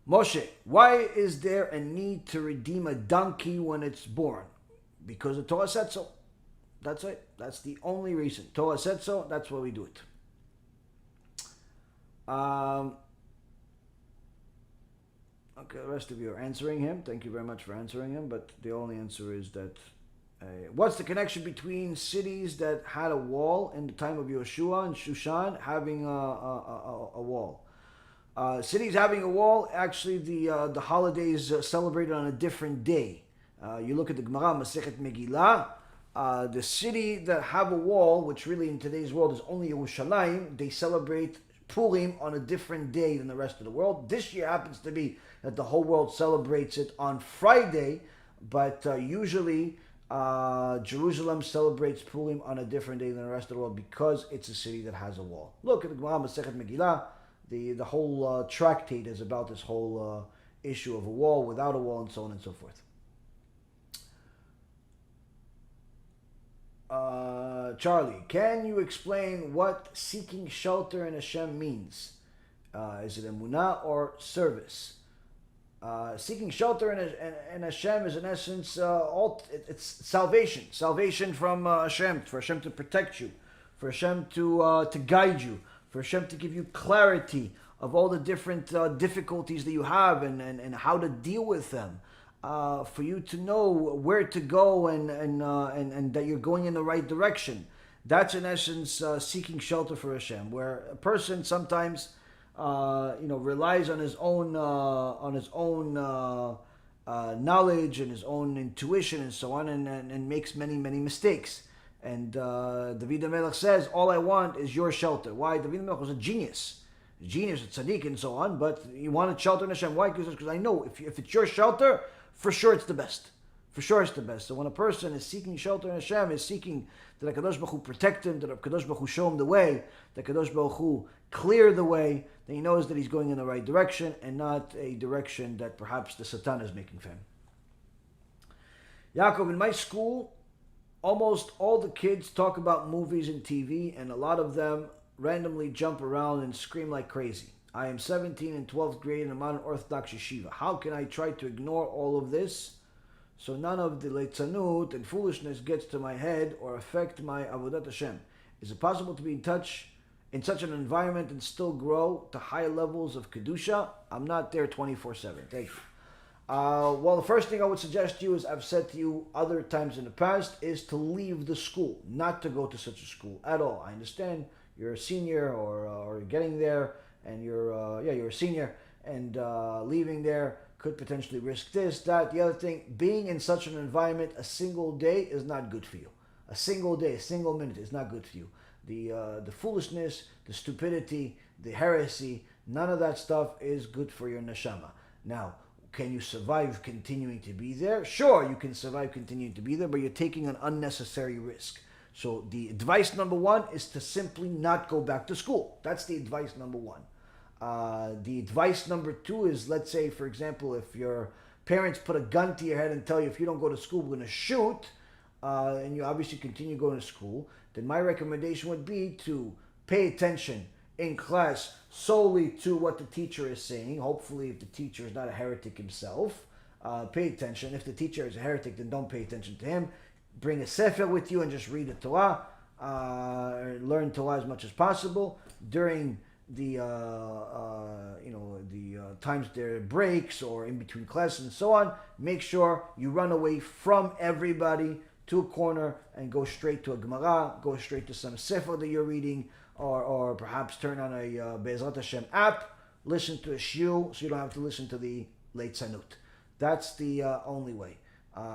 Moshe, why is there a need to redeem a donkey when it's born? Because the Torah said so. That's it. That's the only reason. Torah said so. That's why we do it. Okay, the rest of you are answering him. Thank you very much for answering him. But the only answer is that what's the connection between cities that had a wall in the time of Yeshua and Shushan having a wall? Cities having a wall, actually the holidays celebrated on a different day. You look at the Gemara, Masechet Megillah, the city that have a wall, which really in today's world is only Yerushalayim, they celebrate Purim on a different day than the rest of the world. This year happens to be that the whole world celebrates it on Friday, but usually Jerusalem celebrates Purim on a different day than the rest of the world because it's a city that has a wall. Look at the Gemara Masechet Megillah. The whole tractate is about this whole issue of a wall, without a wall, and so on and so forth. Charlie, can you explain what seeking shelter in Hashem means? Is it emunah or service? Seeking shelter in Hashem is in essence it's salvation. Salvation from Hashem, for Hashem to protect you, for Hashem to guide you, for Hashem to give you clarity of all the different difficulties that you have and how to deal with them. For you to know where to go and that you're going in the right direction. That's in essence seeking shelter for Hashem, where a person sometimes relies on his own knowledge and his own intuition and so on, and makes many mistakes. And David HaMelech says, all I want is your shelter. Why? David HaMelech was a genius, a tzaddik and so on, but he wanted shelter in Hashem. Why? Because I know if it's your shelter, for sure it's the best. For sure it's the best. So when a person is seeking shelter in Hashem, is seeking that HaKadosh Baruch Hu protect him, that HaKadosh Baruch Hu show him the way, that HaKadosh Baruch Hu clear the way, then he knows that he's going in the right direction and not a direction that perhaps the Satan is making for him. Yaakov, in my school, almost all the kids talk about movies and TV, and a lot of them randomly jump around and scream like crazy. I am 17 in 12th grade and I'm on an Orthodox yeshiva. How can I try to ignore all of this so none of the leitzanut and foolishness gets to my head or affect my avodat Hashem? Is it possible to be in such an environment and still grow to high levels of kedusha? I'm not there 24/7. Thank you. Well, the first thing I would suggest to you, as I've said to you other times in the past, is to leave the school, not to go to such a school at all. I understand you're a senior or getting there, and you're a senior, and leaving there could potentially risk this, that, the other thing. Being in such an environment a single day is not good for you. A single day, a single minute is not good for you. The foolishness, the stupidity, the heresy, none of that stuff is good for your neshama. Now, can you survive continuing to be there? Sure, you can survive continuing to be there, but you're taking an unnecessary risk. So the advice number one is to simply not go back to school. That's the advice number one. The advice number two is, let's say, for example, if your parents put a gun to your head and tell you, if you don't go to school, we're going to shoot, and you obviously continue going to school, then my recommendation would be to pay attention in class solely to what the teacher is saying. Hopefully, if the teacher is not a heretic himself, pay attention. If the teacher is a heretic, then don't pay attention to him. Bring a sefer with you and just read the Torah. Learn Torah as much as possible. During the times there are breaks or in between classes and so on, make sure you run away from everybody to a corner and go straight to a Gemara, go straight to some sefer that you're reading, or perhaps turn on a Be'ezrat Hashem app, listen to a shiur, so you don't have to listen to the leitzanut. That's the only way.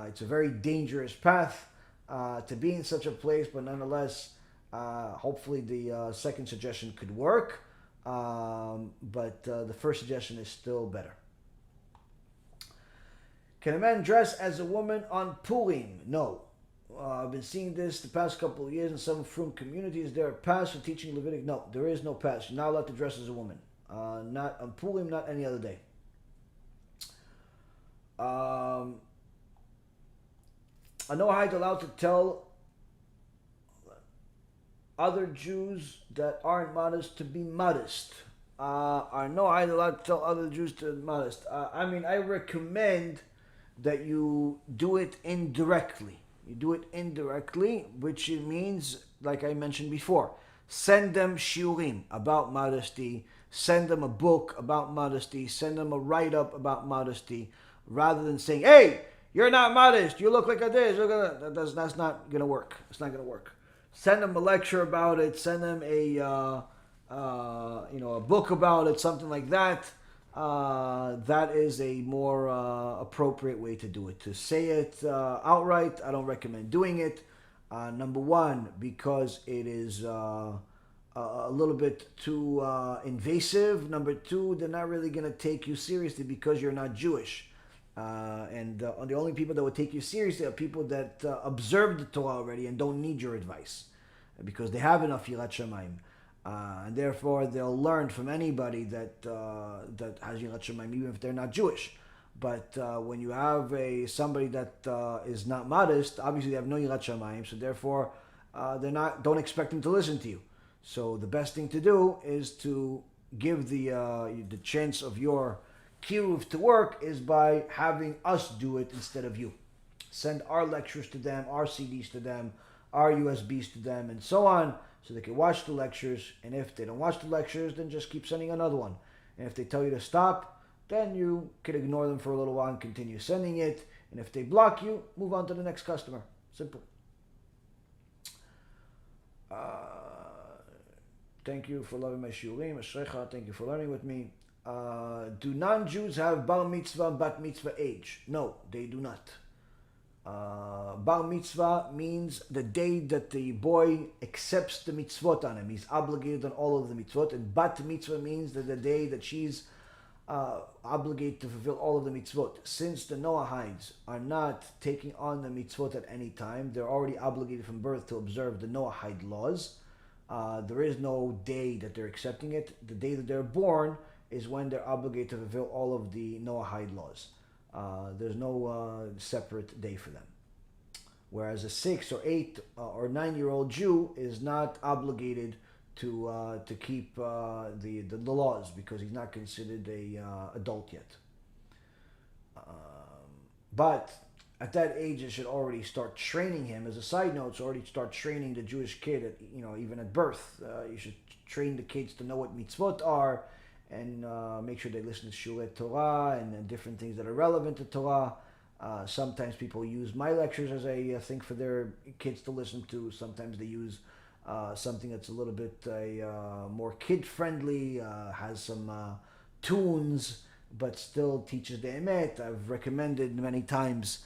It's a very dangerous path to be in such a place, but nonetheless, hopefully the second suggestion could work, but the first suggestion is still better. Can a man dress as a woman on Purim? No. I've been seeing this the past couple of years in some frowned communities. Is there a pass for teaching Levitic? No, there is no pass. You're not allowed to dress as a woman. Not on Purim, not any other day. I know I'm allowed to tell other Jews that aren't modest to be modest. I know I'm allowed to tell other Jews to be modest. I recommend that you do it indirectly. You do it indirectly, which means, like I mentioned before, send them shiurim about modesty, send them a book about modesty, send them a write-up about modesty, rather than saying, hey, you're not modest, you look like a this, that's not going to work. It's not going to work. Send them a lecture about it, send them a book about it, something like that. That is a more appropriate way to do it. To say it outright, I don't recommend doing it. Number one, because it is a little bit too invasive. Number two, they're not really going to take you seriously because you're not Jewish. And the only people that would take you seriously are people that observe the Torah already and don't need your advice, because they have enough Yirat Shamayim. And therefore, they'll learn from anybody that has Yirat Shamayim, even if they're not Jewish. But when you have somebody that is not modest, obviously they have no Yirat Shamayim, so therefore don't expect them to listen to you. So the best thing to do is to give the chance of your kiruv to work is by having us do it instead of you. Send our lectures to them, our CDs to them, our USBs to them, and so on, so they can watch the lectures. And if they don't watch the lectures, then just keep sending another one. And if they tell you to stop, then you can ignore them for a little while and continue sending it. And if they block you, move on to the next customer. Simple. Thank you for loving my shiurim. Ashrecha, thank you for learning with me. Do non-Jews have bar mitzvah and bat mitzvah age? No, they do not. Bar mitzvah means the day that the boy accepts the mitzvot on him. He's obligated on all of the mitzvot. And bat mitzvah means that the day that she's obligated to fulfill all of the mitzvot. Since the Noahides are not taking on the mitzvot at any time, they're already obligated from birth to observe the Noahide laws. There is no day that they're accepting it. The day that they're born is when they're obligated to fulfill all of the Noahide laws. There's no separate day for them. Whereas a 6 or 8 or 9-year-old Jew is not obligated to keep the laws because he's not considered a adult yet. But at that age, it should already start training him. As a side note, so already start training the Jewish kid at, even at birth. You should train the kids to know what mitzvot are and make sure they listen to Shiur Torah and different things that are relevant to Torah. Sometimes people use my lectures as a thing for their kids to listen to. Sometimes they use something that's a little bit more kid-friendly, has some tunes, but still teaches the emet. I've recommended many times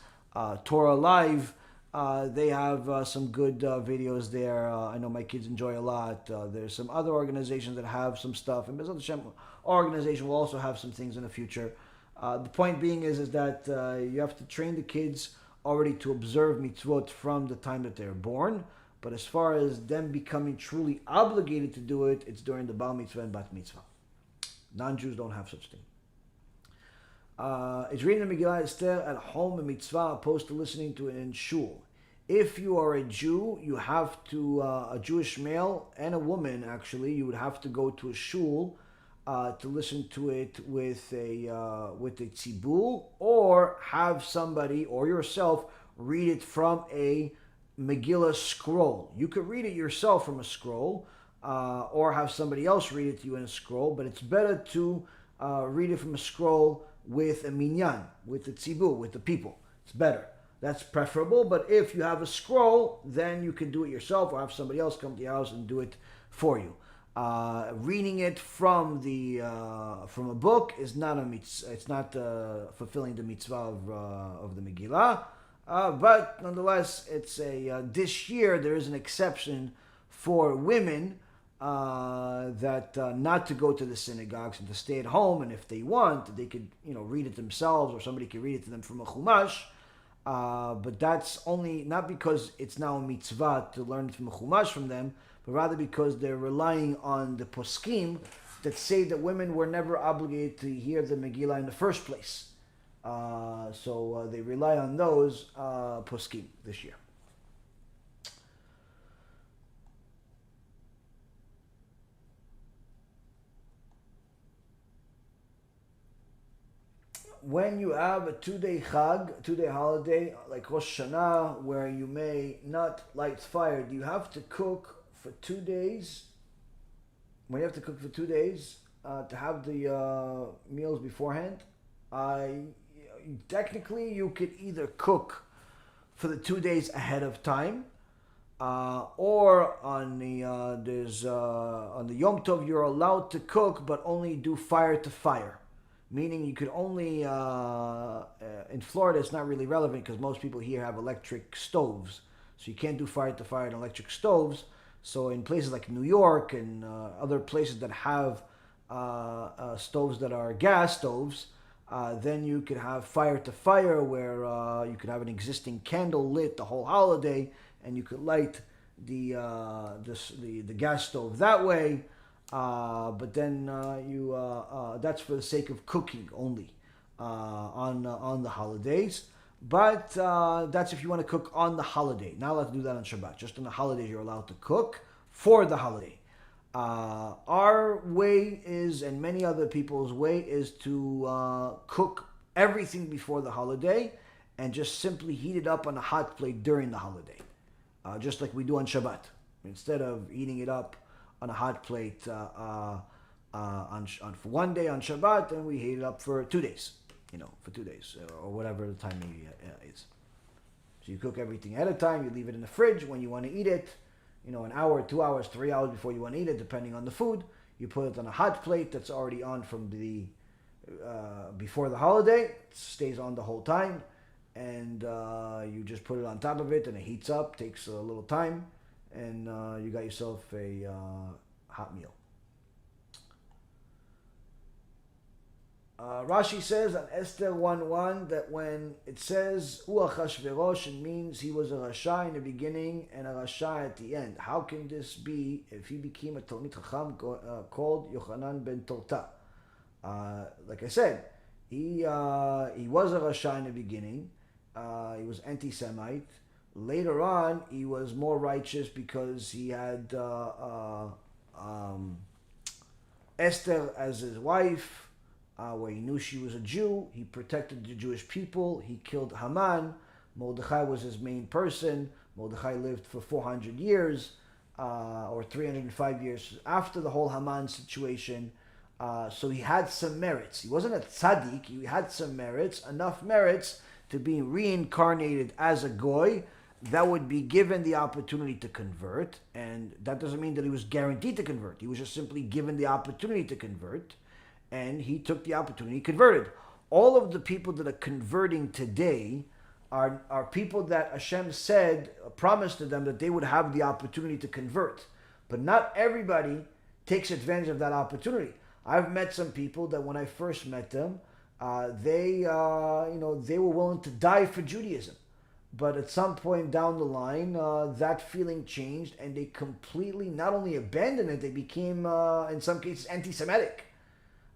Torah Live. They have some good videos there. I know my kids enjoy a lot. There's some other organizations that have some stuff, and Bezrat Hashem, our organization will also have some things in the future. The point being is that you have to train the kids already to observe mitzvot from the time that they're born. But as far as them becoming truly obligated to do it, it's during the bar mitzvah and bat mitzvah. Non-Jews don't have such thing. It's reading the Megillah Esther at home in mitzvah opposed to listening to it in shul. If you are a Jew, you have to, a Jewish male and a woman actually, you would have to go to a shul to listen to it with a tzibur, or have somebody or yourself read it from a Megillah scroll. You could read it yourself from a scroll, or have somebody else read it to you in a scroll, but it's better to read it from a scroll with a minyan, with the tzibur, with the people. It's better. That's preferable, but if you have a scroll, then you can do it yourself or have somebody else come to your house and do it for you. Reading it from a book is not a mitzvah. It's not fulfilling the mitzvah of the Megillah. But nonetheless, it's this year there is an exception for women that not to go to the synagogues and to stay at home, and if they want, they could read it themselves, or somebody could read it to them from a chumash. But that's only not because it's now a mitzvah to learn from a chumash from them, but rather because they're relying on the poskim that say that women were never obligated to hear the Megillah in the first place. So they rely on those poskim this year. When you have a 2-day chag, 2-day holiday, like Rosh Hashanah, where you may not light fire, do you have to cook for 2 days? When you have to cook for 2 days to have the meals beforehand, technically you could either cook for the 2 days ahead of time, or on the on the Yom Tov you're allowed to cook, but only do fire to fire. Meaning you could only, in Florida it's not really relevant because most people here have electric stoves. So you can't do fire to fire on electric stoves. So in places like New York and other places that have stoves that are gas stoves, then you could have fire to fire, where you could have an existing candle lit the whole holiday and you could light the gas stove that way. But then that's for the sake of cooking only on the holidays. But that's if you want to cook on the holiday. Not allowed to do that on Shabbat. Just on the holidays you're allowed to cook for the holiday. Our way is, and many other people's way is, to cook everything before the holiday and just simply heat it up on a hot plate during the holiday. Just like we do on Shabbat. Instead of heating it up on a hot plate for 1 day on Shabbat, and we heat it up for 2 days, for 2 days, or whatever the time is. So you cook everything ahead of time, you leave it in the fridge. When you want to eat it, an hour, 2 hours, 3 hours before you want to eat it, depending on the food. You put it on a hot plate that's already on from the before the holiday. It stays on the whole time, and you just put it on top of it, and it heats up. Takes a little time, and you got yourself a hot meal. Rashi says on Esther 1:1 that when it says Achashverosh, it means he was a Rasha in the beginning and a Rasha at the end. How can this be if he became a Talmid Chacham called Yochanan ben Torta? Like I said, he was a Rasha in the beginning. He was anti-Semite. Later on, he was more righteous because he had Esther as his wife. Where he knew she was a Jew, he protected the Jewish people, he killed Haman. Mordechai was his main person. Mordechai lived for 400 years, or 305 years after the whole Haman situation. So he had some merits. He wasn't a tzaddik, he had some merits, enough merits to be reincarnated as a goy that would be given the opportunity to convert. And that doesn't mean that he was guaranteed to convert. He was just simply given the opportunity to convert. And he took the opportunity, converted. All of the people that are converting today are people that Hashem said, promised to them that they would have the opportunity to convert. But not everybody takes advantage of that opportunity. I've met some people that when I first met them, they were willing to die for Judaism. But at some point down the line, that feeling changed, and they completely not only abandoned it, they became, in some cases, anti-Semitic.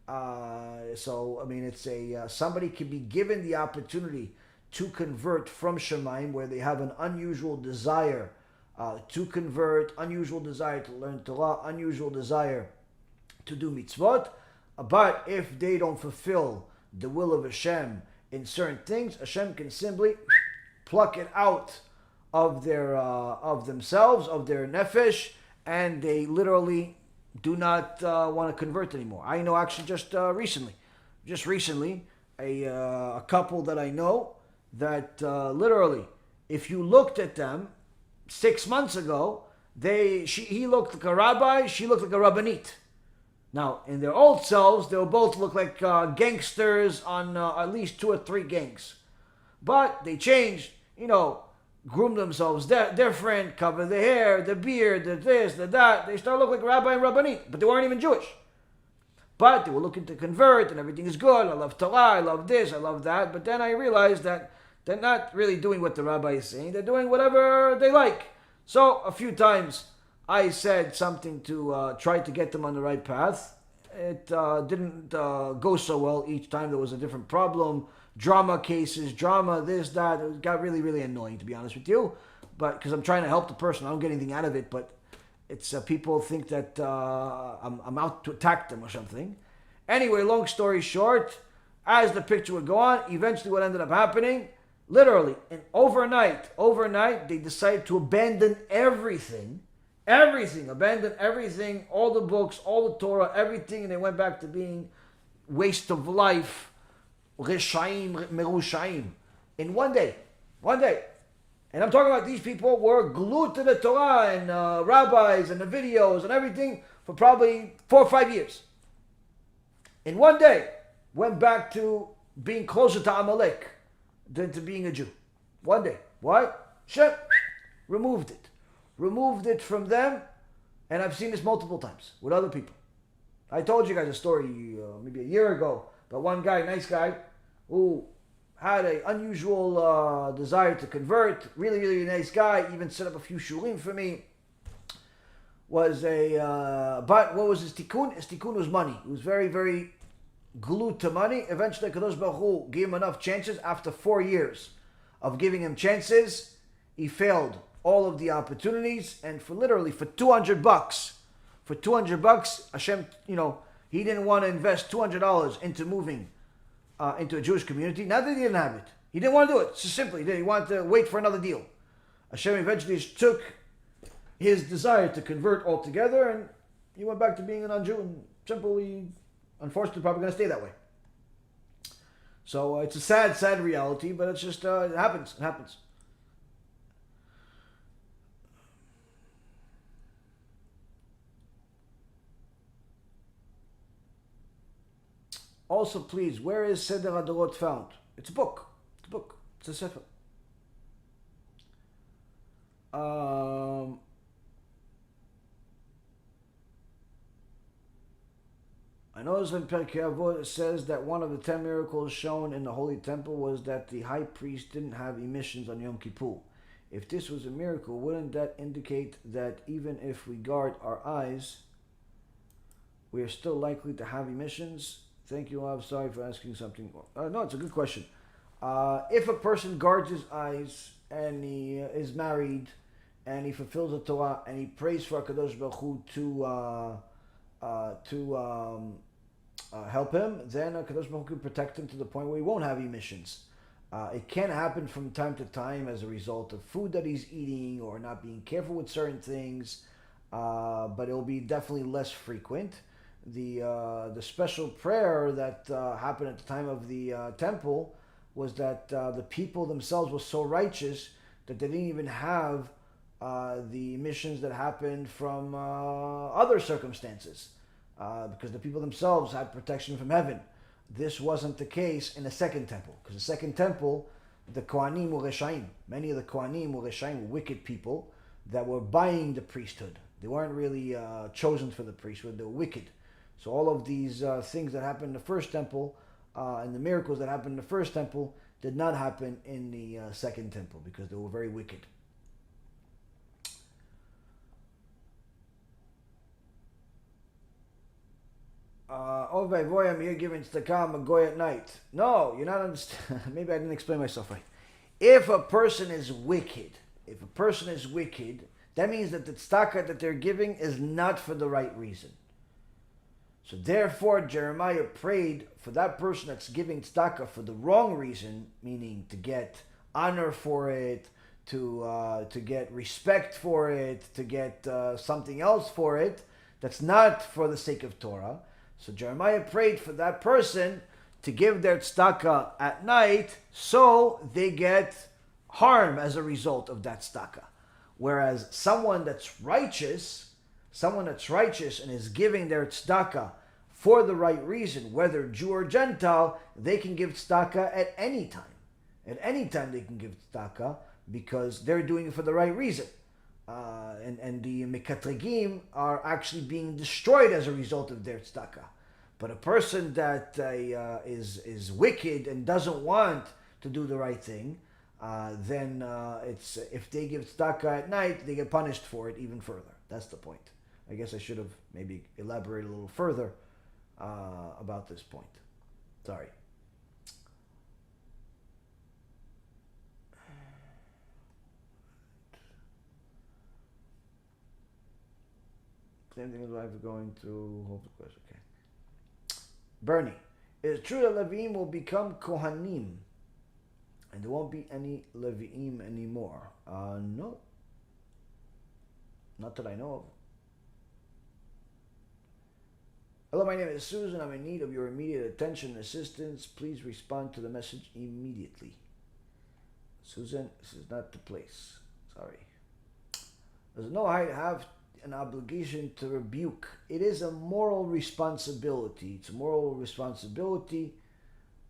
It's somebody can be given the opportunity to convert from Shemaim, where they have an unusual desire to convert, unusual desire to learn Torah, unusual desire to do mitzvot. But if they don't fulfill the will of Hashem in certain things, Hashem can simply pluck it out of their of themselves, of their nefesh, and they literally do not want to convert anymore. I know actually just recently, a couple that I know that literally, if you looked at them 6 months ago, he looked like a rabbi, she looked like a rabbanit. Now, in their old selves, they'll both look like gangsters on at least 2 or 3 gangs. But they changed, groom themselves different, cover the hair, the beard, the this, the that. They start looking like rabbi and rabbanit, but they weren't even Jewish. But they were looking to convert, and everything is good. I love Torah, I love this, I love that. But then I realized that they're not really doing what the rabbi is saying. They're doing whatever they like. So a few times I said something to try to get them on the right path. It didn't go so well each time. There was a different problem. Drama cases, drama, this, that. It got really, really annoying, to be honest with you. But because I'm trying to help the person, I don't get anything out of it. But it's people think that I'm out to attack them or something. Anyway, long story short, as the picture would go on, eventually what ended up happening, literally, and overnight, they decided to abandon everything, abandon everything, all the books, all the Torah, everything, and they went back to being waste of life, Reshaim, Merushaim, in one day. And I'm talking about these people were glued to the Torah and rabbis and the videos and everything for probably 4 or 5 years. In one day, went back to being closer to Amalek than to being a Jew. One day. Why? Hashem removed it from them, and I've seen this multiple times with other people. I told you guys a story maybe a year ago about one guy, nice guy, who had an unusual desire to convert. Really, really nice guy. Even set up a few shurim for me. But what was his tikkun? His tikkun was money. He was very, very glued to money. Eventually, Kadosh Baruch Hu gave him enough chances. After 4 years of giving him chances, he failed all of the opportunities. And for $200, Hashem, he didn't want to invest $200 into moving into a Jewish community. Not that he didn't have it. He didn't want to do it. So simply, he wanted to wait for another deal. Hashem eventually took his desire to convert altogether, and he went back to being a non-Jew, and simply, unfortunately, probably going to stay that way. So it's a sad, sad reality, but it's just, it happens. Also, please, where is Seder HaDorot found? It's a book. It's a book. It's a sefer. I notice in Pirkei Avot it says that one of the 10 miracles shown in the Holy Temple was that the high priest didn't have emissions on Yom Kippur. If this was a miracle, wouldn't that indicate that even if we guard our eyes, we are still likely to have emissions? Thank you, I'm sorry for asking something. No, it's a good question. If a person guards his eyes and he is married and he fulfills the Torah and he prays for HaKadosh Baruch Hu to help him, then HaKadosh Baruch Hu can protect him to the point where he won't have emissions. It can happen from time to time as a result of food that he's eating or not being careful with certain things, but it'll be definitely less frequent. The special prayer that happened at the time of the temple was that the people themselves were so righteous that they didn't even have the emissions that happened from other circumstances, because the people themselves had protection from heaven. This wasn't the case in the second temple, because the second temple, the Kohanim were Reshaim. Many of the Kohanim were Reshaim, were wicked people that were buying the priesthood. They weren't really chosen for the priesthood, they were wicked. So all of these things that happened in the first temple and the miracles that happened in the first temple did not happen in the second temple because they were very wicked. Oh, I'm here giving tzedakah, I'm a goy at night. No, you're not understand. Maybe I didn't explain myself right. If a person is wicked, that means that the tzedakah that they're giving is not for the right reason. So therefore, Jeremiah prayed for that person that's giving tzedakah for the wrong reason, meaning to get honor for it, to get respect for it, to get something else for it, that's not for the sake of Torah. So Jeremiah prayed for that person to give their tzedakah at night so they get harm as a result of that tzedakah. Whereas someone that's righteous and is giving their tzedakah for the right reason, whether Jew or Gentile, they can give tzedakah at any time. At any time they can give tzedakah because they're doing it for the right reason. And the mekatregim are actually being destroyed as a result of their tzedakah. But a person that is wicked and doesn't want to do the right thing, then it's if they give tzedakah at night, they get punished for it even further. That's the point. I guess I should have maybe elaborated a little further about this point. Sorry. Same thing as life going through. Hold the question. Okay. Bernie, is it true that LaEvyonim will become Kohanim and there won't be any LaEvyonim anymore? No. Not that I know of. Hello, my name is Susan. I'm in need of your immediate attention and assistance. Please respond to the message immediately. Susan, this is not the place. Sorry. Does Noahide have an obligation to rebuke? It is a moral responsibility. It's a moral responsibility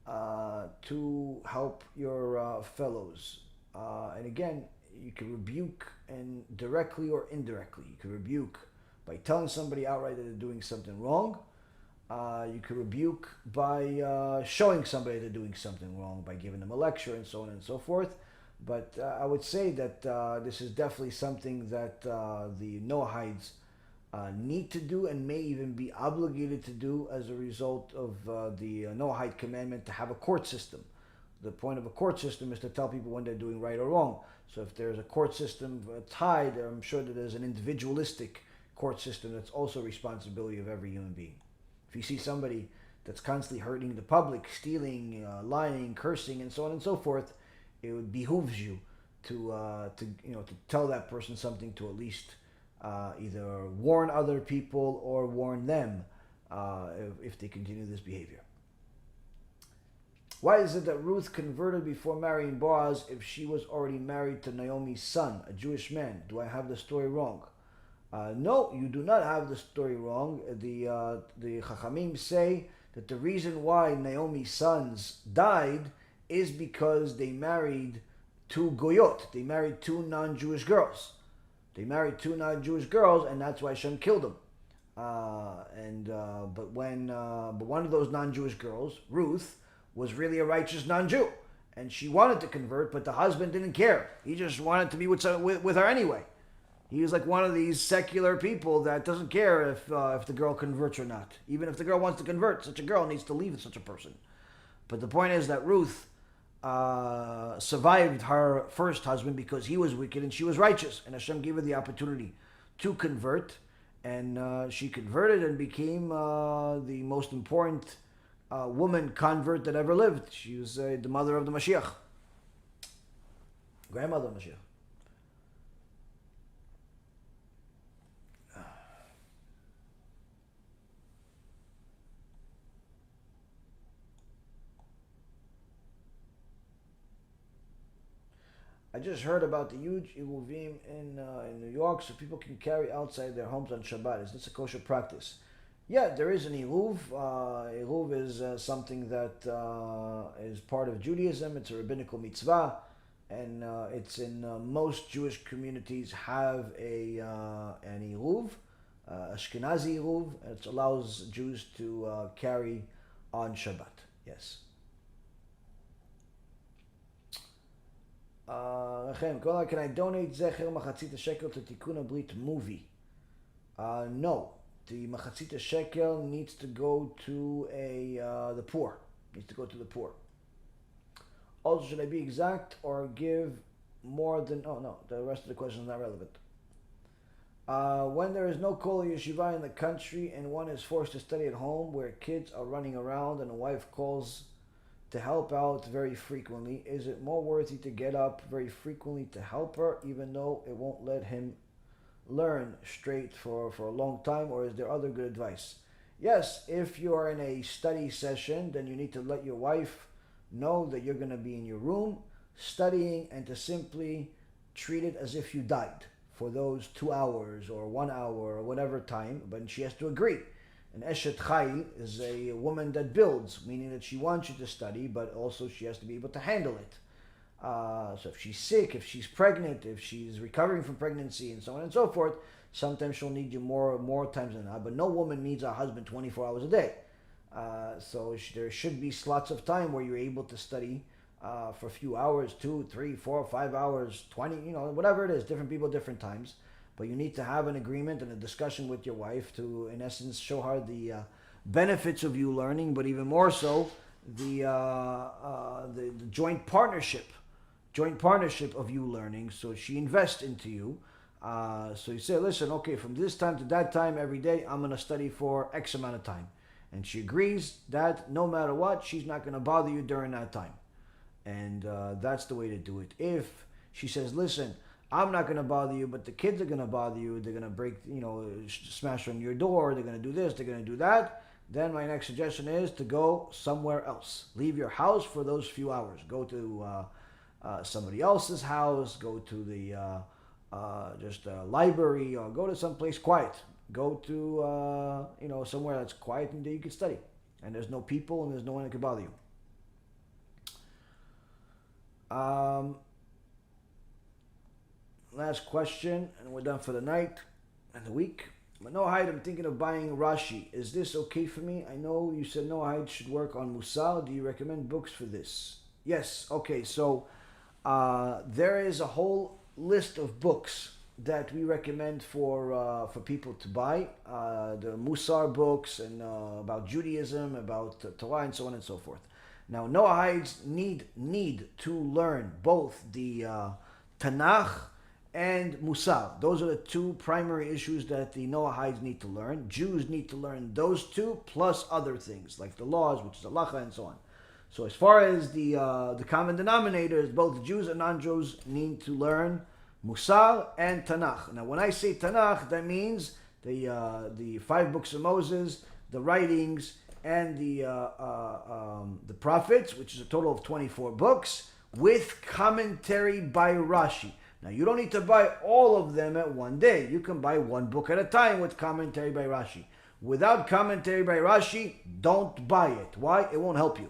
to help your fellows. And again, you can rebuke and directly or indirectly. You can rebuke by telling somebody outright that they're doing something wrong. You can rebuke by showing somebody they're doing something wrong, by giving them a lecture and so on and so forth. But I would say that this is definitely something that the Noahides need to do and may even be obligated to do as a result of the Noahide commandment to have a court system. The point of a court system is to tell people when they're doing right or wrong. So if there's a court system tied, I'm sure that there's an individualistic court system that's also a responsibility of every human being. If you see somebody that's constantly hurting the public, stealing, lying, cursing, and so on and so forth, it would behooves you to tell that person something, to at least either warn other people or warn them if they continue this behavior. Why is it that Ruth converted before marrying Boaz if she was already married to Naomi's son, a Jewish man? Do I have the story wrong? No, you do not have the story wrong. The Chachamim say that the reason why Naomi's sons died is because they married two goyot. They married two non-Jewish girls. And that's why Hashem killed them. But one of those non-Jewish girls, Ruth, was really a righteous non-Jew, and she wanted to convert, but the husband didn't care. He just wanted to be with her anyway. He was like one of these secular people that doesn't care if the girl converts or not. Even if the girl wants to convert, such a girl needs to leave such a person. But the point is that Ruth survived her first husband because he was wicked and she was righteous, and Hashem gave her the opportunity to convert, and she converted and became the most important woman convert that ever lived. She was the mother of the Mashiach, grandmother of Mashiach. I just heard about the huge Iruvim in New York, so people can carry outside their homes on Shabbat. Is this a kosher practice? Yeah, there is an Iruv. Iruv is something that is part of Judaism. It's a rabbinical mitzvah, and it's in most Jewish communities have an Iruv, Ashkenazi Iruv. It allows Jews to carry on Shabbat. Yes. Can I donate Zecher MaChatzit HaShekel to Tikkun HaBRIT movie? No. The MaChatzit HaShekel needs to go to the poor. Needs to go to the poor. Also, should I be exact or give more than... Oh, no. The rest of the question is not relevant. When there is no kol yeshiva in the country and one is forced to study at home where kids are running around and a wife calls to help out very frequently, is it more worthy to get up very frequently to help her, even though it won't let him learn straight for a long time, or is there other good advice? Yes, if you're in a study session, then you need to let your wife know that you're going to be in your room studying, and to simply treat it as if you died for those 2 hours or 1 hour or whatever time, but she has to agree. An Eshet Chai is a woman that builds, meaning that she wants you to study, but also she has to be able to handle it. So if she's sick, if she's pregnant, if she's recovering from pregnancy, and so on and so forth, sometimes she'll need you more times than that. But no woman needs a husband 24 hours a day. So there should be slots of time where you're able to study for a few hours, 2, 3, 4, 5 hours, 20, whatever it is, different people, different times. But you need to have an agreement and a discussion with your wife to, in essence, show her the benefits of you learning, but even more so, the joint partnership of you learning. So she invests into you. So you say, listen, okay, from this time to that time every day, I'm going to study for X amount of time. And she agrees that no matter what, she's not going to bother you during that time. And that's the way to do it. If she says, listen, I'm not going to bother you, but the kids are going to bother you. They're going to break, smash on your door. They're going to do this. They're going to do that. Then my next suggestion is to go somewhere else. Leave your house for those few hours. Go to somebody else's house. Go to the just a library, or go to someplace quiet. Go to somewhere that's quiet and that you can study. And there's no people and there's no one that can bother you. Last question, and we're done for the night and the week. But Noahide, I'm thinking of buying Rashi. Is this okay for me? I know you said Noahide should work on Musar. Do you recommend books for this? Yes. Okay. So there is a whole list of books that we recommend for people to buy. The Musar books and about Judaism, about Torah, and so on and so forth. Now, Noahides need to learn both the Tanakh and Musar. Those are the two primary issues that the Noahides need to learn. Jews need to learn those two, plus other things, like the laws, which is halacha, and so on. So as far as the common denominators, both Jews and non-Jews need to learn Musar and Tanakh. Now, when I say Tanakh, that means the 5 books of Moses, the writings, and the prophets, which is a total of 24 books, with commentary by Rashi. Now, you don't need to buy all of them at one day. You can buy one book at a time with commentary by Rashi. Without commentary by Rashi, don't buy it. Why? It won't help you.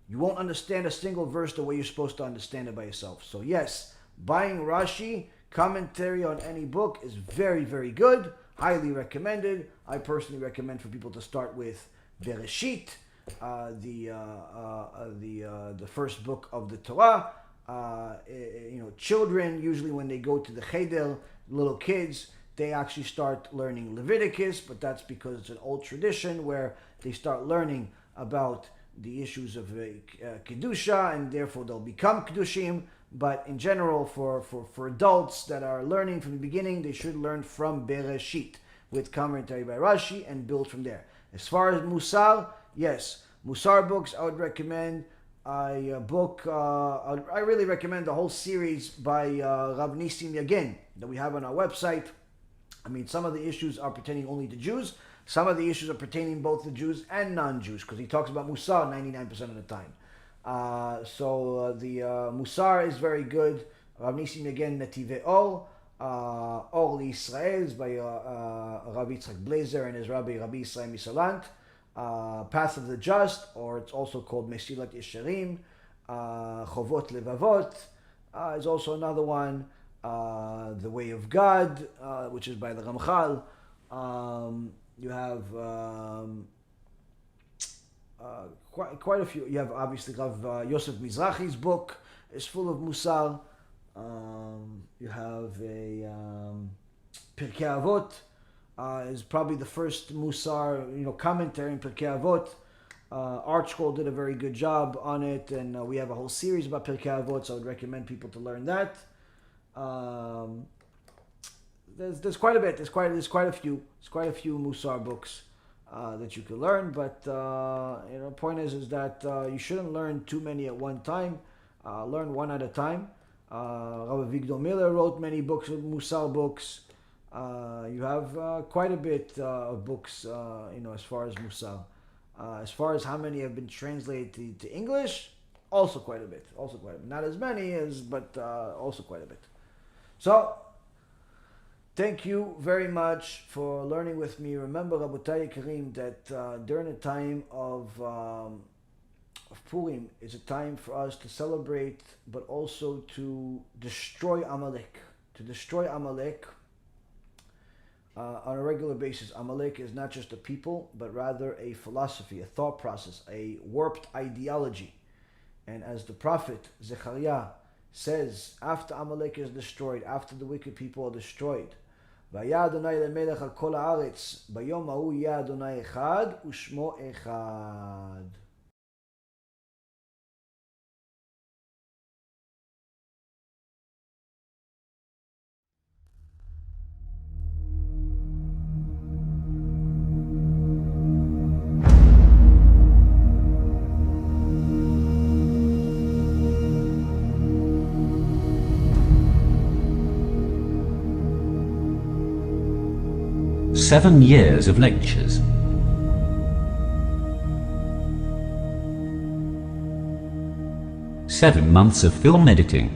You won't understand a single verse the way you're supposed to understand it by yourself. So yes, buying Rashi commentary on any book is very, very good. Highly recommended. I personally recommend for people to start with Bereshit, the first book of the Torah. Children, usually when they go to the cheder, little kids, they actually start learning Leviticus, but that's because it's an old tradition where they start learning about the issues of Kedusha, and therefore they'll become Kedushim. But in general, for adults that are learning from the beginning, they should learn from Bereshit with commentary by Rashi and build from there. As far as Musar, yes, Musar books I would recommend. I really recommend the whole series by Rav Nissim Yagen that we have on our website. I mean, some of the issues are pertaining only to Jews. Some of the issues are pertaining both to Jews and non-Jews, because he talks about Musar 99% of the time. So the Musar is very good. Rav Nissim Yagen Netivei Or L'Yisrael is by Rav Yitzchak Blazer and his Rabbi Yisrael Misalant. Path of the Just, or it's also called Mesilat Yesharim. Chovot Levavot is also another one. The Way of God, which is by the Ramchal. You have quite a few. You have obviously Rav Yosef Mizrahi's book is full of Musar. You have a Pirkei Avot is probably the first Musar, commentary in Pirkei Avot. ArtScroll did a very good job on it, and we have a whole series about Pirkei Avot, so I would recommend people to learn that. There's quite a bit. There's quite a few Musar books that you can learn, but the point is that you shouldn't learn too many at one time. Learn one at a time. Rabbi Victor Miller wrote many books of Musar books. You have quite a bit of books, as far as Musar. As far as how many have been translated to English, also quite a bit. Not as many but also quite a bit. So, thank you very much for learning with me. Remember, Rabotai Karim, that during the time of Purim, it's a time for us to celebrate, but also to destroy Amalek. To destroy Amalek on a regular basis. Amalek is not just a people, but rather a philosophy, a thought process, a warped ideology. And as the prophet Zechariah says, after Amalek is destroyed, after the wicked people are destroyed, והיה אדוני למלך על כל הארץ, ביום ההוא יהיה אדוני אחד ושמו אחד. Seven years of lectures. Seven months of film editing.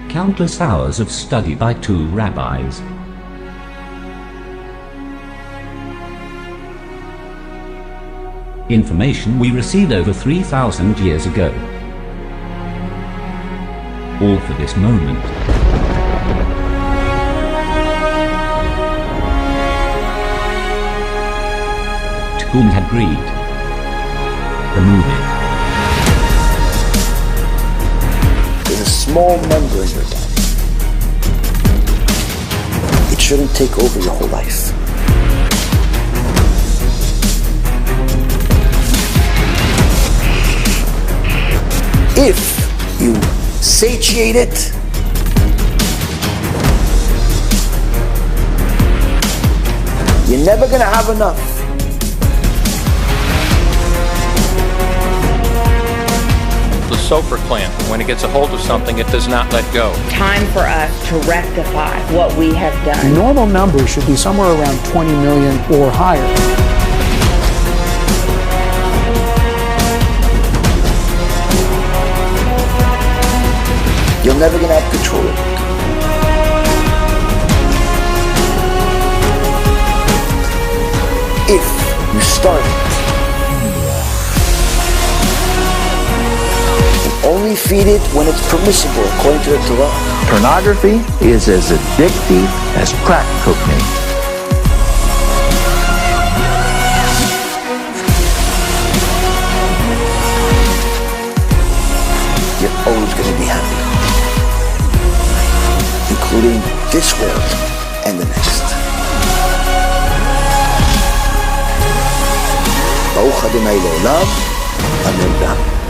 Countless hours of study by two rabbis. Information we received over 3,000 years ago. All for this moment. Tikkun HaBRIT. The movie. There's a small member in your body. It shouldn't take over your whole life. If you satiate it, you're never going to have enough. The Sofer clan, when it gets a hold of something, it does not let go. Time for us to rectify what we have done. Normal numbers should be somewhere around 20 million or higher. You're never going to have control of it. starving. Only feed it when it's permissible, according to the Torah. Pornography is as addictive as crack cocaine. You're always going to be happy, including this world and the next. Baruch Adonai Le'olam. Amen.